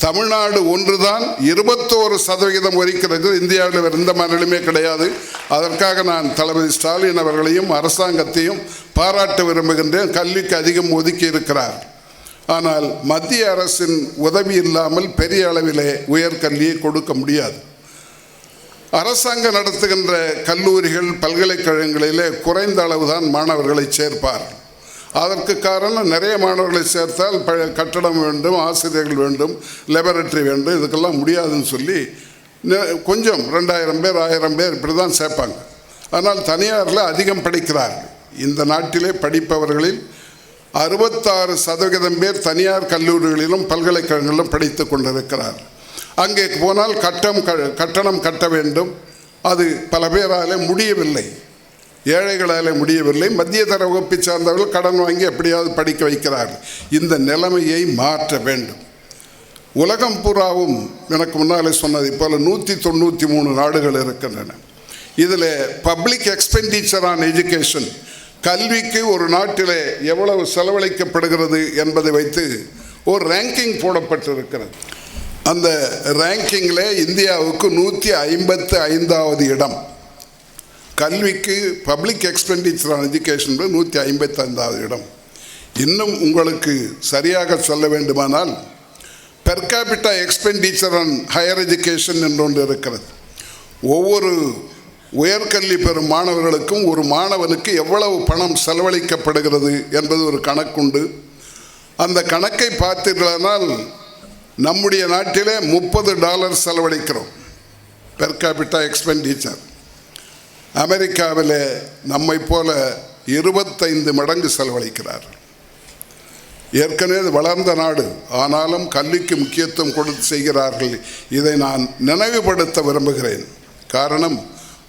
தமிழ்நாடு ஒன்றுதான் 21% ஒதுக்கிறது. இந்தியாவில் வேறு எந்த மாநிலமே கிடையாது. அதற்காக நான் தளபதி ஸ்டாலின் அவர்களையும் அரசாங்கத்தையும் பாராட்ட விரும்புகின்றேன். கல்விக்கு அதிகம் ஒதுக்கி இருக்கிறார். ஆனால் மத்திய அரசின் உதவி இல்லாமல் பெரிய அளவிலே உயர்கல்வியை கொடுக்க முடியாது. அரசாங்கம் நடத்துகின்ற கல்லூரிகள், பல்கலைக்கழகங்களிலே குறைந்த அளவுதான் மாணவர்களை சேர்ப்பார். அதற்கு காரணம் நிறைய மாணவர்களை சேர்த்தால் கட்டடம் வேண்டும், ஆசிரியர்கள் வேண்டும், லெபரட்டரி வேண்டும். இதுக்கெல்லாம் முடியாதுன்னு சொல்லி கொஞ்சம் 2000 பேர் 1000 பேர் இப்படி தான் சேர்ப்பாங்க. ஆனால் தனியாரில் அதிகம் படிக்கிறார்கள். இந்த நாட்டிலே படிப்பவர்களில் 66% பேர் தனியார் கல்லூரிகளிலும் பல்கலைக்கழகங்களிலும் படித்து கொண்டிருக்கிறார். அங்கே போனால் கட்டணம் கட்ட வேண்டும். அது பல பேராலே முடியவில்லை, ஏழைகளாலே முடியவில்லை. மத்திய தர வகுப்பை சார்ந்தவர்கள் கடன் வாங்கி எப்படியாவது படிக்க வைக்கிறார்கள். இந்த நிலைமையை மாற்ற வேண்டும். உலகம் பூராவும் எனக்கு முன்னாலே சொன்னதை போல 193 நாடுகள் இருக்கின்றன. இதில் பப்ளிக் எக்ஸ்பெண்டிச்சர் ஆன் எஜுகேஷன், கல்விக்கு ஒரு நாட்டில் எவ்வளவு செலவழிக்கப்படுகிறது என்பதை வைத்து ஒரு ரேங்கிங் போடப்பட்டிருக்கிறது. அந்த ரேங்கிங்கில் இந்தியாவுக்கு 155வது இடம். கல்விக்கு பப்ளிக் எக்ஸ்பெண்டிச்சர் ஆன் எஜுகேஷன் 155வது இடம். இன்னும் உங்களுக்கு சரியாக சொல்ல வேண்டுமானால் per capita expenditure on higher education என்று ஒன்று இருக்கிறது. ஒவ்வொரு உயர்கல்வி பெறும் மாணவர்களுக்கும் ஒரு மாணவனுக்கு எவ்வளவு பணம் செலவழிக்கப்படுகிறது என்பது ஒரு கணக்குண்டு. அந்த கணக்கை பார்த்தீர்களானால் நம்முடைய நாட்டிலே $30 செலவழிக்கிறோம் பெர் கேபிட்டா எக்ஸ்பெண்டிச்சர். அமெரிக்காவில் நம்மை போல 25 மடங்கு செலவழிக்கிறார். ஏற்கனவே வளர்ந்த நாடு, ஆனாலும் கல்விக்கு முக்கியத்துவம் கொடுத்து செய்கிறார்கள். இதை நான் நினைவுபடுத்த விரும்புகிறேன். காரணம்,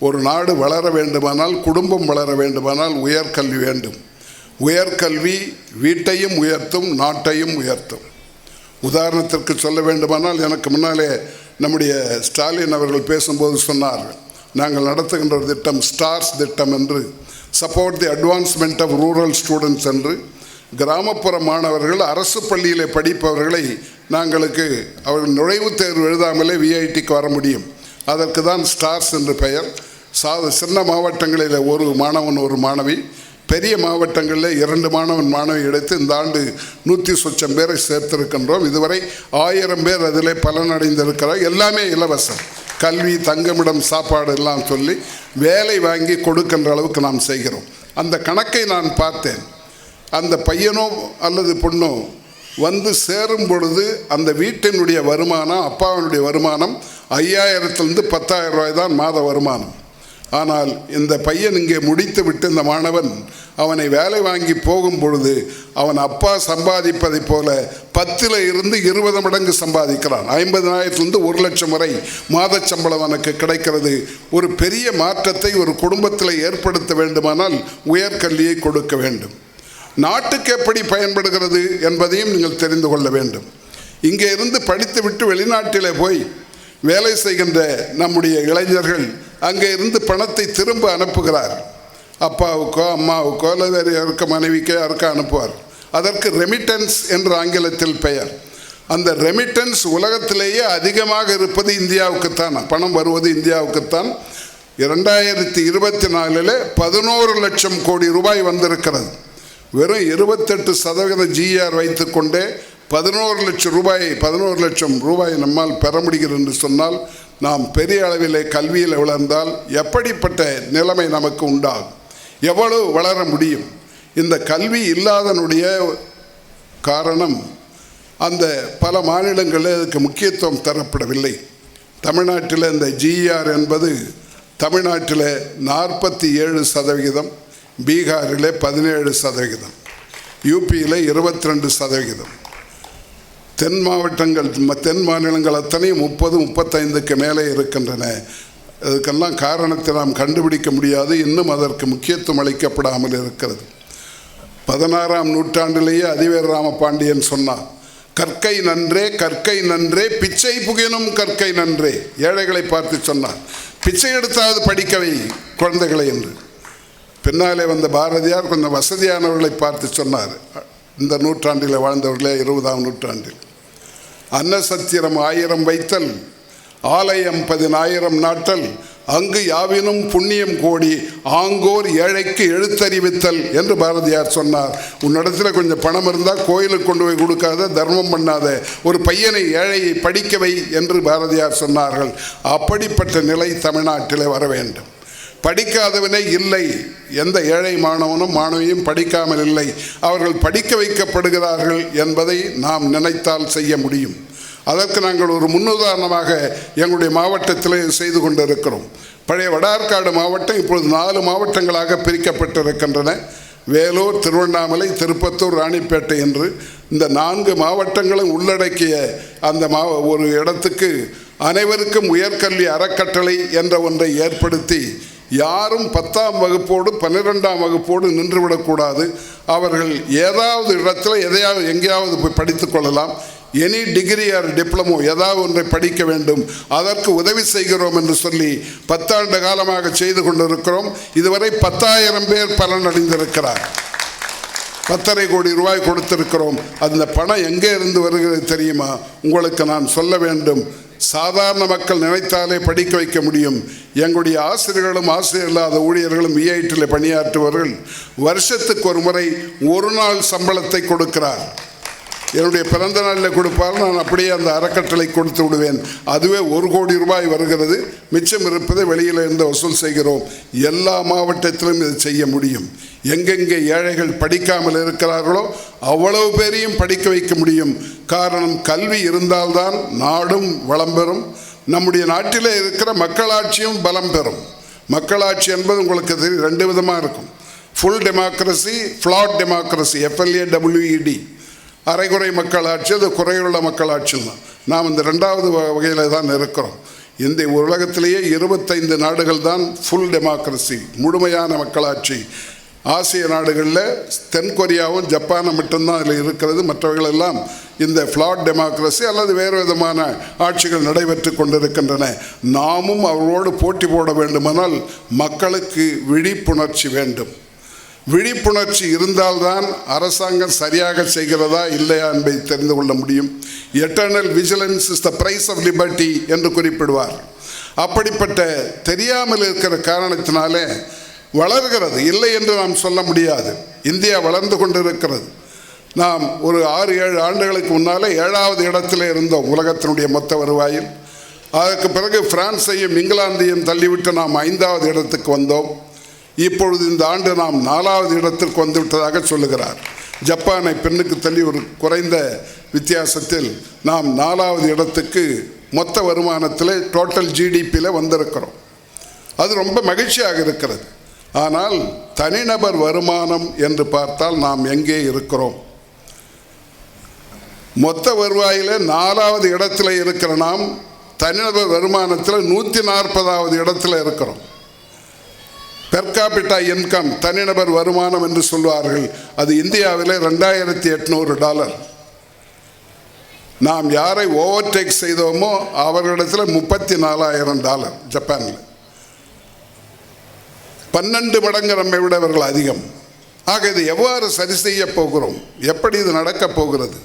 ஒரு நாடு வளர வேண்டுமானால், குடும்பம் வளர வேண்டுமானால் உயர்கல்வி வேண்டும். உயர்கல்வி வீட்டையும் உயர்த்தும், நாட்டையும் உயர்த்தும். உதாரணத்திற்கு சொல்ல வேண்டுமானால், எனக்கு முன்னாலே நம்முடைய ஸ்டாலின் அவர்கள் பேசும்போது சொன்னார்கள், நாங்கள் நடத்துகின்ற ஒரு திட்டம் ஸ்டார்ஸ் திட்டம் என்று, support the advancement of rural students என்று. கிராமப்புற மாணவர்கள் அரசு பள்ளியில் படிப்பவர்களை நாங்களுக்கு அவர்கள் நுழைவுத் தேர்வு எழுதாமலே விஐடிக்கு வர முடியும். அதற்கு தான் ஸ்டார்ஸ் என்று பெயர். சின்ன மாவட்டங்களில் ஒரு மாணவன் ஒரு மாணவி, பெரிய மாவட்டங்களில் 2 மாணவன் மாணவி எடுத்து இந்த ஆண்டு 100 சொச்சம் பேரை சேர்த்திருக்கின்றோம். இதுவரை 1000 பேர் அதில் பலனடைந்திருக்கிறார். எல்லாமே இலவசம். கல்வி, தங்குமிடம், சாப்பாடு எல்லாம் சொல்லி வேலை வாங்கி கொடுக்கின்ற அளவுக்கு நாம் செய்கிறோம். அந்த கணக்கை நான் பார்த்தேன். அந்த பையனோ அல்லது பொண்ணோ வந்து சேரும் பொழுது அந்த வீட்டினுடைய வருமானம், அப்பாவினுடைய வருமானம் 5000 10,000 ரூபாய் தான் மாத வருமானம். ஆனால் இந்த பையன் இங்கே முடித்து விட்டு இந்த மாணவன் அவனை வேலை வாங்கி போகும் பொழுது அவன் அப்பா சம்பாதிப்பதை போல 10 இருந்து 20 மடங்கு சம்பாதிக்கிறான். 50,000 1 லட்சம் வரை மாத சம்பளம் அவனுக்கு கிடைக்கிறது. ஒரு பெரிய மாற்றத்தை ஒரு குடும்பத்தில் ஏற்படுத்த வேண்டுமானால் உயர்கல்வியை கொடுக்க வேண்டும். நாட்டுக்கு எப்படி பயன்படுகிறது என்பதையும் நீங்கள் தெரிந்து கொள்ள வேண்டும். இங்கே இருந்து படித்துவிட்டு வெளிநாட்டிலே போய் வேலை செய்கின்ற நம்முடைய இளைஞர்கள் அங்கே இருந்து பணத்தை திரும்ப அனுப்புகிறார். அப்பாவுக்கோ அம்மாவுக்கோ அல்லது யாருக்க மனைவிக்கோ யாருக்கோ அனுப்புவார். அதற்கு ரெமிட்டன்ஸ் என்று ஆங்கிலத்தில் பெயர். அந்த ரெமிட்டன்ஸ் உலகத்திலேயே அதிகமாக இருப்பது இந்தியாவுக்குத்தான். பணம் வருவது இந்தியாவுக்குத்தான். 2024 11 லட்சம் கோடி ரூபாய் வந்திருக்கிறது. வெறும் 28% GR வைத்துக்கொண்டே 11 லட்சம் ரூபாய் நம்மால் பெற முடிகிறது என்று சொன்னால் நாம் பெரிய அளவிலே கல்வியில் வளர்ந்தால் எப்படிப்பட்ட நிலைமை நமக்கு உண்டாகும், எவ்வளவு வளர முடியும். இந்த கல்வி இல்லாதனுடைய காரணம் அந்த பல மாநிலங்களில் அதுக்கு முக்கியத்துவம் தரப்படவில்லை. தமிழ்நாட்டில் இந்த GR என்பது தமிழ்நாட்டில் 47%, பீகாரில் 17%, யூபியில் 22%. தென் மாநிலங்கள் அத்தனையும் 30-35க்கு மேலே இருக்கின்றன. அதுக்கெல்லாம் காரணத்தை நாம் கண்டுபிடிக்க முடியாது. இன்னும் அதற்கு முக்கியத்துவம் அளிக்கப்படாமல் இருக்கிறது. 16ஆம் நூற்றாண்டிலேயே அதிவேர் ராமபாண்டியன் சொன்னார், கற்கை நன்றே கற்கை நன்றே பிச்சை புகினும் கற்கை நன்றே. ஏழைகளை பார்த்து சொன்னார், பிச்சை எடுத்தாவது படிக்கவை குழந்தைகளை என்று. பின்னாலே வந்த பாரதியார் கொஞ்சம் வசதியானவர்களை பார்த்து சொன்னார். இந்த நூற்றாண்டில் வாழ்ந்தவர்களே 20ஆம் நூற்றாண்டில் அன்னசத்திரம் 1000 வைத்தல், ஆலயம் 10,000 நாட்டல், அங்கு யாவினும் புண்ணியம் கோடி, ஆங்கோர் ஏழைக்கு எழுத்தறிவித்தல் என்று பாரதியார் சொன்னார். உன்னிடத்தில் கொஞ்சம் பணம் இருந்தால் கோயிலுக்கு கொண்டு போய் கொடுக்காத, தர்மம் பண்ணாத, ஒரு பையனை ஏழையை படிக்கவை என்று பாரதியார் சொன்னார்கள். அப்படிப்பட்ட நிலை தமிழ்நாட்டில் வர வேண்டும். படிக்காதவனே இல்லை. எந்த ஏழை மாணவனும் மாணவியும் படிக்காமல் இல்லை. அவர்கள் படிக்க வைக்கப்படுகிறார்கள் என்பதை நாம் நினைத்தால் செய்ய முடியும். அதற்கு நாங்கள் ஒரு முன்னுதாரணமாக எங்களுடைய மாவட்டத்தில் செய்து கொண்டிருக்கிறோம். பழைய வடார்காடு மாவட்டம் இப்பொழுது 4 மாவட்டங்களாக பிரிக்கப்பட்டிருக்கின்றன. வேலூர், திருவண்ணாமலை, திருப்பத்தூர், ராணிப்பேட்டை என்று இந்த 4 மாவட்டங்களும் உள்ளடக்கிய அந்த ஒரு இடத்துக்கு அனைவருக்கும் உயர்கல்வி அறக்கட்டளை என்ற ஒன்றை ஏற்படுத்தி யாரும் 10ஆம் வகுப்போடு 12ஆம் வகுப்போடு நின்றுவிடக்கூடாது. அவர்கள் ஏதாவது இடத்துல எங்கேயாவது போய் படித்து கொள்ளலாம். எனி டிகிரி ஆர் டிப்ளமோ ஏதாவது ஒன்றை படிக்க வேண்டும், அதற்கு உதவி செய்கிறோம் என்று சொல்லி 10 ஆண்டு காலமாக செய்து கொண்டிருக்கிறோம். இதுவரை 10,000 பேர் பலனடைந்திருக்கிறார். 10,5 கோடி ரூபாய் கொடுத்திருக்கிறோம். அந்த பணம் எங்கே இருந்து வருகிறது தெரியுமா? உங்களுக்கு நான் சொல்ல வேண்டும். சாதாரண மக்கள் நினைத்தாலே படிக்க வைக்க முடியும். எங்களுடைய ஆசிரியர்களும் ஆசிரியர் இல்லாத ஊழியர்களும் விஐடியில் பணியாற்றுவர்கள் வருஷத்துக்கு ஒரு முறை 1 நாள் சம்பளத்தை கொடுக்கிறார். என்னுடைய பிறந்த நாளில் கொடுப்பால் நான் அப்படியே அந்த அறக்கட்டளை கொடுத்து விடுவேன். அதுவே 1 கோடி ரூபாய் வருகிறது. மிச்சம் இருப்பதை வெளியில் இருந்து வசூல் செய்கிறோம். எல்லா மாவட்டத்திலும் இதை செய்ய முடியும். எங்கெங்கே ஏழைகள் படிக்காமல் இருக்கிறார்களோ அவ்வளவு பேரையும் படிக்க வைக்க முடியும். காரணம், கல்வி இருந்தால்தான் நாடும் வளம் பெறும். நம்முடைய நாட்டில் இருக்கிற மக்களாட்சியும் பலம் பெறும். மக்களாட்சி என்பது உங்களுக்கு தெரியும், 2 விதமாக இருக்கும். Full democracy, flat democracy, FLAWED. அரைகுறை மக்களாட்சி, அது குறையுள்ள மக்களாட்சி தான். நாம் இந்த 2வது வகையில் தான் இருக்கிறோம். இந்த உலகத்திலேயே 25 நாடுகள் தான் ஃபுல் டெமோக்ரஸி, முழுமையான மக்களாட்சி. ஆசிய நாடுகளில் தென்கொரியாவும் ஜப்பானும் மட்டும்தான் அதில் இருக்கிறது. மற்றவர்களெல்லாம் இந்த ஃப்ளாட் டெமோக்ரஸி அல்லது வேறு விதமான ஆட்சிகள் நடைபெற்று கொண்டிருக்கின்றன. நாமும் அவர்களோடு போட்டி போட வேண்டுமானால் மக்களுக்கு விழிப்புணர்ச்சி வேண்டும். விழிப்புணர்ச்சி இருந்தால்தான் அரசாங்கம் சரியாக செய்கிறதா இல்லையா என்பதை தெரிந்து கொள்ள முடியும். Eternal vigilance is the price of liberty என்று குறிப்பிடுவார். அப்படிப்பட்ட தெரியாமல் இருக்கிற காரணத்தினாலே வளர்கிறது, இல்லை என்று நாம் சொல்ல முடியாது. இந்தியா வளர்ந்து கொண்டிருக்கிறது. நாம் ஒரு 6-7 ஆண்டுகளுக்கு முன்னாலே 7வது இடத்துல இருந்தோம் உலகத்தினுடைய மொத்த வருவாயில். அதற்கு பிறகு பிரான்ஸையும் இங்கிலாந்தையும் தள்ளிவிட்டு நாம் 5வது இடத்துக்கு வந்தோம். இப்பொழுது இந்த ஆண்டு நாம் 4வது இடத்திற்கு வந்துவிட்டதாக சொல்லுகிறார். ஜப்பானை பெண்ணுக்கு தள்ளி ஒரு குறைந்த வித்தியாசத்தில் நாம் 4வது இடத்துக்கு மொத்த வருமானத்தில் டோட்டல் ஜிடிபியில் வந்திருக்கிறோம். அது ரொம்ப மகிழ்ச்சியாக இருக்கிறது. ஆனால் தனிநபர் வருமானம் என்று பார்த்தால் நாம் எங்கே இருக்கிறோம்? மொத்த வருவாயில் 4வது இடத்துல இருக்கிற நாம் தனிநபர் வருமானத்தில் 140வது இடத்துல இருக்கிறோம். பெர் கேபிட்டா இன்கம், தனிநபர் வருமானம் என்று சொல்வார்கள், அது இந்தியாவில் $2,800. நாம் யாரை ஓவர்டேக் செய்தோமோ அவர்களிடத்தில் $34,000 ஜப்பானில். 12 மடங்கு நம்மை விட அவர்கள் அதிகம். ஆக இது எவ்வாறு சரி செய்ய போகிறோம்? எப்படி இது நடக்கப் போகிறது?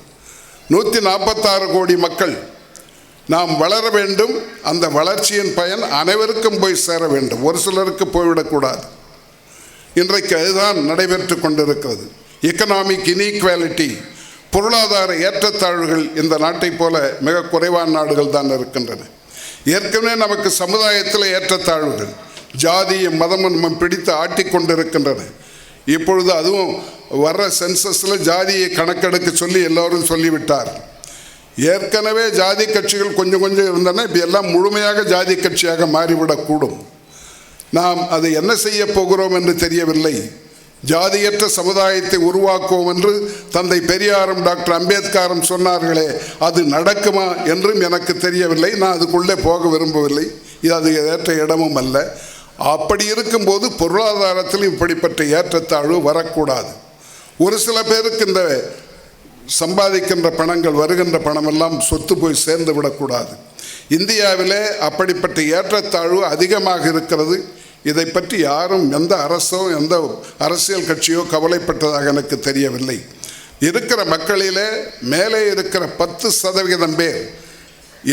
146 கோடி மக்கள் நாம் வளர வேண்டும். அந்த வளர்ச்சியின் பயன் அனைவருக்கும் போய் சேர வேண்டும், ஒரு சிலருக்கு போய்விடக்கூடாது. இன்றைக்கு அதுதான் நடைபெற்று கொண்டிருக்கிறது. எக்கனாமிக் இன்ஈக்வாலிட்டி, பொருளாதார ஏற்றத்தாழ்வுகள் இந்த நாட்டை போல மிக குறைவான நாடுகள் தான் இருக்கின்றன. ஏற்கனவே நமக்கு சமுதாயத்தில் ஏற்றத்தாழ்வுகள், ஜாதியும் மதமும் நம்ம பிடித்து ஆட்டிக்கொண்டிருக்கின்றன. இப்பொழுது அதுவும் வர்ற சென்சஸில் ஜாதியை கணக்கெடுக்க சொல்லி எல்லோரும் சொல்லிவிட்டார். ஏற்கனவே ஜாதி கட்சிகள் கொஞ்சம் கொஞ்சம் இருந்தன, இப்போ எல்லாம் முழுமையாக ஜாதி கட்சியாக மாறிவிடக்கூடும். நாம் அதை என்ன செய்ய போகிறோம் என்று தெரியவில்லை. ஜாதியற்ற சமுதாயத்தை உருவாக்குவோம் என்று தந்தை பெரியாரும் டாக்டர் அம்பேத்கரும் சொன்னார்களே, அது நடக்குமா என்றும் எனக்கு தெரியவில்லை. நான் அதுக்குள்ளே போக விரும்பவில்லை, இது அது ஏற்ற இடமும் அல்ல. அப்படி இருக்கும்போது பொருளாதாரத்தில் இப்படிப்பட்ட ஏற்றத்தாழ்வு வரக்கூடாது. ஒரு சில பேருக்கு இந்த சம்பாதிக்கின்ற பணங்கள், வருகின்ற பணமெல்லாம் சொத்து போய் சேர்ந்து விடக்கூடாது. இந்தியாவிலே அப்படிப்பட்ட ஏற்றத்தாழ்வு அதிகமாக இருக்கிறது. இதை பற்றி யாரும், எந்த அரசோ எந்த அரசியல் கட்சியோ கவலைப்பட்டதாக எனக்கு தெரியவில்லை. இருக்கிற மக்களிலே மேலே இருக்கிற 10% பேர்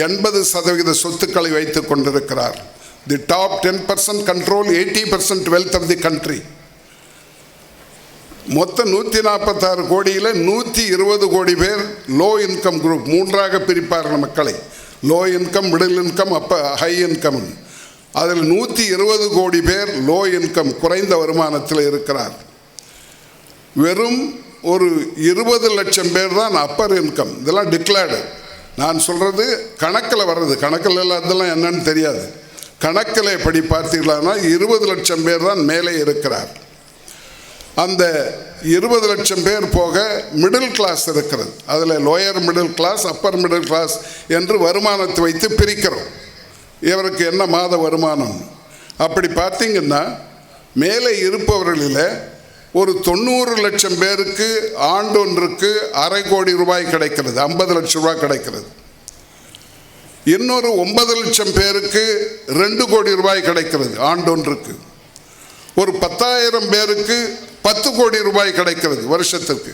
80% சொத்துக்களை வைத்து கொண்டிருக்கிறார். The top 10% control 80% wealth of the country. மொத்தம் 146 கோடியில் 120 கோடி பேர் லோ இன்கம் குரூப். 3ஆக பிரிப்பார்கள் மக்களை, low income, middle income, high income. அதில் 120 கோடி பேர் லோ இன்கம், குறைந்த வருமானத்தில் இருக்கிறார். வெறும் ஒரு 20 லட்சம் பேர் தான் அப்பர் இன்கம். இதெல்லாம் டிக்ளேர்டு. நான் சொல்கிறது கணக்கில் வர்றது, கணக்கில் அதெல்லாம் என்னன்னு தெரியாது. கணக்கில் எப்படி பார்த்தீர்களானா 20 லட்சம் பேர் தான் மேலே இருக்கிறார். அந்த 20 லட்சம் பேர் போக மிடில் கிளாஸ் இருக்கிறது. அதில் lower middle class, upper middle class என்று வருமானத்தை வைத்து பிரிக்கிறோம். இவருக்கு என்ன மாத வருமானம் அப்படி பார்த்தீங்கன்னா, மேலே இருப்பவர்களில் ஒரு 90 லட்சம் பேருக்கு ஆண்டொன்றுக்கு $250 கோடி கிடைக்கிறது, 50 லட்சம் ரூபாய் கிடைக்கிறது. இன்னொரு 9 லட்சம் பேருக்கு $2 கோடி கிடைக்கிறது ஆண்டொன்றுக்கு. ஒரு 10,000 பேருக்கு $10 கோடி கிடைக்கிறது வருஷத்துக்கு.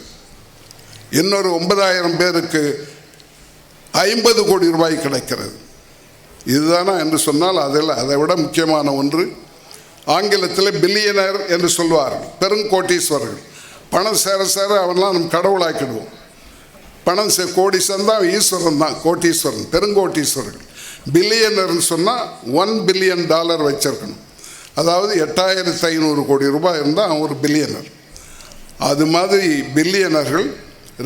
இன்னொரு 9,000 பேருக்கு $50 கோடி கிடைக்கிறது. இதுதானா என்று சொன்னால் அதில் அதை விட முக்கியமான ஒன்று, ஆங்கிலத்தில் பில்லியனர் என்று சொல்வார்கள், பெருங்கோட்டீஸ்வரர்கள். பணம் சேர சேர அவன்லாம் நம்ம கடவுளாக்கிடுவோம். பணம் கோடீஸ்வரன் தான் ஈஸ்வரன் தான், கோட்டீஸ்வரன், பெருங்கோட்டீஸ்வரர்கள். பில்லியனர்னு சொன்னால் $1 பில்லியன் வச்சிருக்கணும். அதாவது 8,500 கோடி ரூபாய் இருந்தால் அவன் ஒரு பில்லியனர். அது மாதிரி பில்லியனர்கள்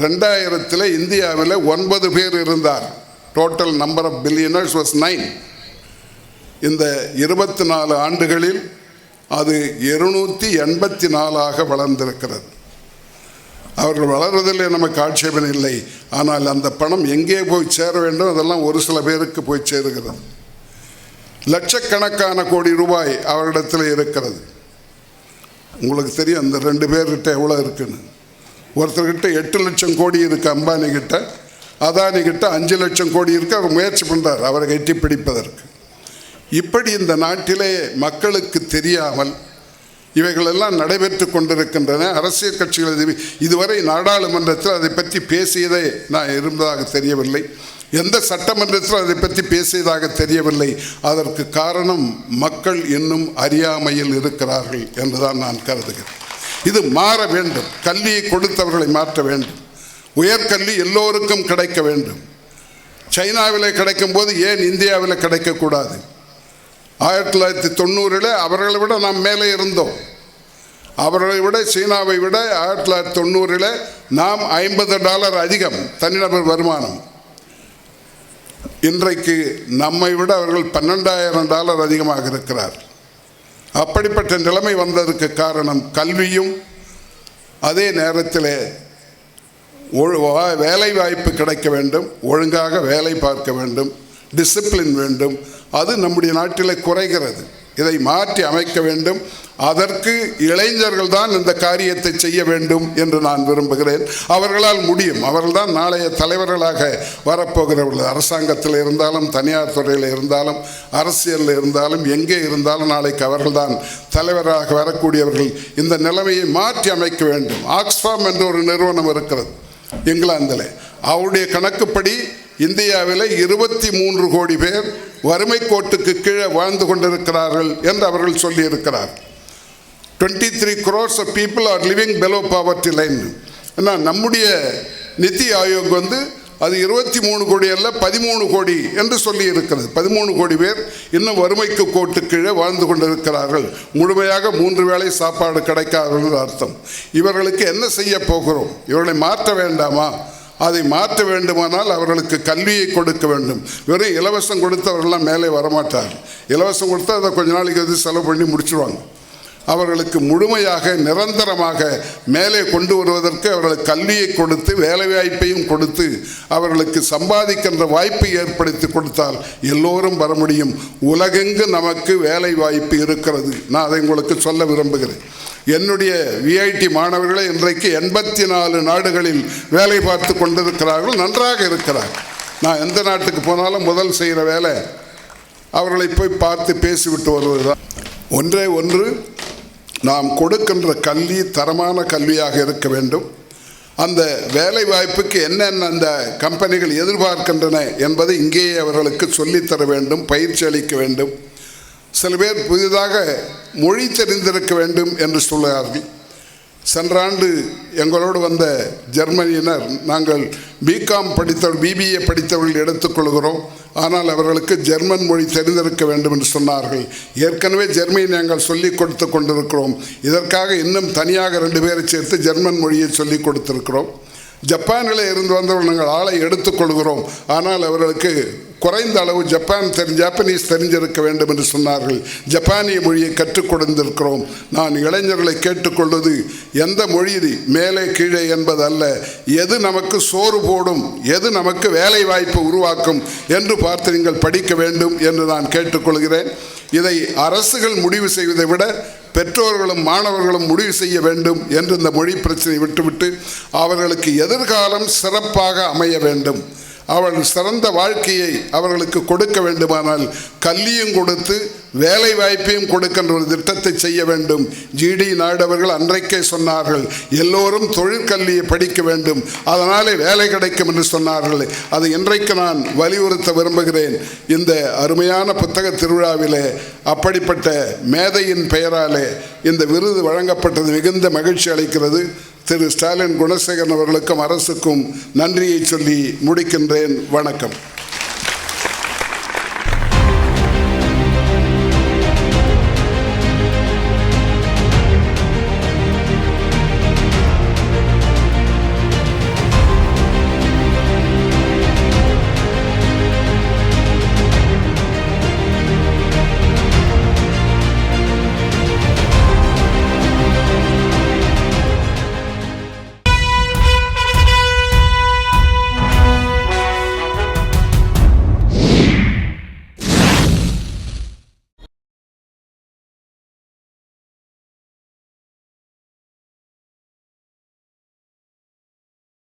2000 இந்தியாவில் 9 பேர் இருந்தார். Total number of billionaires was 9. இந்த 24 ஆண்டுகளில் அது 284 வளர்ந்திருக்கிறது. அவர்கள் வளர்வதில் நமக்கு ஆட்சேபம் இல்லை. ஆனால் அந்த பணம் எங்கே போய் சேர வேண்டும், அதெல்லாம் ஒரு சில பேருக்கு போய் சேருகிறது. லட்சக்கணக்கான கோடி ரூபாய் அவரிடத்தில் இருக்கிறது. உங்களுக்கு தெரியும் அந்த 2 பேர்கிட்ட எவ்வளோ இருக்குன்னு. ஒருத்தர்கிட்ட 8 லட்சம் கோடி இருக்குது அம்பானி கிட்ட, அதானி கிட்ட 5 லட்சம் கோடி இருக்கு. அவர் முயற்சி பண்ணுறார் அவரை எட்டி பிடிப்பதற்கு. இப்படி இந்த நாட்டிலே மக்களுக்கு தெரியாமல் இவைகளெல்லாம் நடைபெற்று கொண்டிருக்கின்றன. அரசியல் கட்சிகள் இதுவரை நாடாளுமன்றத்தில் அதை பற்றி பேசியதே நான் இருந்ததாக தெரியவில்லை. எந்த சட்டமன்றத்தில் அதை பற்றி பேசியதாக தெரியவில்லை. அதற்கு காரணம் மக்கள் இன்னும் அறியாமையில் இருக்கிறார்கள் என்றுதான் நான் கருதுகிறேன். இது மாற வேண்டும். கல்வியை கொடுத்தவர்களை மாற்ற வேண்டும். உயர்கல்வி எல்லோருக்கும் கிடைக்க வேண்டும். சைனாவில் கிடைக்கும் போது ஏன் இந்தியாவில் கிடைக்கக்கூடாது? 1990 அவர்களை விட நாம் மேலே இருந்தோம். அவர்களை விட, சீனாவை விட 1990 நாம் $50 அதிகம் தனிநபர் வருமானம். இன்றைக்கு நம்மை விட அவர்கள் $12,000 அதிகமாக இருக்கிறார். அப்படிப்பட்ட நிலைமை வந்ததற்கு காரணம் கல்வியும், அதே நேரத்தில் வேலை வாய்ப்பு கிடைக்க வேண்டும், ஒழுங்காக வேலை பார்க்க வேண்டும், டிசிப்ளின் வேண்டும். அது நம்முடைய நாட்டில் குறைகிறது. இதை மாற்றி அமைக்க வேண்டும். அதற்கு இளைஞர்கள் தான் இந்த காரியத்தை செய்ய வேண்டும் என்று நான் விரும்புகிறேன். அவர்களால் முடியும். அவர்கள்தான் நாளைய தலைவர்களாக வரப்போகிறவர்கள். அரசாங்கத்தில் இருந்தாலும், தனியார் துறையில் இருந்தாலும், அரசியலில் இருந்தாலும், எங்கே இருந்தாலும் நாளைக்கு அவர்கள்தான் தலைவராக வரக்கூடியவர்கள். இந்த நிலைமையை மாற்றி அமைக்க வேண்டும். ஆக்ஸ்ஃபாம் என்ற ஒரு நிறுவனம் இருக்கிறது இங்கிலாந்தில். அவருடைய கணக்குப்படி இந்தியாவில் 23 கோடி பேர் வறுமை கோட்டுக்கு கீழே வாழ்ந்து கொண்டிருக்கிறார்கள் என்று அவர்கள் சொல்லியிருக்கிறார். 23 crores of people are living below poverty line. ஆனால் நம்முடைய நிதி ஆயோக் அது 23 கோடி அல்ல 13 கோடி என்று சொல்லி இருக்கிறது. 13 கோடி பேர் இன்னும் வறுமைக்கு கோட்டு கீழே வாழ்ந்து கொண்டிருக்கிறார்கள். முழுமையாக 3 வேளை சாப்பாடு கிடைக்காதவர்கள் அர்த்தம். இவர்களுக்கு என்ன செய்ய போகிறோம்? இவர்களை மாற்ற வேண்டாமா? அதை மாற்ற வேண்டுமானால் அவர்களுக்கு கல்வியை கொடுக்க வேண்டும். வெறும் இலவசம் கொடுத்து அவர்களெலாம் மேலே வரமாட்டார்கள். இலவசம் கொடுத்து அதை கொஞ்ச நாளைக்கு செலவு பண்ணி முடிச்சுடுவாங்க. அவர்களுக்கு முழுமையாக நிரந்தரமாக மேலே கொண்டு வருவதற்கு அவர்களுக்கு கல்வியை கொடுத்து வேலைவாய்ப்பையும் கொடுத்து அவர்களுக்கு சம்பாதிக்கின்ற வாய்ப்பை ஏற்படுத்தி கொடுத்தால் எல்லோரும் வர முடியும். உலகெங்கு நமக்கு வேலை வாய்ப்பு இருக்கிறது. நான் அதை உங்களுக்கு சொல்ல விரும்புகிறேன். என்னுடைய விஐடி மாணவர்களை இன்றைக்கு 84 நாடுகளில் வேலை பார்த்து கொண்டிருக்கிறார்கள். நன்றாக இருக்கிறார். நான் எந்த நாட்டுக்கு போனாலும் முதல் செய்கிற வேலை அவர்களை போய் பார்த்து பேசிவிட்டு வருவது தான். ஒன்றே ஒன்று, நாம் கொடுக்கின்ற கல்வி தரமான கல்வியாக இருக்க வேண்டும். அந்த வேலை வாய்ப்புக்கு என்னென்ன அந்த கம்பெனிகள் எதிர்பார்க்கின்றன என்பதை இங்கேயே அவர்களுக்கு சொல்லித்தர வேண்டும், பயிற்சி அளிக்க வேண்டும். சில பேர் புதிதாக மொழி தெரிந்திருக்க வேண்டும் என்று சொல்கிறார்கள். சென்ற ஆண்டு எங்களோடு வந்த ஜெர்மனியினர், நாங்கள் பிகாம் படித்தவர்கள், பிபிஏ படித்தவர்கள் எடுத்துக்கொள்கிறோம், ஆனால் அவர்களுக்கு ஜெர்மன் மொழி தெரிந்திருக்க வேண்டும் என்று சொன்னார்கள். ஏற்கனவே ஜெர்மனி நாங்கள் சொல்லிக் கொடுத்து கொண்டிருக்கிறோம். இதற்காக இன்னும் தனியாக 2 பேரை சேர்த்து ஜெர்மன் மொழியை சொல்லிக் கொடுத்திருக்கிறோம். ஜப்பானில் இருந்து வந்தவர்கள் நாங்கள் ஆளை எடுத்துக்கொள்கிறோம், ஆனால் அவர்களுக்கு குறைந்த அளவு ஜப்பானீஸ் தெரிஞ்சிருக்க வேண்டும் என்று சொன்னார்கள். ஜப்பானிய மொழியை கற்றுக் கொடுத்திருக்கிறோம். நான் இளைஞர்களை கேட்டுக்கொள்வது, எந்த மொழி மேலே கீழே என்பது அல்ல, எது நமக்கு சோறு போடும், எது நமக்கு வேலை வாய்ப்பு உருவாக்கும் என்று பார்த்து நீங்கள் படிக்க வேண்டும் என்று நான் கேட்டுக்கொள்கிறேன். இதை அரசுகள் முடிவு செய்வதை விட பெற்றோர்களும் மாணவர்களும் முடிவு செய்ய வேண்டும் என்று இந்த மொழி பிரச்சனை விட்டுவிட்டு அவர்களுக்கு எதிர்காலம் சிறப்பாக அமைய வேண்டும். அவர்கள் சிறந்த வாழ்க்கையை அவர்களுக்கு கொடுக்க வேண்டுமானால் கல்வியும் கொடுத்து வேலை வாய்ப்பையும் கொடுக்கின்ற ஒரு திட்டத்தை செய்ய வேண்டும். ஜிடி நாயுடு அவர்கள் அன்றைக்கே சொன்னார்கள், எல்லோரும் தொழிற்கல்வியை படிக்க வேண்டும், அதனாலே வேலை கிடைக்கும் என்று சொன்னார்கள். அதை இன்றைக்கு நான் வலியுறுத்த விரும்புகிறேன். இந்த அருமையான புத்தக திருவிழாவிலே அப்படிப்பட்ட மேதையின் பெயராலே இந்த விருது வழங்கப்பட்டது மிகுந்த மகிழ்ச்சி அளிக்கிறது. திரு ஸ்டாலின் குணசேகரன் அவர்களுக்கும் அரசுக்கும் நன்றியை சொல்லி முடிக்கின்றேன். வணக்கம்.